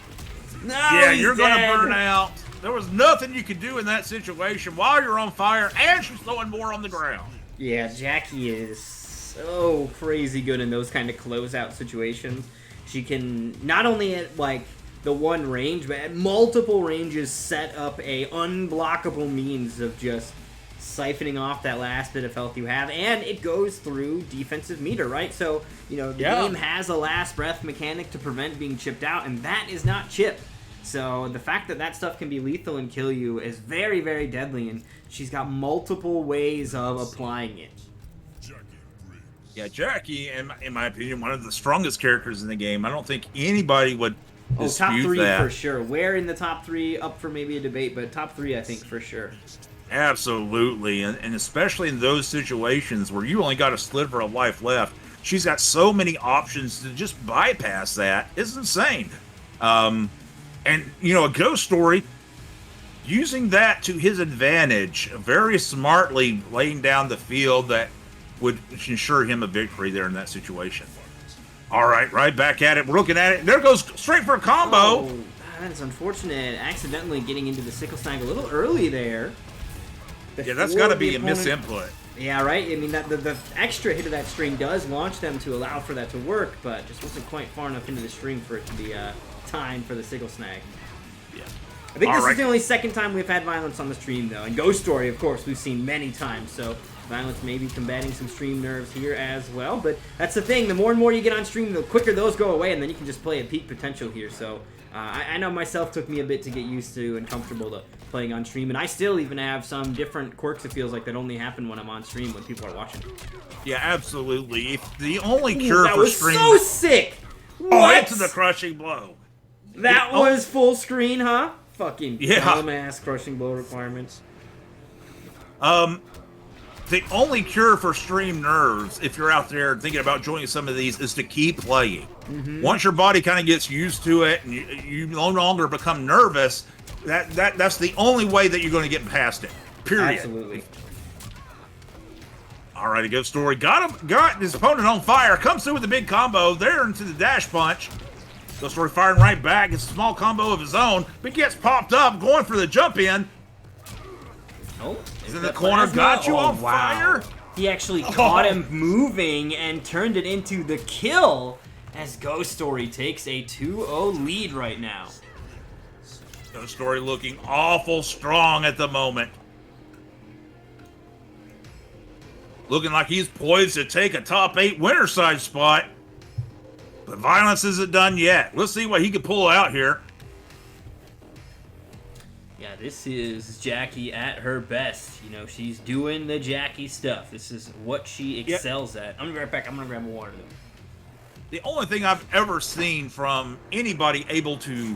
No, yeah, you're dead. gonna burn out. There was nothing you could do in that situation while you're on fire, and she's throwing more on the ground. Yeah, Jackie is so crazy good in those kind of closeout situations. She can not only at like the one range, but at multiple ranges set up a unblockable means of just siphoning off that last bit of health you have, and it goes through defensive meter, right? So, you know, the game has a last breath mechanic to prevent being chipped out, and that is not chipped. So the fact that that stuff can be lethal and kill you is very, very deadly, and she's got multiple ways of applying it. Yeah, Jackie, in my opinion, one of the strongest characters in the game. I don't think anybody would dispute top 3 that. for sure. Where in the top 3, up for maybe a debate, but top 3 I think for sure. Absolutely, and especially in those situations where you only got a sliver of life left, she's got so many options to just bypass that. It's insane. And, you know, a Ghost Story, using that to his advantage, very smartly laying down the field that would ensure him a victory there in that situation. All right, right back at it. We're looking at it. There goes straight for a combo. Oh, that is unfortunate. Accidentally getting into the sickle snag a little early there. Yeah, that's got to be a misinput. Yeah, right? I mean, the extra hit of that string does launch them to allow for that to work, but just wasn't quite far enough into the string for it to be time for the sickle snag. Yeah. I think this is the only second time we've had violence on the stream, though. And Ghost Story, of course, we've seen many times, so violence may be combating some stream nerves here as well. But that's the thing, the more and more you get on stream, the quicker those go away, and then you can just play at peak potential here. So I know myself took me a bit to get used to and comfortable to playing on stream, and I still even have some different quirks, it feels like, that only happen when I'm on stream when people are watching. Yeah, absolutely. If the only cure for stream... That was so sick! What? Oh, into the crushing blow. That was full screen, huh? Fucking dumbass crushing blow requirements. The only cure for stream nerves, if you're out there thinking about joining some of these, is to keep playing. Once your body kind of gets used to it and you no longer become nervous, that's the only way that you're going to get past it. Period. Absolutely. All right, a Ghost Story got his opponent on fire. Comes through with a big combo there into the dash punch. Ghost Story firing right back. It's a small combo of his own, but gets popped up, going for the jump in. Oh, he's in the corner. Got you on fire. He actually caught him moving and turned it into the kill as Ghost Story takes a 2-0 lead right now. Ghost Story looking awful strong at the moment. Looking like he's poised to take a top 8 winner side spot. But violence isn't done yet. Let's see what he can pull out here. Yeah, this is Jackie at her best. You know, she's doing the Jackie stuff. This is what she excels at. I'm gonna be right back. I'm gonna grab a water though. The only thing I've ever seen from anybody able to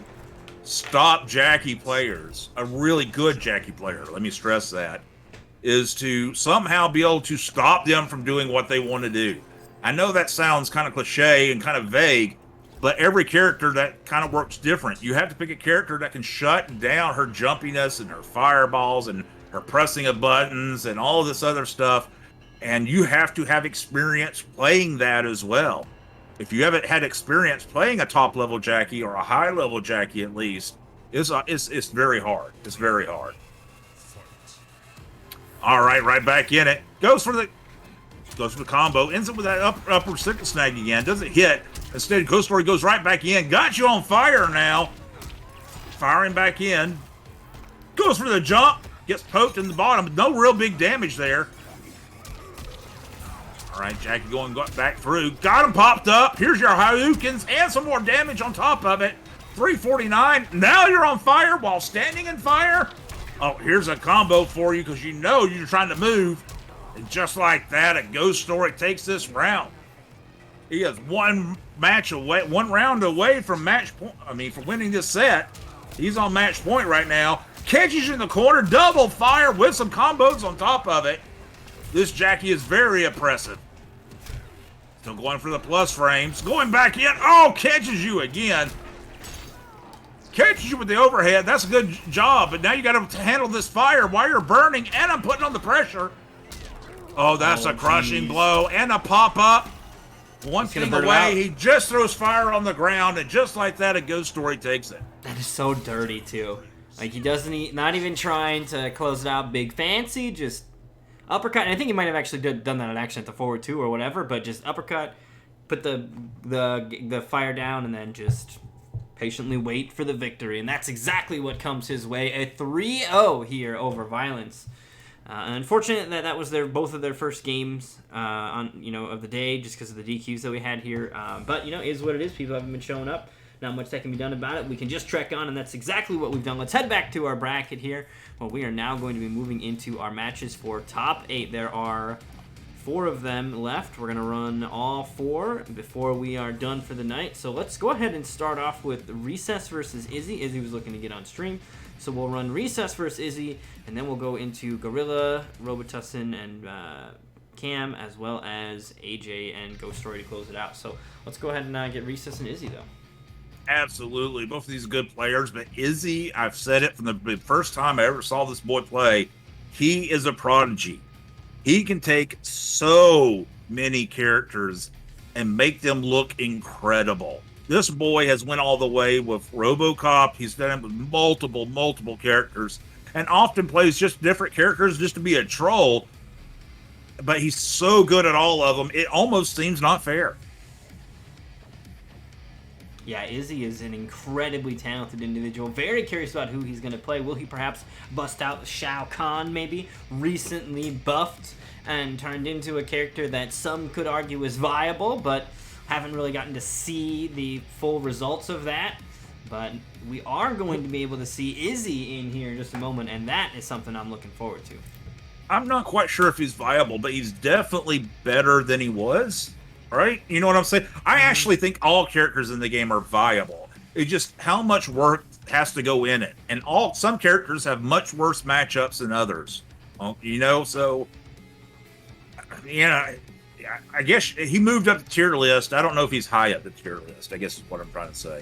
stop Jackie players, a really good Jackie player, let me stress that, is to somehow be able to stop them from doing what they want to do. I know that sounds kind of cliche and kind of vague, but every character that kind of works different. You have to pick a character that can shut down her jumpiness and her fireballs and her pressing of buttons and all this other stuff, and you have to have experience playing that as well. If you haven't had experience playing a top-level Jackie or a high-level Jackie at least, it's very hard. It's very hard. All right back in it. Goes for the combo. Ends up with that upper sickle snag again. Doesn't hit. Instead, Ghost Story goes right back in. Got you on fire now. Firing back in. Goes for the jump. Gets poked in the bottom. No real big damage there. All right, Jackie going back through. Got him popped up. Here's your Hadoukens and some more damage on top of it. 349. Now you're on fire while standing in fire. Oh, here's a combo for you because you know you're trying to move. And just like that, a Ghost Story takes this round. He is one round away from match point. I mean, from winning this set. He's on match point right now. Catches you in the corner, double fire with some combos on top of it. This Jackie is very oppressive. Still going for the plus frames. Going back in. Oh, catches you again. Catches you with the overhead. That's a good job. But now you got to handle this fire while you're burning. And I'm putting on the pressure. Oh, that's a crushing blow. And a pop-up. One thing away. He just throws fire on the ground. And just like that, a Ghost Story takes it. That is so dirty, too. Like, he doesn't... Not even trying to close it out big fancy. Just... uppercut, and I think he might have actually done that in action at the forward 2 or whatever, but just uppercut, put the fire down and then just patiently wait for the victory. And that's exactly what comes his way. A 3-0 here over Violence. Unfortunate that was both of their first games of the day, just because of the DQs that we had here. But is what it is. People haven't been showing up. Not much that can be done about it. We can just trek on, and that's exactly what we've done. Let's head back to our bracket here. Well, we are now going to be moving into our matches for top 8. There are 4 of them left. We're going to run all 4 before we are done for the night. So let's go ahead and start off with Recess versus Izzy. Izzy was looking to get on stream. So we'll run Recess versus Izzy, and then we'll go into Gorilla, Robitussin, and Cam, as well as AJ and Ghost Story to close it out. So let's go ahead and get Recess and Izzy, though. Absolutely. Both of these good players, but Izzy, I've said it from the first time I ever saw this boy play, he is a prodigy. He can take so many characters and make them look incredible. This boy has went all the way with RoboCop. He's done it with multiple characters, and often plays just different characters just to be a troll. But he's so good at all of them, it almost seems not fair. Yeah, Izzy is an incredibly talented individual. Very curious about who he's going to play. Will he perhaps bust out Shao Kahn, maybe? Recently buffed and turned into a character that some could argue is viable, but haven't really gotten to see the full results of that. But we are going to be able to see Izzy in here in just a moment, and that is something I'm looking forward to. I'm not quite sure if he's viable, but he's definitely better than he was. Right? You know what I'm saying? I actually think all characters in the game are viable. It's just how much work has to go in it. And some characters have much worse matchups than others. So I guess he moved up the tier list. I don't know if he's high up the tier list, I guess is what I'm trying to say.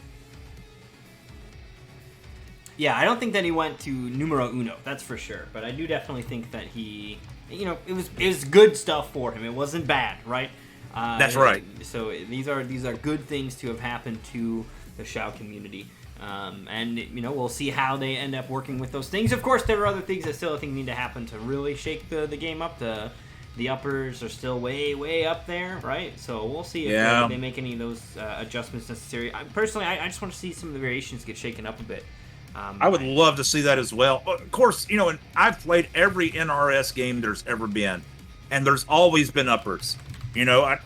Yeah, I don't think that he went to numero uno, that's for sure. But I do definitely think that he, it was good stuff for him. It wasn't bad, right? That's right. So these are good things to have happened to the Shao community, and we'll see how they end up working with those things. Of course, there are other things that still I think need to happen to really shake the game up. The uppers are still way up there, right? So we'll see if they make any of those adjustments necessary. Personally, I just want to see some of the variations get shaken up a bit. I would love to see that as well. Of course, and I've played every NRS game there's ever been, and there's always been uppers. I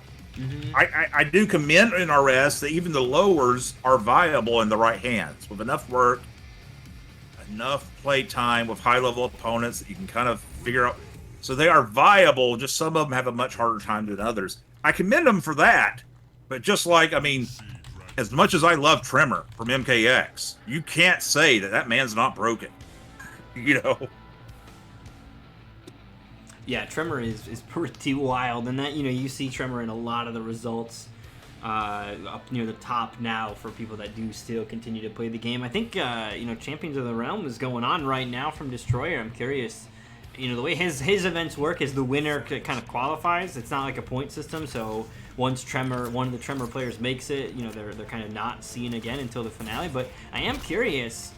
do commend NRS that even the lowers are viable in the right hands. With enough work, enough play time with high-level opponents that you can kind of figure out. So they are viable, just some of them have a much harder time than others. I commend them for that. But just as much as I love Tremor from MKX, you can't say that man's not broken. Yeah, Tremor is pretty wild, and that you see Tremor in a lot of the results up near the top now for people that do still continue to play the game. I think Champions of the Realm is going on right now from Destroyer. I'm curious, the way his events work is the winner kind of qualifies. It's not like a point system, so once one of the Tremor players makes it, they're kind of not seen again until the finale. But I am curious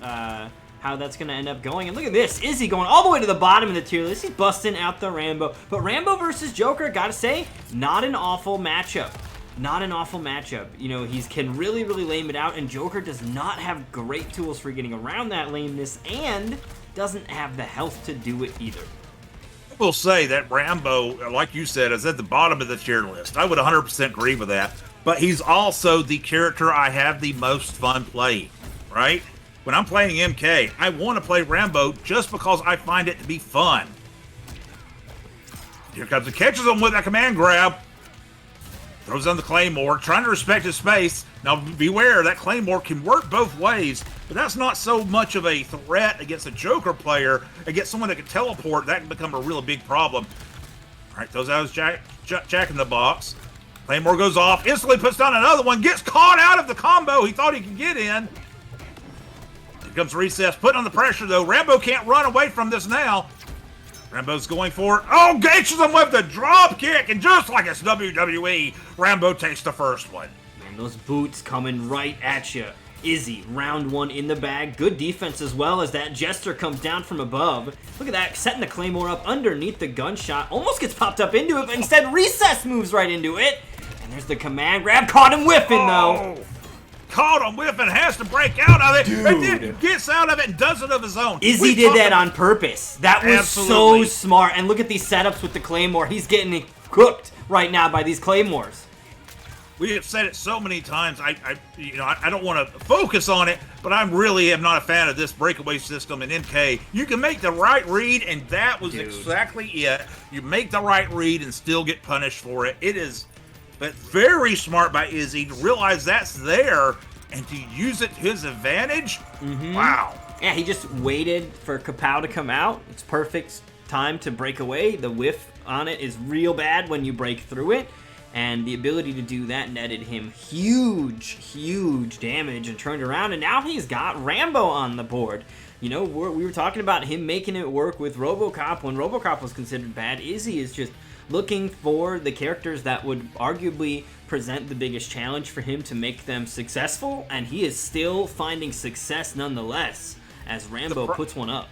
how that's going to end up going. And look at this. Izzy going all the way to the bottom of the tier list. He's busting out the Rambo. But Rambo versus Joker, gotta say, not an awful matchup. Not an awful matchup. He can really lame it out, and Joker does not have great tools for getting around that lameness, and doesn't have the health to do it either. I will say that Rambo, like you said, is at the bottom of the tier list. I would 100% agree with that. But he's also the character I have the most fun playing, right? When I'm playing MK, I want to play Rambo just because I find it to be fun. Here comes the catches him with that command grab. Throws on the Claymore, trying to respect his space. Now beware, that Claymore can work both ways, but that's not so much of a threat against a Joker player. Against someone that can teleport, that can become a real big problem. All right, throws out his Jack in the box. Claymore goes off, instantly puts down another one, gets caught out of the combo he thought he could get in. Comes Recess, putting on the pressure though. Rambo can't run away from this now. Rambo's going for it. Oh, gauges him with the drop kick, and just like it's WWE, Rambo takes the first one. Man, those boots coming right at you. Izzy, round 1 in the bag. Good defense as well as that Jester comes down from above. Look at that, setting the Claymore up underneath the gunshot. Almost gets popped up into it, but instead Recess moves right into it. And there's the command grab. Caught him whiffing, though. Caught him whiffing, has to break out of it, Dude. and then gets out of it and does it of his own. Izzy did that on purpose. That was Absolutely. so smart. And look at these setups with the Claymore. He's getting cooked right now by these Claymores. We have said it so many times. I don't want to focus on it, but I really am not a fan of this breakaway system in MK. You can make the right read, and that was exactly it. You make the right read and still get punished for it. It is, but very smart by Izzy to realize that's there and to use it to his advantage. Wow. Yeah, he just waited for Kapow to come out. It's perfect time to break away. The whiff on it is real bad when you break through it. And the ability to do that netted him huge damage and turned around. And now he's got Rambo on the board. You know, we were talking about him making it work with RoboCop when RoboCop was considered bad. Izzy is just looking for the characters that would arguably present the biggest challenge for him to make them successful. And he is still finding success nonetheless as Rambo puts one up.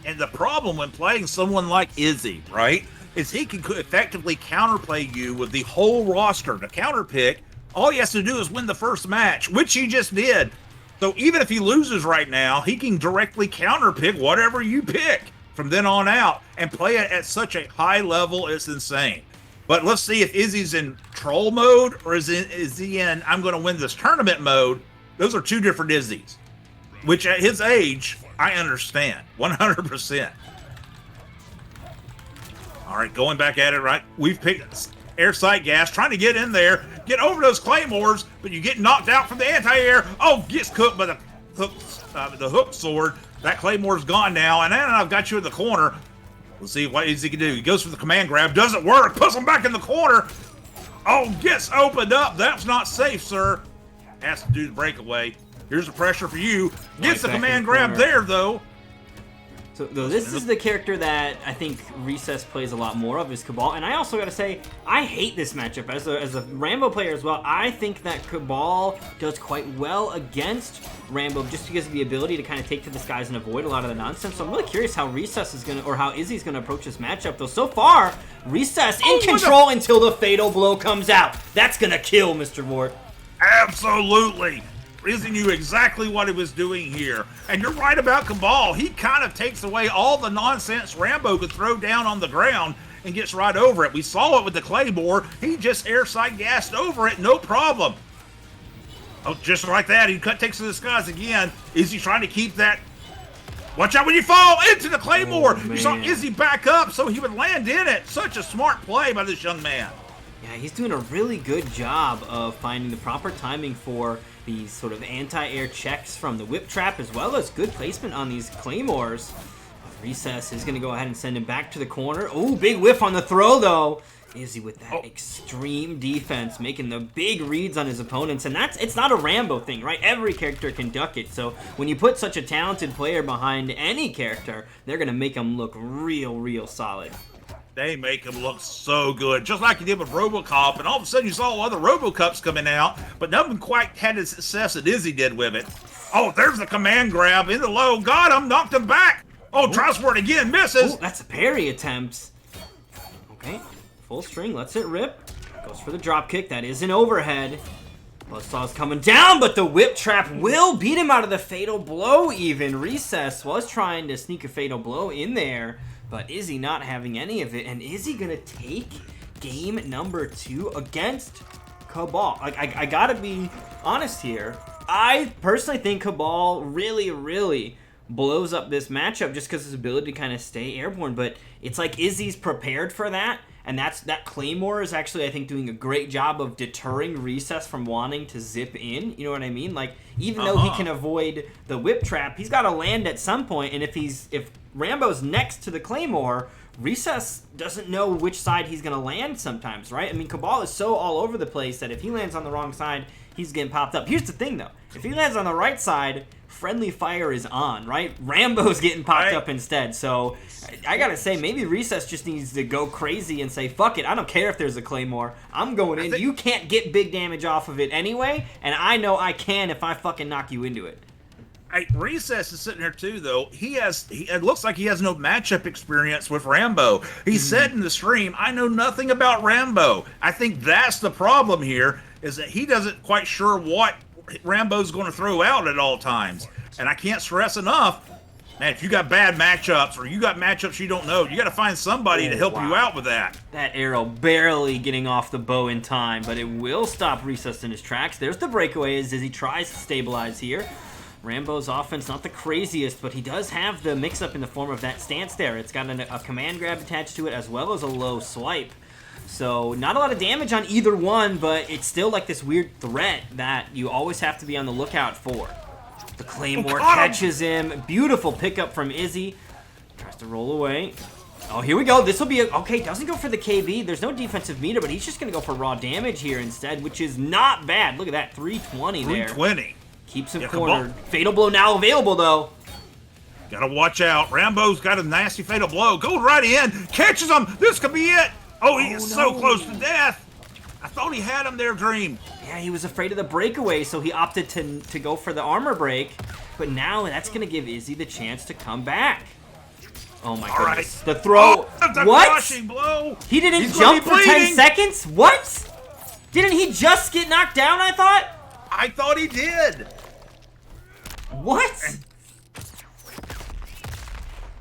And the problem when playing someone like Izzy, right, is he can effectively counterplay you with the whole roster to counterpick. All he has to do is win the first match, which he just did. So even if he loses right now, he can directly counterpick whatever you pick from then on out and play it at such a high level, it's insane. But let's see if Izzy's in troll mode or is he in I'm going to win this tournament mode. Those are two different Izzy's, which at his age, I understand 100%. All right, going back at it, right? We've picked air sight gas, trying to get in there, get over those claymores, but you get knocked out from the anti-air. Oh, gets cooked by the hook sword. That claymore's gone now, and then I've got you in the corner. Let's see what Izzy can do. He goes for the command grab, doesn't work, puts him back in the corner. Oh, gets opened up. That's not safe, sir. Has to do the breakaway. Here's the pressure for you. Gets the command grab there, though. So this is the character that I think Recess plays a lot more of is Cabal, and I also got to say I hate this matchup as a Rambo player as well. I think that Cabal does quite well against Rambo just because of the ability to kind of take to the skies and avoid a lot of the nonsense. So I'm really curious how Recess is gonna, or how Izzy's gonna approach this matchup. Though so far Recess in control until the fatal blow comes out. That's gonna kill Mr. Vort. Absolutely. Izzy knew exactly what he was doing here. And you're right about Cabal. He kind of takes away all the nonsense Rambo could throw down on the ground and gets right over it. We saw it with the Claymore. He just air sight gassed over it, no problem. Oh, just like that, he takes to the skies again. Izzy trying to keep that. Watch out when you fall into the Claymore. You saw Izzy back up so he would land in it. Such a smart play by this young man. Yeah, he's doing a really good job of finding the proper timing for these sort of anti-air checks from the whip trap, as well as good placement on these claymores. Recess is going to go ahead and send him back to the corner. Oh, big whiff on the throw, though. Izzy with that extreme defense, making the big reads on his opponents. And it's not a Rambo thing, right? Every character can duck it. So when you put such a talented player behind any character, they're going to make them look real solid. They make him look so good, just like you did with RoboCop, and all of a sudden you saw other RoboCops coming out, but none of them quite had the success that Izzy did with it. Oh, there's the command grab in the low, got him, knocked him back. Oh, tries for it again, misses. Oh, that's a parry attempt. Okay, full string, lets it rip. Goes for the drop kick, that is an overhead. Buzzsaw's coming down, but the whip trap will beat him out of the fatal blow even. Recess was trying to sneak a fatal blow in there, but Izzy not having any of it. And Izzy gonna take game number 2 against Cabal. Like, I gotta be honest here. I personally think Cabal really blows up this matchup just because his ability to kind of stay airborne. But it's like Izzy's prepared for that. And that Claymore is actually, I think, doing a great job of deterring Recess from wanting to zip in. You know what I mean? Like, even though he can avoid the whip trap, he's got to land at some point. And if Rambo's next to the Claymore, Recess doesn't know which side he's going to land sometimes, right? I mean, Cabal is so all over the place that if he lands on the wrong side, he's getting popped up. Here's the thing, though. If he lands on the right side, friendly fire is on, right? Rambo's getting popped up instead. So I gotta say, maybe Recess just needs to go crazy and say, fuck it, I don't care if there's a Claymore. I'm going in. You can't get big damage off of it anyway, and I know I can if I fucking knock you into it. Hey, Recess is sitting here too, though. It looks like he has no matchup experience with Rambo. He said in the stream, "I know nothing about Rambo." I think that's the problem here, is that he doesn't quite sure what Rambo's going to throw out at all times. And I can't stress enough, man, if you got bad matchups or you got matchups you don't know, you got to find somebody to help you out with that. That arrow barely getting off the bow in time, but it will stop Recess in his tracks. There's the breakaway as he tries to stabilize here. Rambo's offense, not the craziest, but he does have the mix-up in the form of that stance there. It's got a command grab attached to it as well as a low swipe. So not a lot of damage on either one, but it's still like this weird threat that you always have to be on the lookout for. The Claymore catches him. Beautiful pickup from Izzy. Tries to roll away. Oh, here we go. This will be okay, doesn't go for the KB. There's no defensive meter, but he's just going to go for raw damage here instead, which is not bad. Look at that, 320 there. 320. Keeps him cornered. Fatal blow now available, though. Gotta watch out. Rambo's got a nasty fatal blow. Goes right in. Catches him. This could be it. Oh, he is so close to death. I thought he had him there, Dream. Yeah, he was afraid of the breakaway, so he opted to go for the armor break. But now that's going to give Izzy the chance to come back. Oh, my goodness. The throw. Oh, what? Crushing blow. He didn't jump for 10 seconds? What? Didn't he just get knocked down, I thought? I thought he did. What?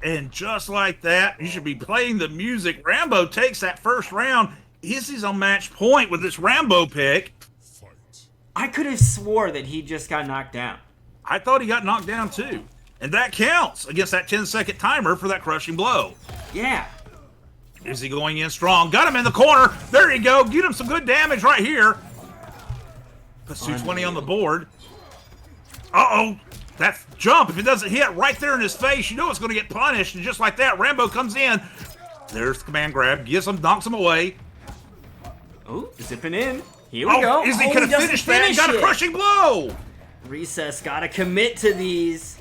And just like that, you should be playing the music. Rambo takes that first round. Izzy's on match point with this Rambo pick. I could have swore that he just got knocked down. I thought he got knocked down too. And that counts against that 10-second timer for that crushing blow. Yeah. Izzy going in strong. Got him in the corner. There you go. Get him some good damage right here. Puts 220 on the board. Uh-oh. That jump, if it doesn't hit right there in his face, you know it's going to get punished. And just like that, Rambo comes in. There's the command grab. Gets him, knocks him away. Oh, zipping in. Here we go. Izzy could have finished that and got a crushing blow. Recess got to commit to these.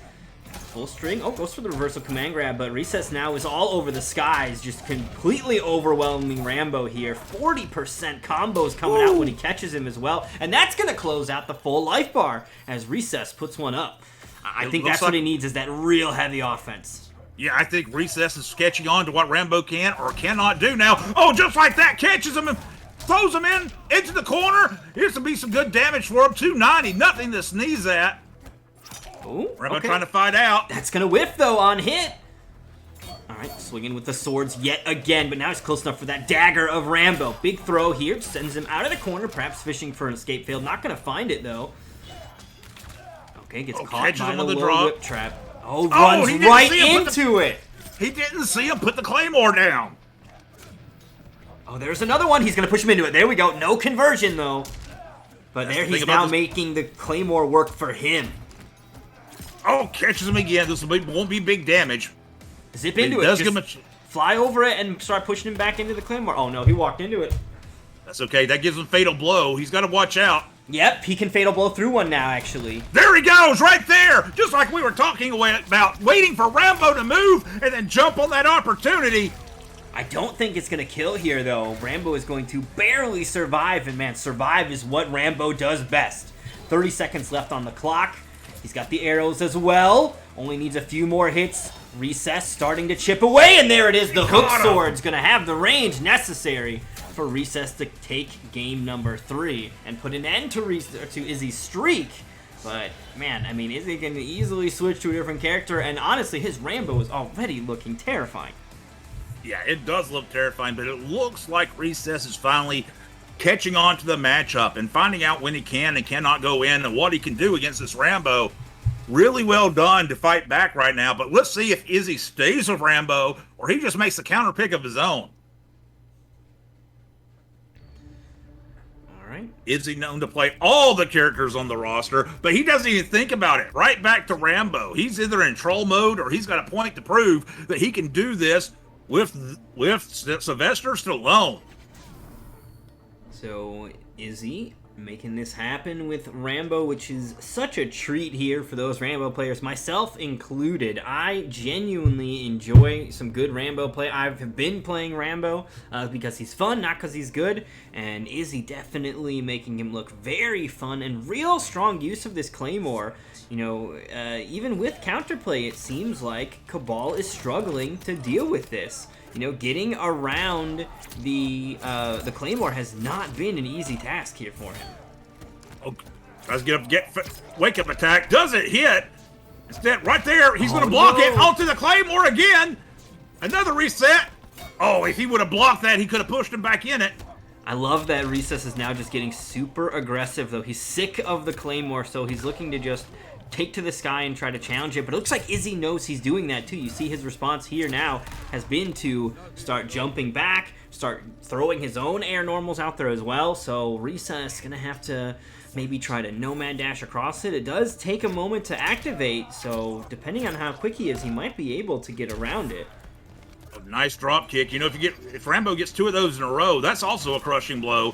Full string. Oh, goes for the reversal command grab, but Recess now is all over the skies, just completely overwhelming Rambo here. 40% combos coming out when he catches him as well, and that's going to close out the full life bar as Recess puts one up. I think that's what he needs, is that real heavy offense. Yeah, I think Recess is catching on to what Rambo can or cannot do now. Oh, just like that, catches him and throws him into the corner. Here's to be some good damage for him. 290, nothing to sneeze at. Ooh, Rambo trying to fight out. That's going to whiff, though, on hit. All right, swinging with the swords yet again, but now he's close enough for that dagger of Rambo. Big throw here, sends him out of the corner, perhaps fishing for an escape fail. Not going to find it, though. Okay, gets caught by the low whip trap. Oh, runs right into it. He didn't see him put the Claymore down. Oh, there's another one. He's going to push him into it. There we go. No conversion, though. But there he's now making the Claymore work for him. Oh, catches him again. This won't be big damage. Zip into it. Just fly over it and start pushing him back into the Claymore. Oh, no. He walked into it. That's okay. That gives him fatal blow. He's got to watch out. Yep, he can fatal blow through one now, actually. There he goes, right there! Just like we were talking about, waiting for Rambo to move and then jump on that opportunity. I don't think it's going to kill here, though. Rambo is going to barely survive, and man, survive is what Rambo does best. 30 seconds left on the clock. He's got the arrows as well. Only needs a few more hits. Recess starting to chip away, and there it is. The hook sword's going to have the range necessary for Recess to take game number 3 and put an end to Izzy's streak. But, man, I mean, Izzy can easily switch to a different character, and honestly, his Rambo is already looking terrifying. Yeah, it does look terrifying, but it looks like Recess is finally catching on to the matchup and finding out when he can and cannot go in and what he can do against this Rambo. Really well done to fight back right now, but let's see if Izzy stays with Rambo or he just makes a counter pick of his own. Izzy known to play all the characters on the roster, but he doesn't even think about it. Right back to Rambo. He's either in troll mode or he's got a point to prove that he can do this with Sylvester Stallone. So Izzy Making this happen with Rambo, which is such a treat here for those Rambo players, myself included. I genuinely enjoy some good Rambo play. I've been playing Rambo because he's fun, not because he's good, and Izzy definitely making him look very fun and real strong use of this Claymore. You know, even with counterplay, it seems like Cabal is struggling to deal with this. You know, getting around the Claymore has not been an easy task here for him. Oh, tries to wake up attack. Doesn't hit. Instead, right there, he's going to block it onto the Claymore again. Another reset. Oh, if he would have blocked that, he could have pushed him back in it. I love that Recess is now just getting super aggressive, though. He's sick of the Claymore, so he's looking to just take to the sky and try to challenge it, but it looks like Izzy knows he's doing that too. You see his response here now has been to start jumping back, start throwing his own air normals out there as well, so Recess gonna have to maybe try to nomad dash across it. It does take a moment to activate, so depending on how quick he is, he might be able to get around it. A nice drop kick. You know, if Rambo gets 2 of those in a row, that's also a crushing blow.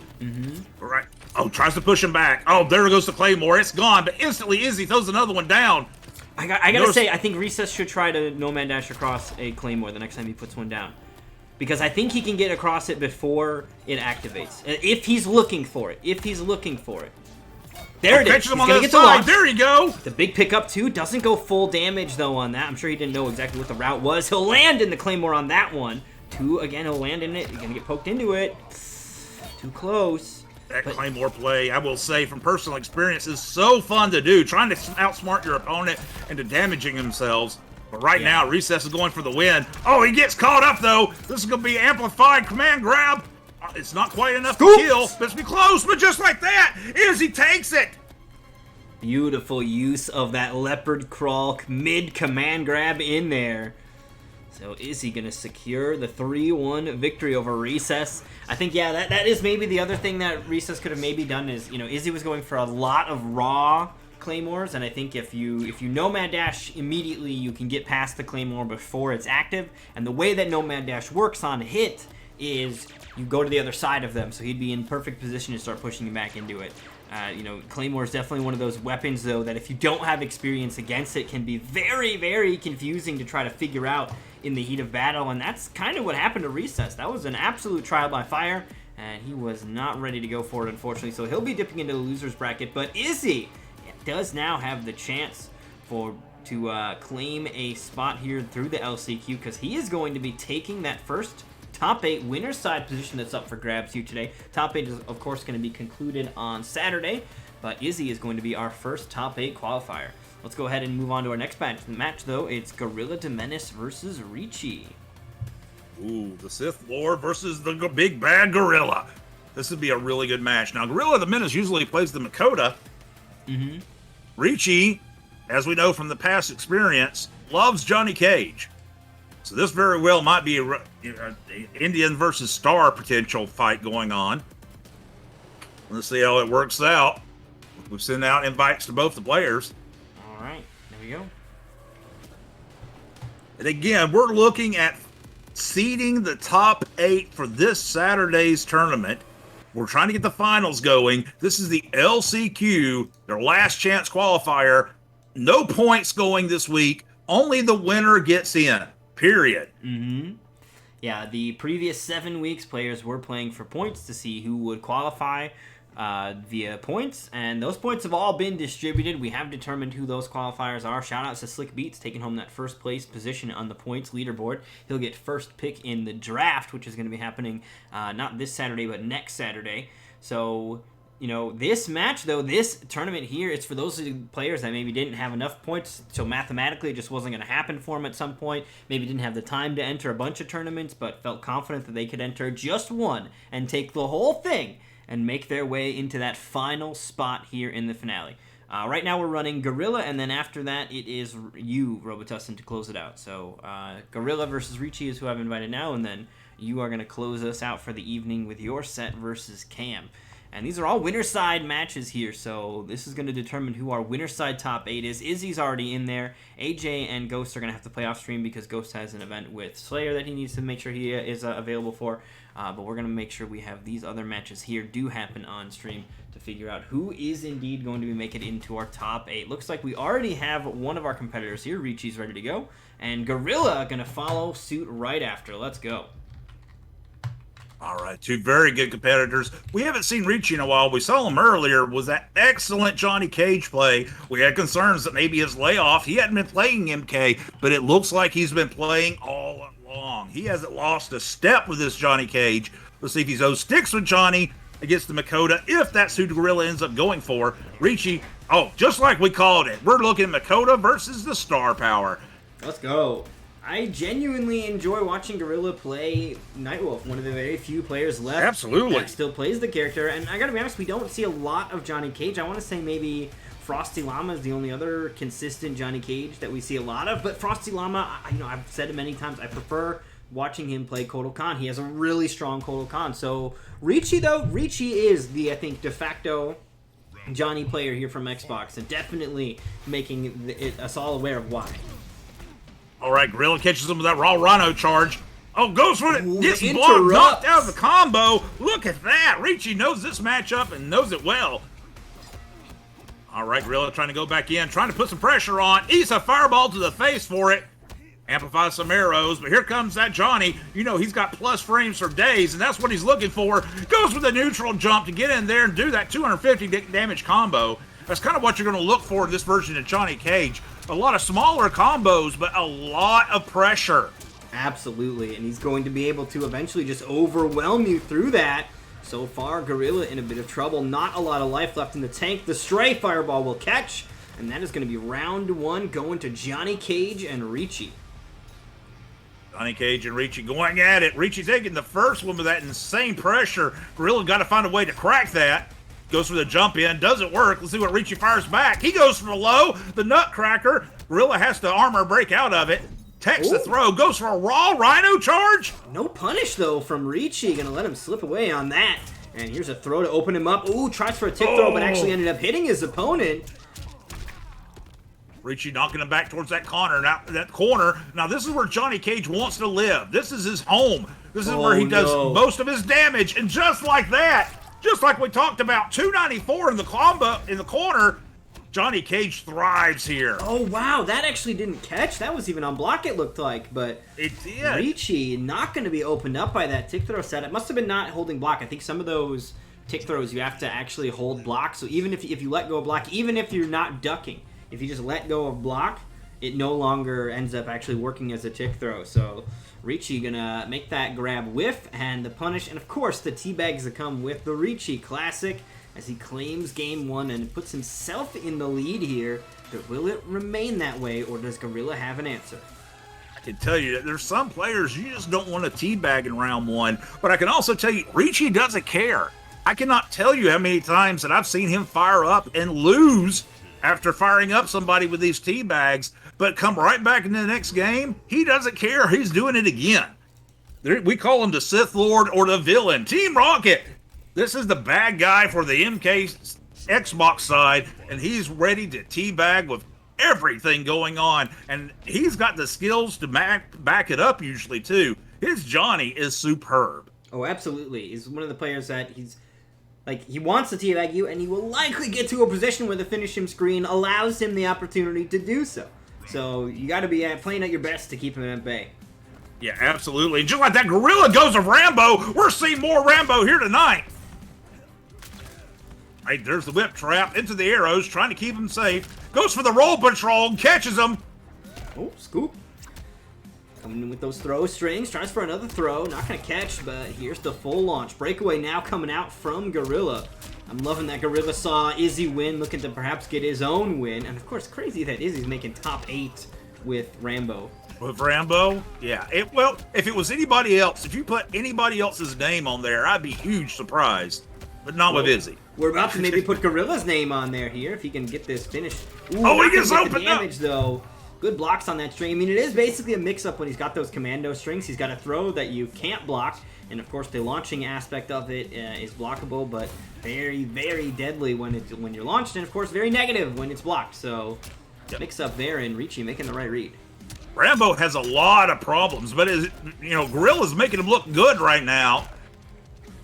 Right. Oh, tries to push him back. Oh, there goes the Claymore. It's gone, but instantly Izzy throws another one down. I gotta say, I think Recess should try to nomad dash across a Claymore the next time he puts one down. Because I think he can get across it before it activates. If he's looking for it. There it is. He's gonna get the launch. There you go. The big pickup too. Doesn't go full damage though on that. I'm sure he didn't know exactly what the route was. He'll land in the Claymore on that one. 2 again. He'll land in it. You're gonna get poked into it. Too close. That Claymore play, I will say from personal experience, is so fun to do. Trying to outsmart your opponent into damaging themselves. But right now, Recess is going for the win. Oh, he gets caught up though. This is gonna be amplified command grab. It's not quite enough to kill. Let's be close, but just like that, Izzy takes it. Beautiful use of that leopard crawl mid command grab in there. So Izzy gonna secure the 3-1 victory over Recess. I think, yeah, that is maybe the other thing that Recess could have maybe done is, you know, Izzy was going for a lot of raw Claymores, and I think if you Nomad Dash immediately, you can get past the Claymore before it's active. And the way that Nomad Dash works on hit is you go to the other side of them, so he'd be in perfect position to start pushing you back into it. You know, Claymore is definitely one of those weapons, though, that if you don't have experience against it, can be very, very confusing to try to figure out in the heat of battle, and that's kind of what happened to Recess. That was an absolute trial by fire, and he was not ready to go for it, unfortunately, so he'll be dipping into the loser's bracket, but Izzy does now have the chance to claim a spot here through the LCQ, because he is going to be taking that first top 8 winner's side position that's up for grabs here today. Top 8 is, of course, going to be concluded on Saturday, but Izzy is going to be our first top 8 qualifier. Let's go ahead and move on to our next match, though. It's Gorilla de Menace versus Richie. Ooh, the Sith Lord versus the big bad Gorilla. This would be a really good match. Now, Gorilla de Menace usually plays the Makoto. Richie, as we know from the past experience, loves Johnny Cage. So this very well might be a Indian versus Star potential fight going on. Let's see how it works out. We've sent out invites to both the players. All right, there we go. And again, we're looking at seeding the top 8 for this Saturday's tournament. We're trying to get the finals going. This is the LCQ, their last chance qualifier. No points going this week. Only the winner gets in. Period. Yeah, the previous 7 weeks, players were playing for points to see who would qualify via points, and those points have all been distributed. We have determined who those qualifiers are. Shout out to Slick Beats, taking home that first place position on the points leaderboard. He'll get first pick in the draft, which is going to be happening not this Saturday, but next Saturday. So, you know, this match, though, this tournament here, it's for those players that maybe didn't have enough points, so mathematically it just wasn't going to happen for them at some point. Maybe didn't have the time to enter a bunch of tournaments, but felt confident that they could enter just one and take the whole thing and make their way into that final spot here in the finale. Right now we're running Gorilla, and then after that it is you, Robitussin, to close it out. So Gorilla versus Richie is who I've invited now, and then you are going to close us out for the evening with your set versus Cam. And these are all winner side matches here, so this is going to determine who our winner side top 8 is. Izzy's already in there. AJ and Ghost are going to have to play off stream because Ghost has an event with Slayer that he needs to make sure he is available for. But we're going to make sure we have these other matches here do happen on stream to figure out who is indeed going to be making it into our top 8. Looks like we already have one of our competitors here. Richie's ready to go. And Gorilla going to follow suit right after. Let's go. All right, 2 very good competitors. We haven't seen Richie in a while. We saw him earlier. Was that excellent Johnny Cage play? We had concerns that maybe his layoff. He hadn't been playing MK, but it looks like he's been playing all along. He hasn't lost a step with this Johnny Cage. Let's see if he's sticks with Johnny against the Makoto, if that's who Gorilla ends up going for. Richie, just like we called it. We're looking at Makoto versus the Star Power. Let's go. I genuinely enjoy watching Gorilla play Nightwolf, one of the very few players left Absolutely. that still plays the character. And I gotta be honest, we don't see a lot of Johnny Cage. I want to say maybe Frosty Llama is the only other consistent Johnny Cage that we see a lot of. But Frosty Llama, I've said it many times, I prefer watching him play Kotal Khan. He has a really strong Kotal Khan. So Richie, though, Richie is the, I think, de facto Johnny player here from Xbox, and definitely making us all aware of why. All right, Gorilla catches him with that raw Rhino charge. Goes for it. Ooh, Gets the blocked, interrupts. knocked out of the combo. Look at that. Richie knows this matchup and knows it well. All right, Gorilla trying to go back in, trying to put some pressure on. Eats a fireball to the face for it. Amplifies some arrows, but here comes that Johnny. You know, he's got plus frames for days, and that's what he's looking for. Goes with a neutral jump to get in there and do that 250 damage combo. That's kind of what you're going to look for in this version of Johnny Cage. A lot of smaller combos, but a lot of pressure. Absolutely, and he's going to be able to eventually just overwhelm you through that. So far, Gorilla in a bit of trouble. Not a lot of life left in the tank. The stray fireball will catch, and that is going to be round 1 going to Johnny Cage and Richie. Johnny Cage and Richie going at it. Richie taking the first one with that insane pressure. Gorilla got to find a way to crack that. Goes for the jump in, doesn't work. Let's see what Richie fires back. He goes for the low, the nutcracker. Gorilla has to armor break out of it. Takes the throw, goes for a raw Rhino charge. No punish, though, from Richie. Gonna let him slip away on that. And here's a throw to open him up. Ooh, tries for a tick throw, but actually ended up hitting his opponent. Richie knocking him back towards that corner. Now, this is where Johnny Cage wants to live. This is his home. This is where he does most of his damage. And just like that, just like we talked about, 294 in the combo in the corner, Johnny Cage thrives here. Oh, wow, that actually didn't catch. That was even on block, it looked like, but it did. Richie not going to be opened up by that tick throw set. It must have been not holding block. I think some of those tick throws you have to actually hold block. So even if you let go of block, even if you're not ducking, if you just let go of block, it no longer ends up actually working as a tick throw. So Richie gonna make that grab whiff and the punish, and of course the teabags that come with the Richie classic as he claims game 1 and puts himself in the lead here. But will it remain that way, or does Gorilla have an answer? I can tell you that there's some players you just don't want to teabag in round 1, but I can also tell you Richie doesn't care. I cannot tell you how many times that I've seen him fire up and lose after firing up somebody with these teabags, but come right back into the next game, he doesn't care. He's doing it again. We call him the Sith Lord or the villain. Team Rocket. This is the bad guy for the MK Xbox side, and he's ready to teabag with everything going on. And he's got the skills to back it up usually, too. His Johnny is superb. Oh, absolutely. He's one of the players that he wants to teabag you, and he will likely get to a position where the finish him screen allows him the opportunity to do so. So you got to be playing at your best to keep him at bay. Yeah, absolutely. Just like that, Gorilla goes of Rambo. We're seeing more Rambo here tonight. Right, there's the whip trap into the arrows, trying to keep him safe. Goes for the roll patrol, catches him. Oh, scoop. Coming in with those throw strings, tries for another throw. Not going to catch, but here's the full launch. Breakaway now coming out from Gorilla. I'm loving that Gorilla saw Izzy win, looking to perhaps get his own win. And of course, crazy that Izzy's making top 8 with Rambo. With Rambo? Yeah. Well, if it was anybody else, if you put anybody else's name on there, I'd be huge surprised. But not with Izzy. We're about to maybe put Gorilla's name on there here if he can get this finished. Ooh, he gets opened damage, though. Good blocks on that string. I mean, it is basically a mix-up when he's got those commando strings. He's got a throw that you can't block, and of course the launching aspect of it is blockable, but very, very deadly when you're launched, and of course very negative when it's blocked. So mix-up there, and Richie making the right read. Rambo has a lot of problems, but Gorilla's making him look good right now.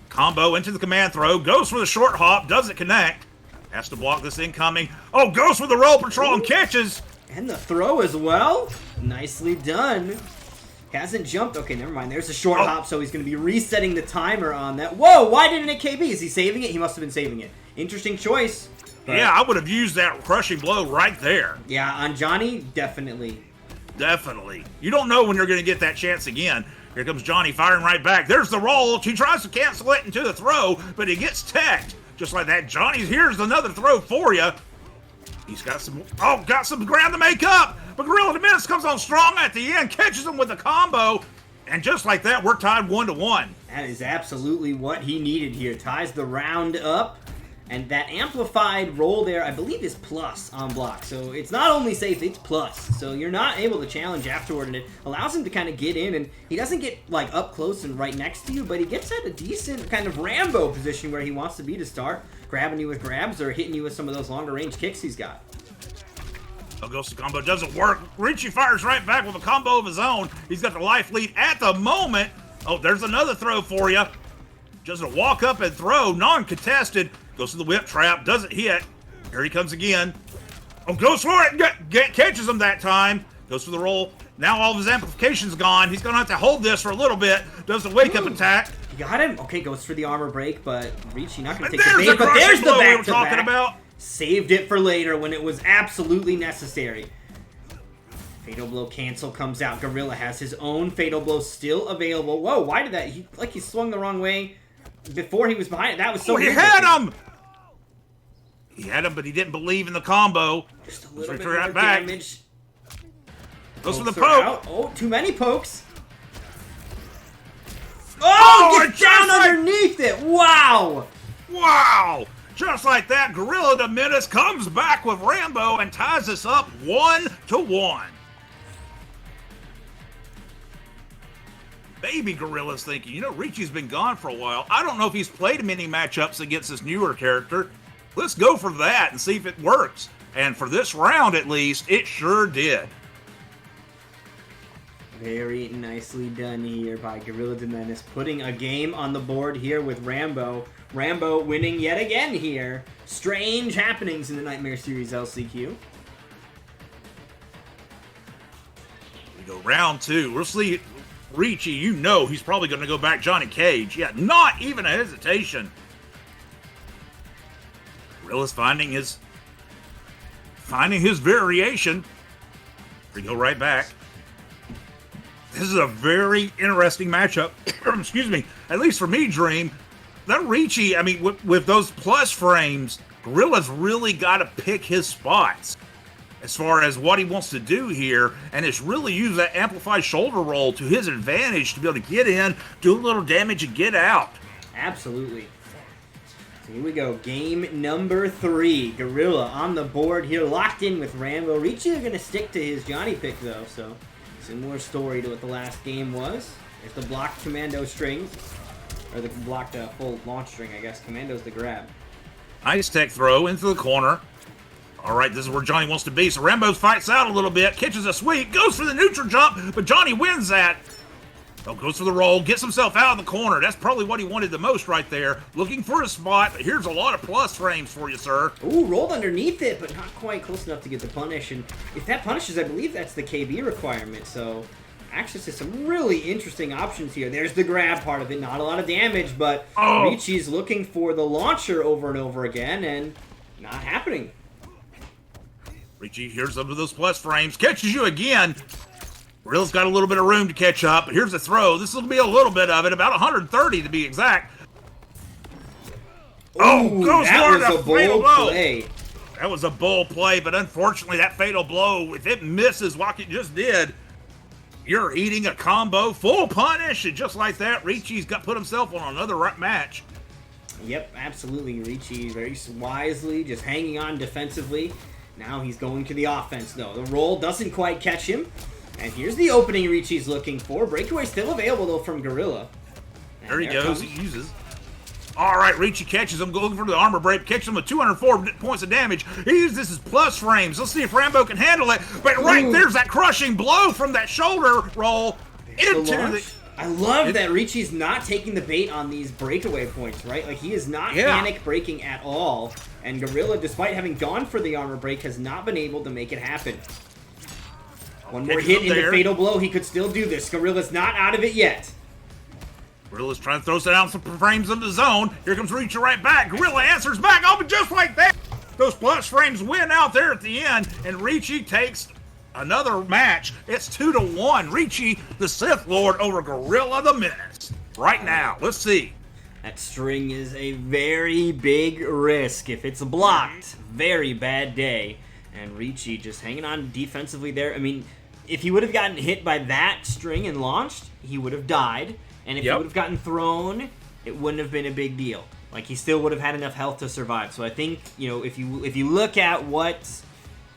Combo into the command throw, goes for the short hop, doesn't connect. Has to block this incoming. Oh, goes for the roll patrol and catches. And the throw as well. Nicely done. Hasn't jumped. Okay, never mind. There's a short hop, so he's going to be resetting the timer on that. Whoa, why didn't it KB? Is he saving it? He must have been saving it. Interesting choice. But yeah, I would have used that crushing blow right there. Yeah, on Johnny, definitely. Definitely. You don't know when you're going to get that chance again. Here comes Johnny firing right back. There's the roll. He tries to cancel it into the throw, but he gets teched. Just like that, Johnny's here's another throw for you. He's got some ground to make up. But Gorilla the Menace comes on strong at the end, catches him with a combo. And just like that, we're tied 1-1. That is absolutely what he needed here. Ties the round up. And that amplified roll there, I believe, is plus on block. So it's not only safe, it's plus. So you're not able to challenge afterward, and it allows him to kind of get in. And he doesn't get like up close and right next to you, but he gets at a decent kind of Rambo position where he wants to be to start, grabbing you with grabs or hitting you with some of those longer range kicks he's got. Oh, goes to combo, doesn't work. Richie fires right back with a combo of his own. He's got the life lead at the moment. Oh, there's another throw for you. Just a walk up and throw, non-contested. Goes to the whip trap, doesn't hit. Here he comes again. Oh, goes for it, catches him that time. Goes for the roll. Now all of his amplification's gone. He's gonna have to hold this for a little bit. Does the wake up attack. You got him. Okay, goes for the armor break, but Richie not gonna take There's the bait. But there's the blow we back were to talking back. about. Saved it for later when it was absolutely necessary. Fatal blow cancel comes out. Gorilla has his own fatal blow still available. Whoa, why did that? He swung the wrong way before he was behind it. That was so he weird. had him! He had him, but he didn't believe in the combo. Just a little bit Right more back. damage. Goes for the Pokes are poke. out. Oh, too many pokes. Oh, get down underneath it. Wow. Wow! Just like that, Gorilla the Menace comes back with Rambo and ties us up 1-1. Maybe Gorilla's thinking, Richie's been gone for a while. I don't know if he's played many matchups against this newer character. Let's go for that and see if it works. And for this round, at least, it sure did. Very nicely done here by Gorilla the Menace, putting a game on the board here with Rambo. Rambo winning yet again here. Strange happenings in the Nightmare Series LCQ. We go round two. We'll see Richie, he's probably going to go back Johnny Cage. Yeah, not even a hesitation. Gorilla's finding his variation. We go right back. This is a very interesting matchup. Excuse me. At least for me, Dream. That Richie, with those plus frames, Gorilla's really got to pick his spots as far as what he wants to do here, and it's really use that amplified shoulder roll to his advantage to be able to get in, do a little damage, and get out. Absolutely. So here we go. Game number 3. Gorilla on the board here, locked in with Rambo. Richie are going to stick to his Johnny pick, though, so similar story to what the last game was. There's the blocked commando string, or the blocked full launch string, I guess. Commando's the grab. Nice tech throw into the corner. All right, this is where Johnny wants to be. So Rambo fights out a little bit, catches a sweep, goes for the neutral jump, but Johnny wins that. Oh, goes for the roll, gets himself out of the corner. That's probably what he wanted the most right there. Looking for a spot, but here's a lot of plus frames for you, sir. Ooh, rolled underneath it, but not quite close enough to get the punish. And if that punishes, I believe that's the KB requirement. So access to some really interesting options here. There's the grab part of it, not a lot of damage, but Richie's looking for the launcher over and over again, and not happening. Richie, here's some of those plus frames, catches you again. Gorilla's got a little bit of room to catch up, but here's a throw. This will be a little bit of it, about 130 to be exact. Ooh, goes that for was the a fatal bold blow. play. That was a bold play, but unfortunately that fatal blow, if it misses like it just did, you're eating a combo full punish, and just like that, Richie's put himself on another match. Yep, absolutely. Richie very wisely just hanging on defensively. Now he's going to the offense, though. The roll doesn't quite catch him. And here's the opening Richie's looking for. Breakaway still available, though, from Gorilla. And there he goes. He uses. All right, Richie catches him, going for the armor break, catches him with 204 points of damage. He uses his plus frames. Let's see if Rambo can handle it. But right there's that crushing blow from that shoulder roll into the... I love that Richie's not taking the bait on these breakaway points, right? Like, he is not panic breaking at all. And Gorilla, despite having gone for the armor break, has not been able to make it happen. One more hit into Fatal Blow, he could still do this. Gorilla's not out of it yet. Gorilla's trying to throw down some frames in the zone. Here comes Richie right back. Gorilla answers back. Oh, but just like that, those plus frames win out there at the end, and Richie takes another match. It's 2-1. Richie, the Sith Lord, over Gorilla the Menace. Right now, let's see. That string is a very big risk. If it's blocked, very bad day. And Richie just hanging on defensively there. I mean, if he would have gotten hit by that string and launched, he would have died. And if he would have gotten thrown, it wouldn't have been a big deal. Like, he still would have had enough health to survive. So I think, you know, if you look at what,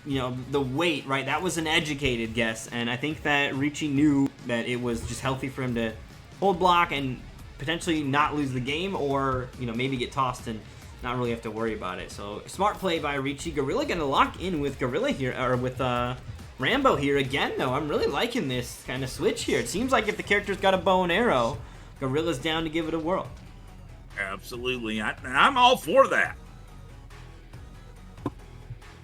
you know, the weight, right, that was an educated guess. And I think that Richie knew that it was just healthy for him to hold block and potentially not lose the game, or, you know, maybe get tossed and not really have to worry about it. So smart play by Richie. Gorilla gonna lock in with Gorilla here, or with Rambo here again, though. I'm really liking this kind of switch here. It seems like if the character's got a bow and arrow, Gorilla's down to give it a whirl. Absolutely. I'm all for that.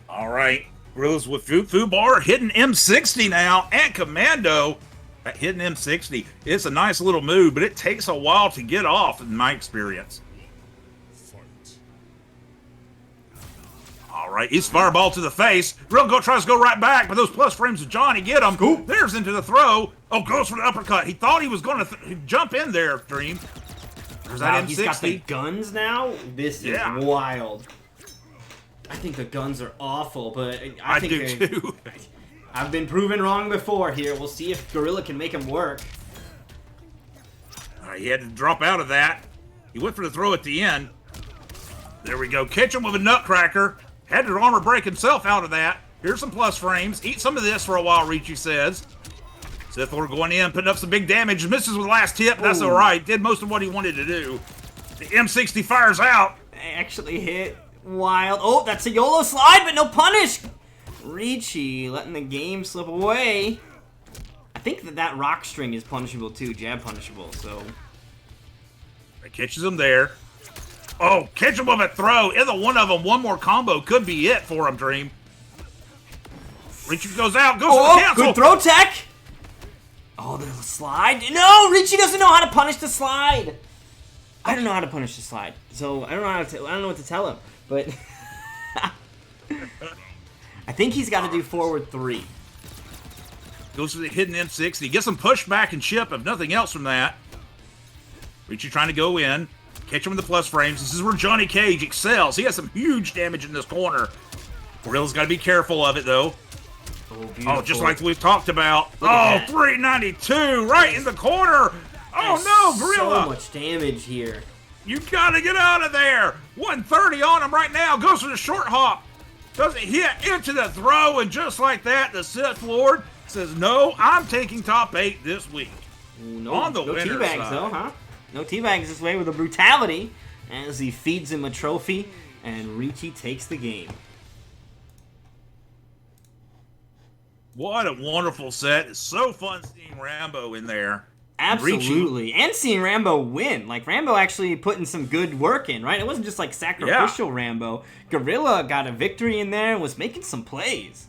All right. Gorilla's with Fubar, hidden M60 now, and Commando. That hidden M60, it's a nice little move, but it takes a while to get off, in my experience. All right, he's fireball to the face. Gorilla tries to go right back, but those plus frames of Johnny get him. Cool. There's into the throw. Oh, goes for the uppercut. He thought he was going to jump in there, Dream. There's that M60. He's got the guns now? This is wild. I think the guns are awful, but I think do too. I've been proven wrong before here. We'll see if Gorilla can make him work. He had to drop out of that. He went for the throw at the end. There we go. Catch him with a nutcracker. Had to armor break himself out of that. Here's some plus frames. Eat some of this for a while, Richie says. Sith Lord going in, putting up some big damage. Misses with the last hit, but that's all right. Did most of what he wanted to do. The M60 fires out. Actually hit wild. Oh, that's a YOLO slide, but no punish. Richie letting the game slip away. I think that rock string is punishable too, jab punishable, so. It catches him there. Oh, catch him with a throw. Either one of them, one more combo could be it for him, Dream. Richie goes out, goes for the cancel. Good throw tech. Oh, the slide. No, Richie doesn't know how to punish the slide. I don't know how to punish the slide, so I don't know what to tell him. But I think he's got to do forward 3. Goes for the hidden M60. Gets some pushback and chip, if nothing else from that. Richie trying to go in. Catch him with the plus frames. This is where Johnny Cage excels. He has some huge damage in this corner. Gorilla's got to be careful of it, though. Oh, just like we've talked about. Oh, 392 right in the corner. Oh, no, Gorilla. So much damage here. You got to get out of there. 130 on him right now. Goes for the short hop. Doesn't hit into the throw, and just like that, the Sith Lord says, no, I'm taking top 8 this week. No teabags, though, huh? No teabags this way with a brutality as he feeds him a trophy, and Richie takes the game. What a wonderful set. It's so fun seeing Rambo in there. Absolutely. And seeing Rambo win. Like, Rambo actually putting some good work in, right? It wasn't just like sacrificial Rambo. Gorilla got a victory in there and was making some plays.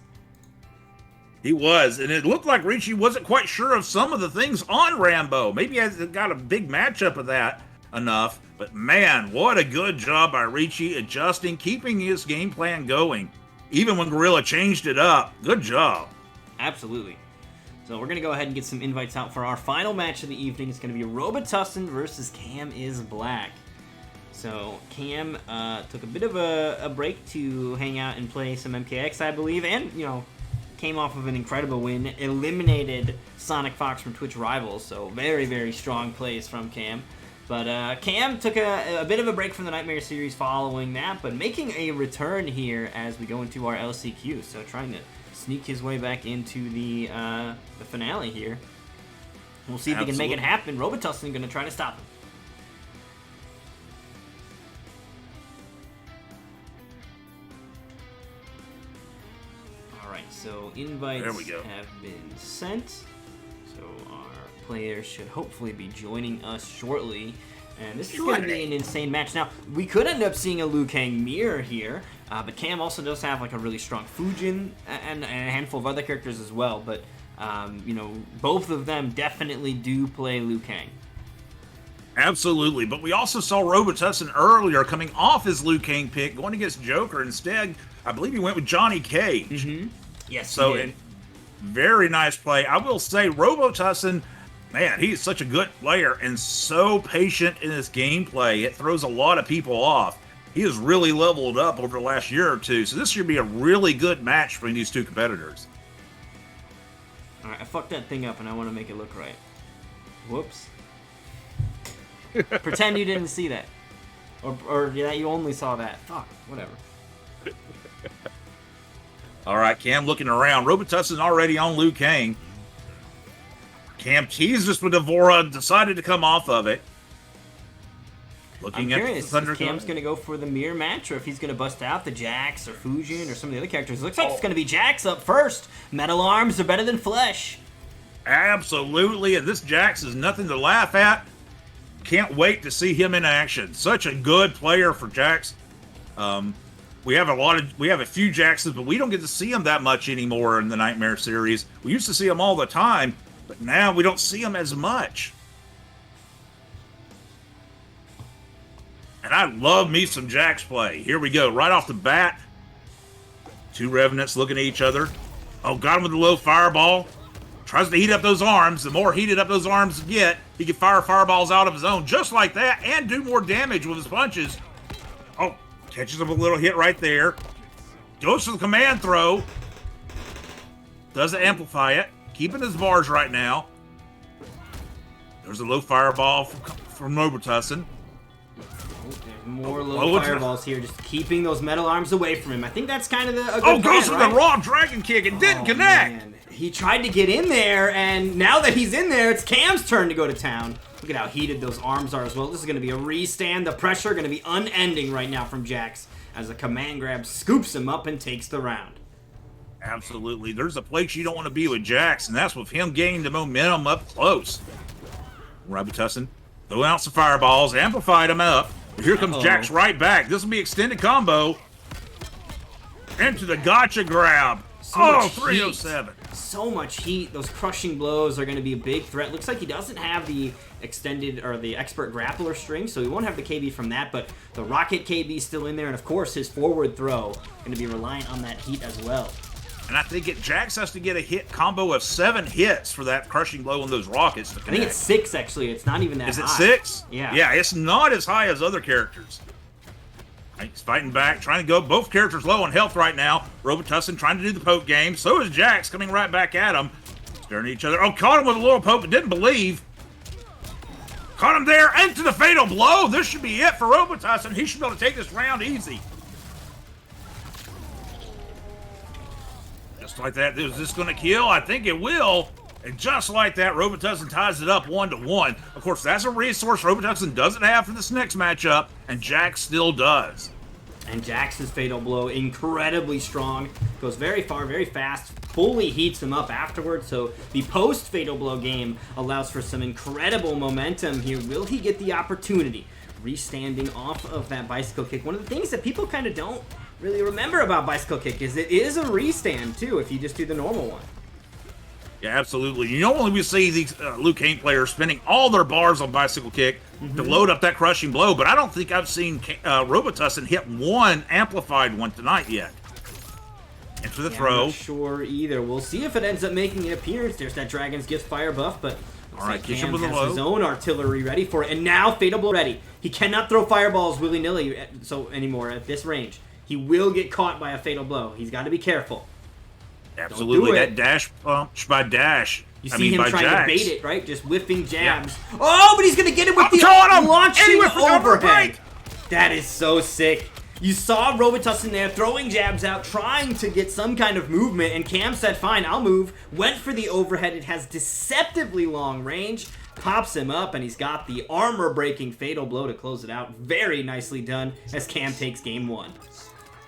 He was, and it looked like Richie wasn't quite sure of some of the things on Rambo. Maybe he hasn't got a big matchup of that enough, but man, what a good job by Richie adjusting, keeping his game plan going. Even when Gorilla changed it up. Good job. Absolutely. So we're going to go ahead and get some invites out for our final match of the evening. It's going to be Robitussin versus Cam is Black. So Cam took a bit of a break to hang out and play some MKX, I believe, and, you know, came off of an incredible win, eliminated Sonic Fox from Twitch Rivals, so very, very strong plays from Cam. But Cam took a bit of a break from the Nightmare series following that, but making a return here as we go into our LCQ. So trying to sneak his way back into the finale here. We'll see if he can make it happen. Robitussin going to try to stop him. Alright, so invites have been sent. So our players should hopefully be joining us shortly. And this is going to be an insane match. Now, we could end up seeing a Liu Kang mirror here, but Cam also does have like a really strong Fujin and a handful of other characters as well. But, you know, both of them definitely do play Liu Kang. Absolutely, but we also saw Robitussin earlier coming off his Liu Kang pick, going against Joker. Instead, I believe he went with Johnny Cage. Mm-hmm. Yes, so he did. Very nice play. I will say, Robitussin, man, he's such a good player and so patient in his gameplay. It throws a lot of people off. He has really leveled up over the last year or two, so this should be a really good match between these two competitors. All right, I fucked that thing up, and I want to make it look right. Whoops. Pretend you didn't see that. Or yeah, you only saw that. Fuck, whatever. All right, Cam looking around. Robitussin already on Liu Kang. Cam teased us with Devora, decided to come off of it. I'm curious if Cam's going to go for the mirror match, or if he's going to bust out the Jax or Fujin or some of the other characters. It looks like it's going to be Jax up first. Metal arms are better than flesh. Absolutely, and this Jax is nothing to laugh at. Can't wait to see him in action. Such a good player for Jax. We have a few Jaxes, but we don't get to see them that much anymore in the Nightmare series. We used to see them all the time, but now we don't see them as much. And I love me some Jax play. Here we go, right off the bat. Two Revenants looking at each other. Oh, got him with the low fireball. Tries to heat up those arms. The more heated up those arms get, he can fire fireballs out of his own just like that and do more damage with his punches. Oh, catches him a little hit right there. Goes for the command throw. Doesn't amplify it. Keeping his bars right now. There's a low fireball from Robitussin. More low fireballs here, just keeping those metal arms away from him. I think that's kind of a good goes plan, for the raw dragon kick. It didn't connect. Man. He tried to get in there, and now that he's in there, it's Cam's turn to go to town. Look at how heated those arms are as well. This is going to be a restand. The pressure going to be unending right now from Jax as a command grab scoops him up and takes the round. Absolutely. There's a place you don't want to be with Jax, and that's with him gaining the momentum up close. Robitussin throw out some fireballs, amplified him up. Here comes Jax right back. This will be extended combo. Into the gotcha grab. So 307. So much heat. Those crushing blows are going to be a big threat. Looks like he doesn't have the extended or the expert grappler string, so he won't have the KB from that, but the rocket KB is still in there, and of course his forward throw going to be reliant on that heat as well. And I think Jax has to get a hit combo of 7 hits for that crushing blow on those rockets to connect. I think it's 6 actually. It's not even that high. Is it 6? Yeah. Yeah, it's not as high as other characters. He's fighting back, trying to go. Both characters low on health right now. Robitussin trying to do the poke game. So is Jax coming right back at him. Staring at each other. Oh, caught him with a little poke, but didn't believe. Caught him there into the fatal blow. This should be it for Robitussin. He should be able to take this round easy. Just like that. Is this going to kill? I think it will. And just like that, Robitussin ties it up 1-1. Of course, that's a resource Robitussin doesn't have for this next matchup, and Jax still does. And Jax's fatal blow, incredibly strong. Goes very far, very fast. Fully heats him up afterwards. So the post-fatal blow game allows for some incredible momentum here. Will he get the opportunity? Restanding off of that bicycle kick. One of the things that people kind of don't really remember about bicycle kick is it is a restand, too, if you just do the normal one. Yeah, absolutely. You normally we see these Liu Kang players spending all their bars on bicycle kick to load up that crushing blow, but I don't think I've seen Robitussin hit one amplified one tonight yet. Into the throw. I'm not sure either. We'll see if it ends up making an appearance. There's that Dragon's Gift fire buff, but all right, Cam has his own artillery ready for it, and now fatal blow ready. He cannot throw fireballs willy-nilly anymore at this range. He will get caught by a fatal blow. He's got to be careful. Absolutely, that dash punch by Dash You see him by trying Jax. to bait it, right? Just whiffing jabs. Oh, but he's going to get it with the caught him! launching And he went for overhead. That is so sick. You saw Robitussin there throwing jabs out, trying to get some kind of movement, and Cam said, fine, I'll move. Went for the overhead. It has deceptively long range. Pops him up, and he's got the armor-breaking fatal blow to close it out. Very nicely done as Cam takes game 1.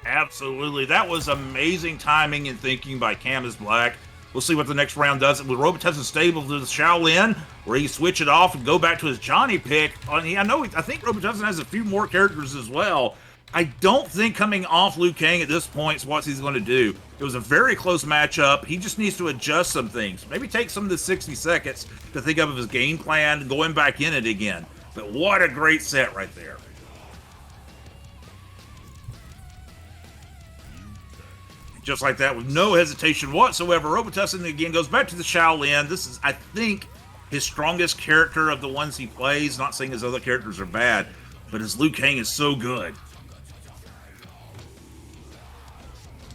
Absolutely. That was amazing timing and thinking by Cam is Black. We'll see what the next round does. With Robitussin stable to the Shaolin, where he switch it off and go back to his Johnny pick. I think Robitussin has a few more characters as well. I don't think coming off Liu Kang at this point is what he's going to do. It was a very close matchup. He just needs to adjust some things. Maybe take some of the 60 seconds to think of his game plan and going back in it again. But what a great set right there. Just like that, with no hesitation whatsoever, Robitussin again goes back to the Shaolin. This is, I think, his strongest character of the ones he plays. Not saying his other characters are bad, but his Liu Kang is so good.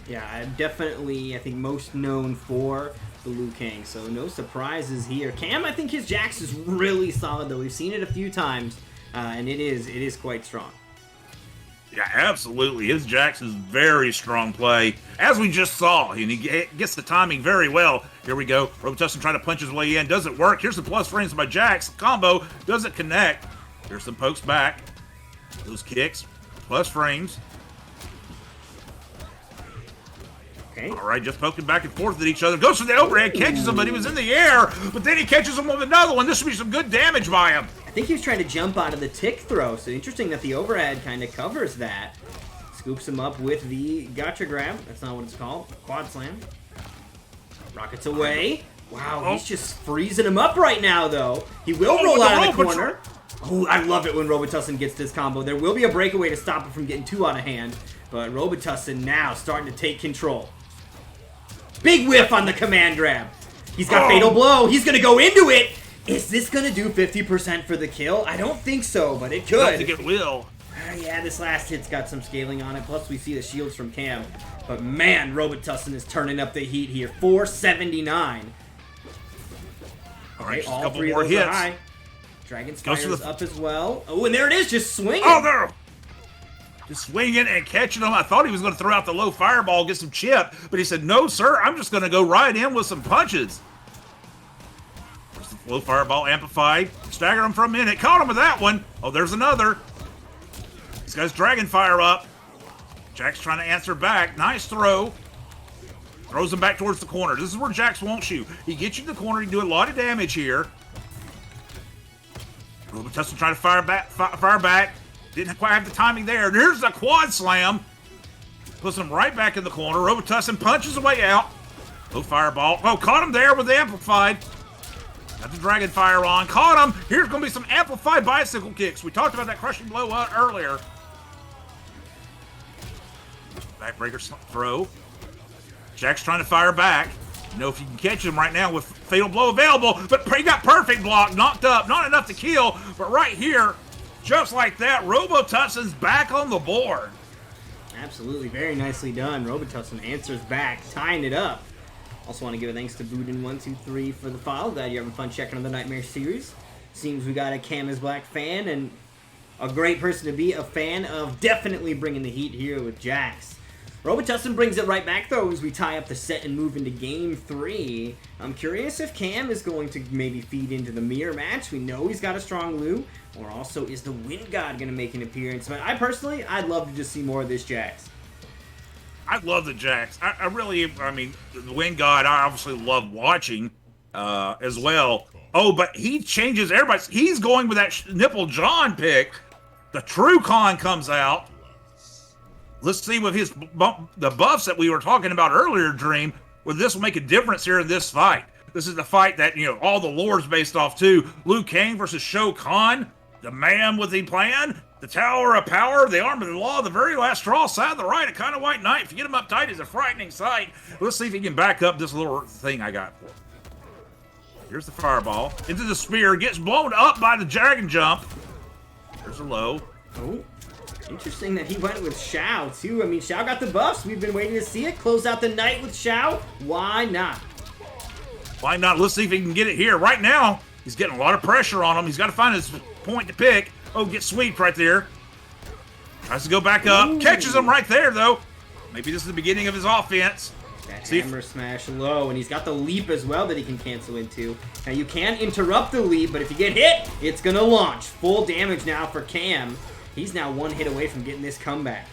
Yeah, I'm definitely, I think, most known for the Liu Kang, so no surprises here. Cam, I think his Jax is really solid, though. We've seen it a few times, and it is quite strong. Yeah, absolutely. His Jax is very strong play, as we just saw, and he gets the timing very well. Here we go. Robitussin trying to punch his way in. Doesn't work. Here's the plus frames by Jax. Combo doesn't connect. Here's some pokes back. Those kicks. Plus frames. Okay. All right, just poking back and forth at each other. Goes for the overhead, catches him, but he was in the air. But then he catches him with another one. This should be some good damage by him. I think he was trying to jump out of the tick throw, so interesting that the overhead kind of covers that. Scoops him up with the gotcha grab. That's not what it's called. Quad slam. Rockets away. Wow, he's just freezing him up right now, though. He will roll out of the corner. Oh, I love it when Robitussin gets this combo. There will be a breakaway to stop it from getting too out of hand, but Robitussin now starting to take control. Big whiff on the command grab. He's got fatal blow. He's going to go into it. Is this going to do 50% for the kill? I don't think so, but it could. I don't think it will. Yeah, this last hit's got some scaling on it. Plus, we see the shields from Cam. But man, Robitussin is turning up the heat here. 479. All right, all a couple three more of those hits. are high. Dragon Goes to Spire's the- up as well. Oh, and there it is, just swinging. Oh, there. Just swinging and catching him. I thought he was going to throw out the low fireball, get some chip, but he said, no, sir, I'm just going to go right in with some punches. There's the low fireball amplified. Stagger him for a minute. Caught him with that one. Oh, there's another. This guy's Dragon Fire up. Jax trying to answer back. Nice throw. Throws him back towards the corner. This is where Jax wants you. He gets you to the corner. He can do a lot of damage here. Robitussin trying to fire back. Didn't quite have the timing there. And here's the quad slam. Puts him right back in the corner. Robitussin punches the way out. Low fireball. Oh, caught him there with the amplified. Got the Dragon Fire on. Caught him. Here's going to be some amplified bicycle kicks. We talked about that crushing blow earlier. Backbreaker throw. Jack's trying to fire back. You know if you can catch him right now with fatal blow available, but he got perfect block, knocked up, not enough to kill, but right here, just like that, Robitussin's back on the board. Absolutely, very nicely done. Robitussin answers back, tying it up. Also want to give a thanks to Boudin123 for the follow. Glad you're having fun checking on the Nightmare series. Seems we got a Cam is Black fan and a great person to be a fan of. Definitely bringing the heat here with Jax. Robitussin brings it right back, though, as we tie up the set and move into Game 3. I'm curious if Cam is going to maybe feed into the mirror match. We know he's got a strong Liu. Or also, is the Wind God going to make an appearance? But I'd love to just see more of this Jax. I love the Jax. I mean, the Wind God, I obviously love watching as well. Oh, but he changes everybody. He's going with that Nipple John pick. The True Con comes out. Let's see with the buffs that we were talking about earlier, Dream, whether this will make a difference here in this fight. This is the fight that, all the lore's based off too. Liu Kang versus Shao Kahn, the man with the plan, the Tower of Power, the Arm of the Law, the very last straw, side of the right, a kind of white knight. If you get him uptight, it's a frightening sight. Let's see if he can back up this little thing I got for him. Here's the fireball. Into the spear, gets blown up by the dragon jump. There's a low. Oh. Interesting that he went with Shao, too. I mean, Shao got the buffs. We've been waiting to see it. Close out the night with Shao. Why not? Why not? Let's see if he can get it here. Right now, he's getting a lot of pressure on him. He's got to find his point to pick. Oh, get swept right there. Tries to go back up. Ooh. Catches him right there, though. Maybe this is the beginning of his offense. That hammer smash low, and he's got the leap as well that he can cancel into. Now, you can interrupt the leap, but if you get hit, it's going to launch. Full damage now for Cam. He's now one hit away from getting this comeback.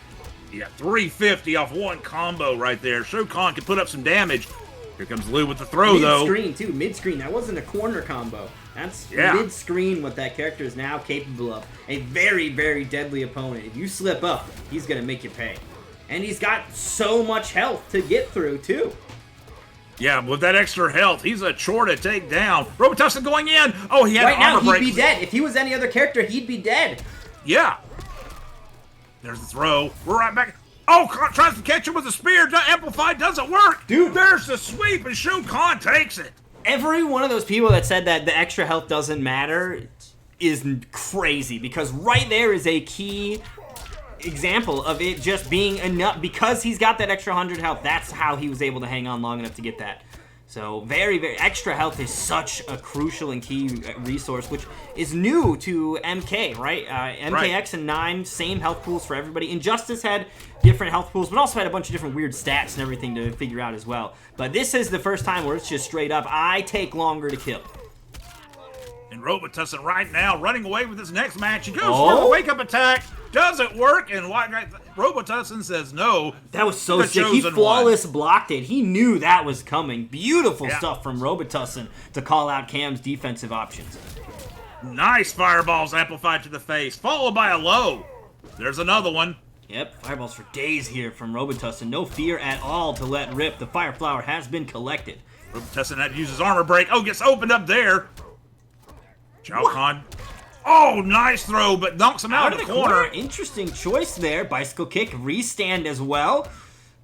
Yeah, 350 off one combo right there. Shokan can put up some damage. Here comes Lou with the throw, though. Mid-screen, too. Mid-screen. That wasn't a corner combo. That's mid-screen what that character is now capable of. A very, very deadly opponent. If you slip up, he's going to make you pay. And he's got so much health to get through, too. Yeah, with that extra health, he's a chore to take down. Robitussin going in. Oh, he had right an armor now, break. he'd be dead. If he was any other character, he'd be dead. Yeah. There's the throw. We're right back. Oh, tries to catch him with a spear. Amplified doesn't work. Dude. There's the sweep, and Shokan takes it. Every one of those people that said that the extra health doesn't matter is crazy, because right there is a key example of it just being enough. Because he's got that extra 100 health, that's how he was able to hang on long enough to get that. So very, very extra health is such a crucial and key resource, which is new to MK, right? MKX and 9, same health pools for everybody. Injustice had different health pools, but also had a bunch of different weird stats and everything to figure out as well. But this is the first time where it's just straight up, I take longer to kill. And Robitussin right now running away with his next match. He goes for the wake-up attack. Doesn't work, and Robitussin says no. That was so sick. He flawless blocked it. He knew that was coming. Beautiful stuff from Robitussin to call out Cam's defensive options. Nice fireballs amplified to the face, followed by a low. There's another one. Yep, fireballs for days here from Robitussin. No fear at all to let rip. The fire flower has been collected. Robitussin had to use his armor break. Oh, gets opened up there. Shokan. Oh, nice throw, but knocks him out of the corner. Interesting choice there. Bicycle kick, restand as well.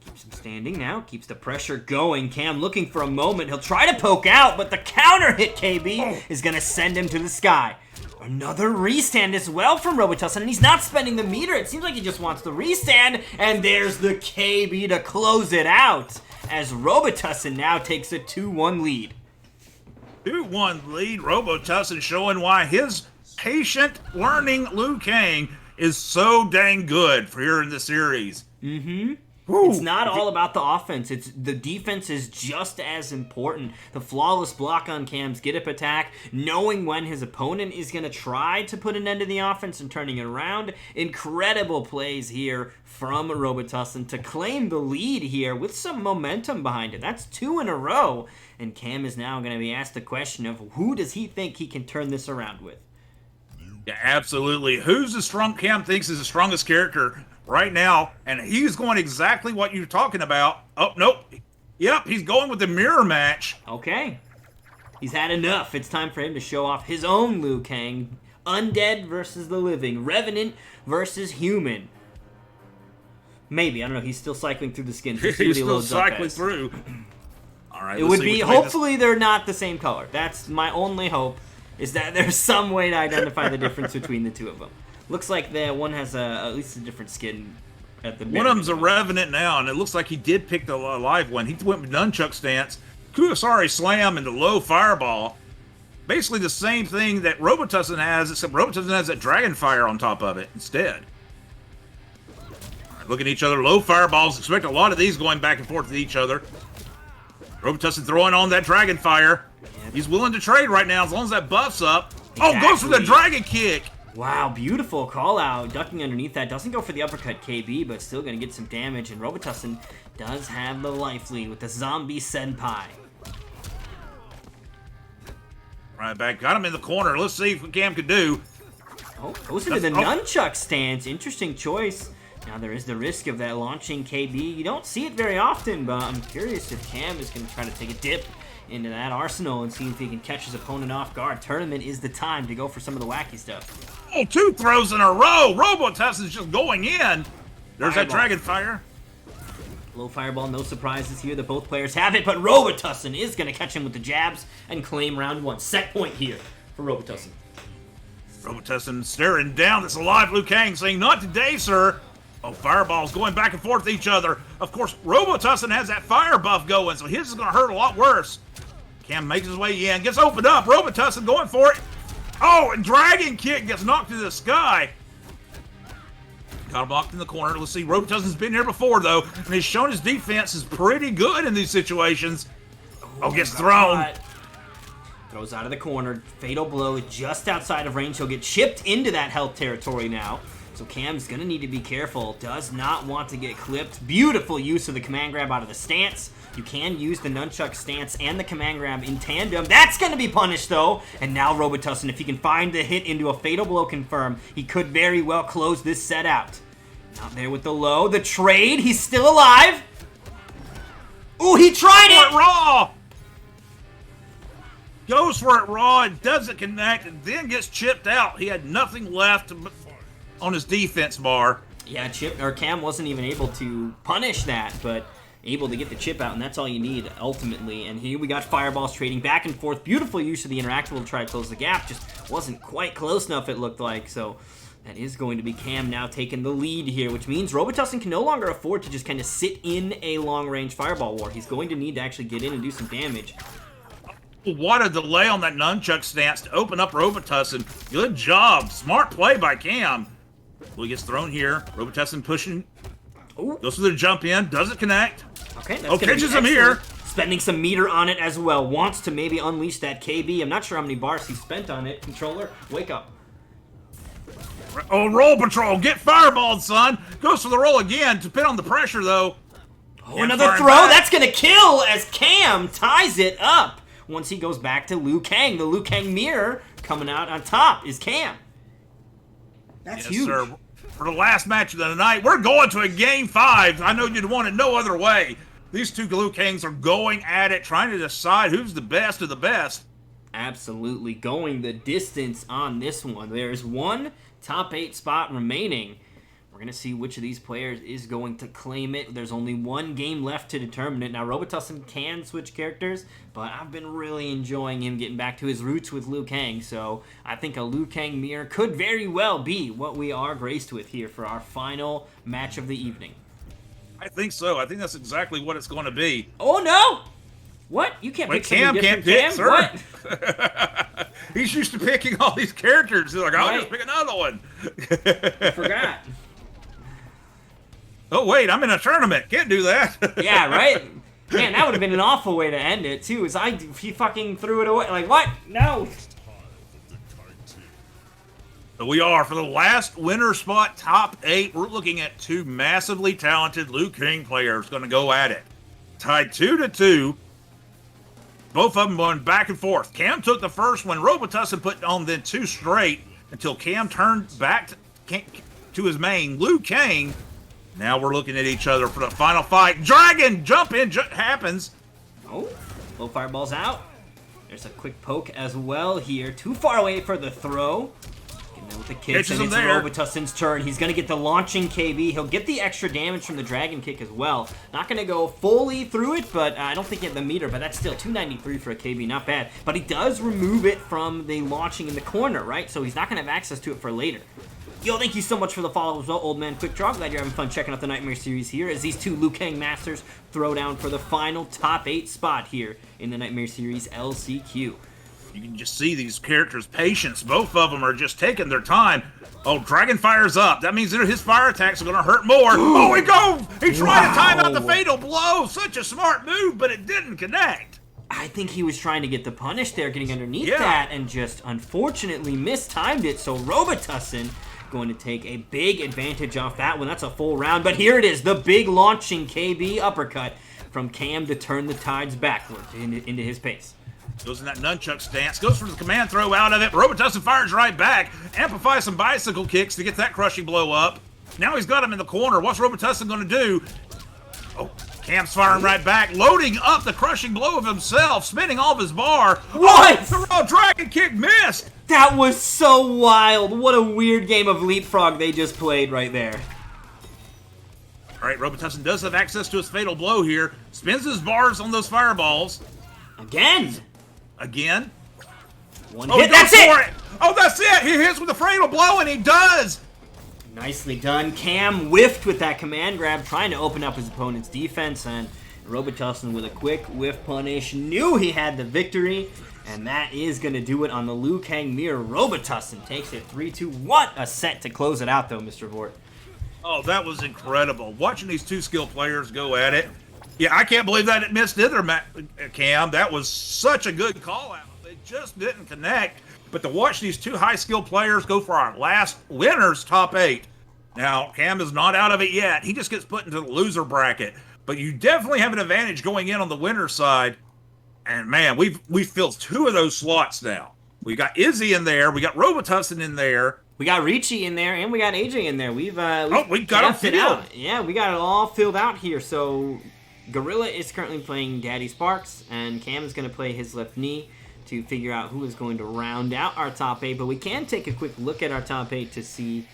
Keeps him standing now, keeps the pressure going. Cam looking for a moment. He'll try to poke out, but the counter hit KB is going to send him to the sky. Another restand as well from Robitussin, and he's not spending the meter. It seems like he just wants the restand, and there's the KB to close it out, as Robitussin now takes a 2-1 lead. 2-1 lead. Robitussin showing why his patient learning Liu Kang is so dang good for here in the series. It's not all about the offense. It's the defense is just as important. The flawless block on Cam's get-up attack, knowing when his opponent is going to try to put an end to the offense and turning it around. Incredible plays here from Robitussin to claim the lead here with some momentum behind it. That's 2 in a row, and Cam is now going to be asked the question of who does he think he can turn this around with? Yeah, absolutely. Who's the strong Cam thinks is the strongest character right now? And he's going exactly what you're talking about. Oh, nope. Yep, he's going with the mirror match. Okay. He's had enough. It's time for him to show off his own Liu Kang. Undead versus the living. Revenant versus human. Maybe. I don't know. He's still cycling through the skins. He's still cycling through. All right. It would be, hopefully they're not the same color. That's my only hope. Is that there's some way to identify the difference between the two of them. Looks like the one has at least a different skin at the one of them's a Revenant now, and it looks like he did pick the live one. He went with nunchuck stance, Kusari slam, and the low fireball. Basically the same thing that Robitussin has, except Robitussin has that dragon fire on top of it instead. All right, look at each other. Low fireballs. Expect a lot of these going back and forth with each other. Robitussin throwing on that dragon fire. He's willing to trade right now as long as that buff's up. Exactly. Oh, goes for the dragon kick. Wow, beautiful call out. Ducking underneath that. Doesn't go for the uppercut KB, but still going to get some damage. And Robitussin does have the life lead with the zombie senpai. Right back. Got him in the corner. Let's see what Cam could do. Oh, goes into the nunchuck stance. Interesting choice. Now there is the risk of that launching KB. You don't see it very often, but I'm curious if Cam is going to try to take a dip into that arsenal and see if he can catch his opponent off guard. Tournament is the time to go for some of the wacky stuff. Oh, 2 throws in a row. Robitussin's just going in. There's that dragon fire. Low fireball, no surprises here that both players have it, but Robitussin is going to catch him with the jabs and claim round 1. Set point here for Robitussin. Robitussin staring down this alive Liu Kang, saying, "Not today, sir." Oh, fireballs going back and forth with each other. Of course, Robitussin has that fire buff going, so his is going to hurt a lot worse. Cam makes his way in, gets opened up. Robitussin going for it. Oh, and Dragon Kick gets knocked to the sky. Got him blocked in the corner. Let's see, Robitussin's been here before, though, and he's shown his defense is pretty good in these situations. Oh, gets thrown. Throws out of the corner. Fatal blow just outside of range. He'll get chipped into that health territory now. So Cam's going to need to be careful. Does not want to get clipped. Beautiful use of the command grab out of the stance. You can use the nunchuck stance and the command grab in tandem. That's going to be punished, though. And now Robitussin, if he can find the hit into a fatal blow confirm, he could very well close this set out. Not there with the low. The trade. He's still alive. Ooh, he tried it. Raw. Goes for it raw and doesn't connect and then gets chipped out. He had nothing left on his defense bar. Yeah, Cam wasn't even able to punish that, but able to get the chip out, and that's all you need ultimately. And here we got fireballs trading back and forth. Beautiful use of the interactable to try to close the gap. Just wasn't quite close enough, it looked like. So that is going to be Cam now taking the lead here, which means Robitussin can no longer afford to just kind of sit in a long-range fireball war. He's going to need to actually get in and do some damage. What a delay on that nunchuck stance to open up Robitussin. Good job. Smart play by Cam. Well, he gets thrown here. Robitussin pushing. Ooh. Goes for the jump in. Doesn't connect. Okay, that's catches him here. Spending some meter on it as well. Wants to maybe unleash that KB. I'm not sure how many bars he spent on it. Controller, wake up. Oh, roll patrol. Get fireballed, son. Goes for the roll again to put on the pressure, though. Oh, another throw. That's going to kill as Cam ties it up. Once he goes back to Liu Kang. The Liu Kang mirror coming out on top is Cam. That's huge. Sir. For the last match of the night, we're going to a Game 5. I know you'd want it no other way. These two Liu Kangs are going at it, trying to decide who's the best of the best. Absolutely going the distance on this one. There's one top 8 spot remaining. We're going to see which of these players is going to claim it. There's only one game left to determine it. Now, Robitussin can switch characters, but I've been really enjoying him getting back to his roots with Liu Kang. So I think a Liu Kang mirror could very well be what we are graced with here for our final match of the evening. I think so. I think that's exactly what it's going to be. Oh, no! What? You can't pick something different, Cam? Sir. What? He's used to picking all these characters. He's like, I'll just pick another one. I forgot. Oh, wait, I'm in a tournament. Can't do that. Yeah, right? Man, that would have been an awful way to end it, too, is he fucking threw it away. Like, what? No! So we are, for the last winner spot, top 8, we're looking at two massively talented Liu Kang players going to go at it. Tied 2-2. Both of them going back and forth. Cam took the first one. Robitussin put on then 2 straight until Cam turned back to his main, Liu Kang. Now we're looking at each other for the final fight. Dragon jump in happens. Oh, low fireball's out. There's a quick poke as well here. Too far away for the throw. Getting there with the kicks, and it's Robitussin's turn. He's going to get the launching KB. He'll get the extra damage from the dragon kick as well. Not going to go fully through it, but I don't think he had the meter, but that's still 293 for a KB. Not bad. But he does remove it from the launching in the corner, right? So he's not going to have access to it for later. Yo, thank you so much for the follow as well, Old Man Quick Draw. Glad you're having fun checking out the Nightmare series here as these two Liu Kang masters throw down for the final top 8 spot here in the Nightmare series LCQ. You can just see these characters' patience. Both of them are just taking their time. Oh, Dragon fires up. That means that his fire attacks are going to hurt more. Oh, he goes! He tried to time out the fatal blow. Such a smart move, but it didn't connect. I think he was trying to get the punish there, getting underneath that, and just unfortunately mistimed it. So Robitussin going to take a big advantage off that one. That's a full round, but here it is, the big launching KB uppercut from Cam to turn the tides backward into his pace. Goes in that nunchuck stance, goes for the command throw out of it. Robitussin fires right back, amplifies some bicycle kicks to get that crushing blow up. Now he's got him in the corner. What's Robitussin going to do? Oh, Cam's firing right back, loading up the crushing blow of himself, spinning off his bar. What? Oh, the raw dragon kick missed. That was so wild. What a weird game of leapfrog they just played right there. All right, Robitussin does have access to his fatal blow here. Spins his bars on those fireballs. Again. One hit, that's it! Oh, that's it! He hits with the fatal blow, and he does! Nicely done. Cam whiffed with that command grab, trying to open up his opponent's defense, and Robitussin with a quick whiff punish. Knew he had the victory. And that is going to do it on the Liu Kang mirror. Robitussin takes it 3-2. What a set to close it out, though, Mr. Vort. Oh, that was incredible. Watching these two skilled players go at it. Yeah, I can't believe that it missed either, Cam. That was such a good call-out. It just didn't connect. But to watch these two high-skilled players go for our last winner's top 8. Now, Cam is not out of it yet. He just gets put into the loser bracket. But you definitely have an advantage going in on the winner's side. And man, we've filled 2 of those slots now. We got Izzy in there, we got Robitussin in there, we got Richie in there, and we got AJ in there. We got them filled out. Yeah, we got it all filled out here. So Gorilla is currently playing Daddy Sparks, and Cam is going to play his left knee to figure out who is going to round out our top 8. But we can take a quick look at our top 8 to see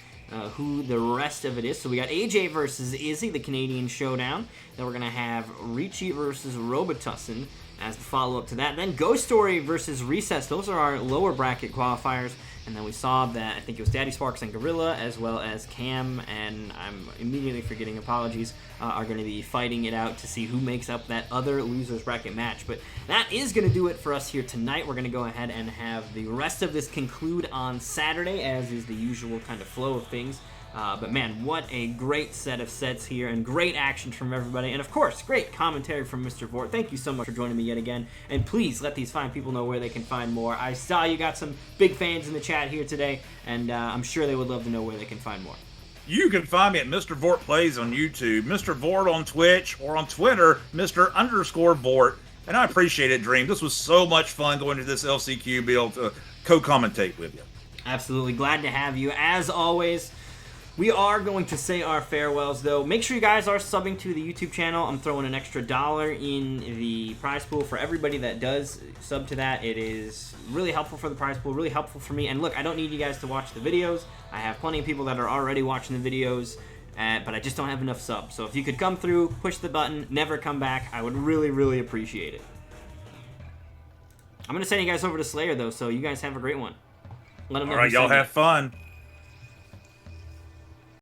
who the rest of it is. So we got AJ versus Izzy, the Canadian Showdown. Then we're going to have Richie versus Robitussin as the follow-up to that. Then Ghost Story versus Recess. Those are our lower bracket qualifiers. And then we saw that, I think it was Daddy Sparks and Gorilla, as well as Cam, and I'm immediately forgetting, apologies, are going to be fighting it out to see who makes up that other loser's bracket match. But that is going to do it for us here tonight. We're going to go ahead and have the rest of this conclude on Saturday, as is the usual kind of flow of things. But man, what a great set of sets here, and great action from everybody, and of course, great commentary from Mr. Vort. Thank you so much for joining me yet again, and please let these fine people know where they can find more. I saw you got some big fans in the chat here today, and I'm sure they would love to know where they can find more. You can find me at Mr. Vort Plays on YouTube, Mr. Vort on Twitch, or on Twitter, Mr._Vort. And I appreciate it, Dream. This was so much fun going to this LCQ, be able to co-commentate with you. Absolutely. Glad to have you, as always. We are going to say our farewells, though. Make sure you guys are subbing to the YouTube channel. I'm throwing an extra $1 in the prize pool for everybody that does sub to that. It is really helpful for the prize pool, really helpful for me. And look, I don't need you guys to watch the videos. I have plenty of people that are already watching the videos, but I just don't have enough subs. So if you could come through, push the button, never come back, I would really, really appreciate it. I'm going to send you guys over to Slayer, though, so you guys have a great one. Let them know. All right, y'all have fun.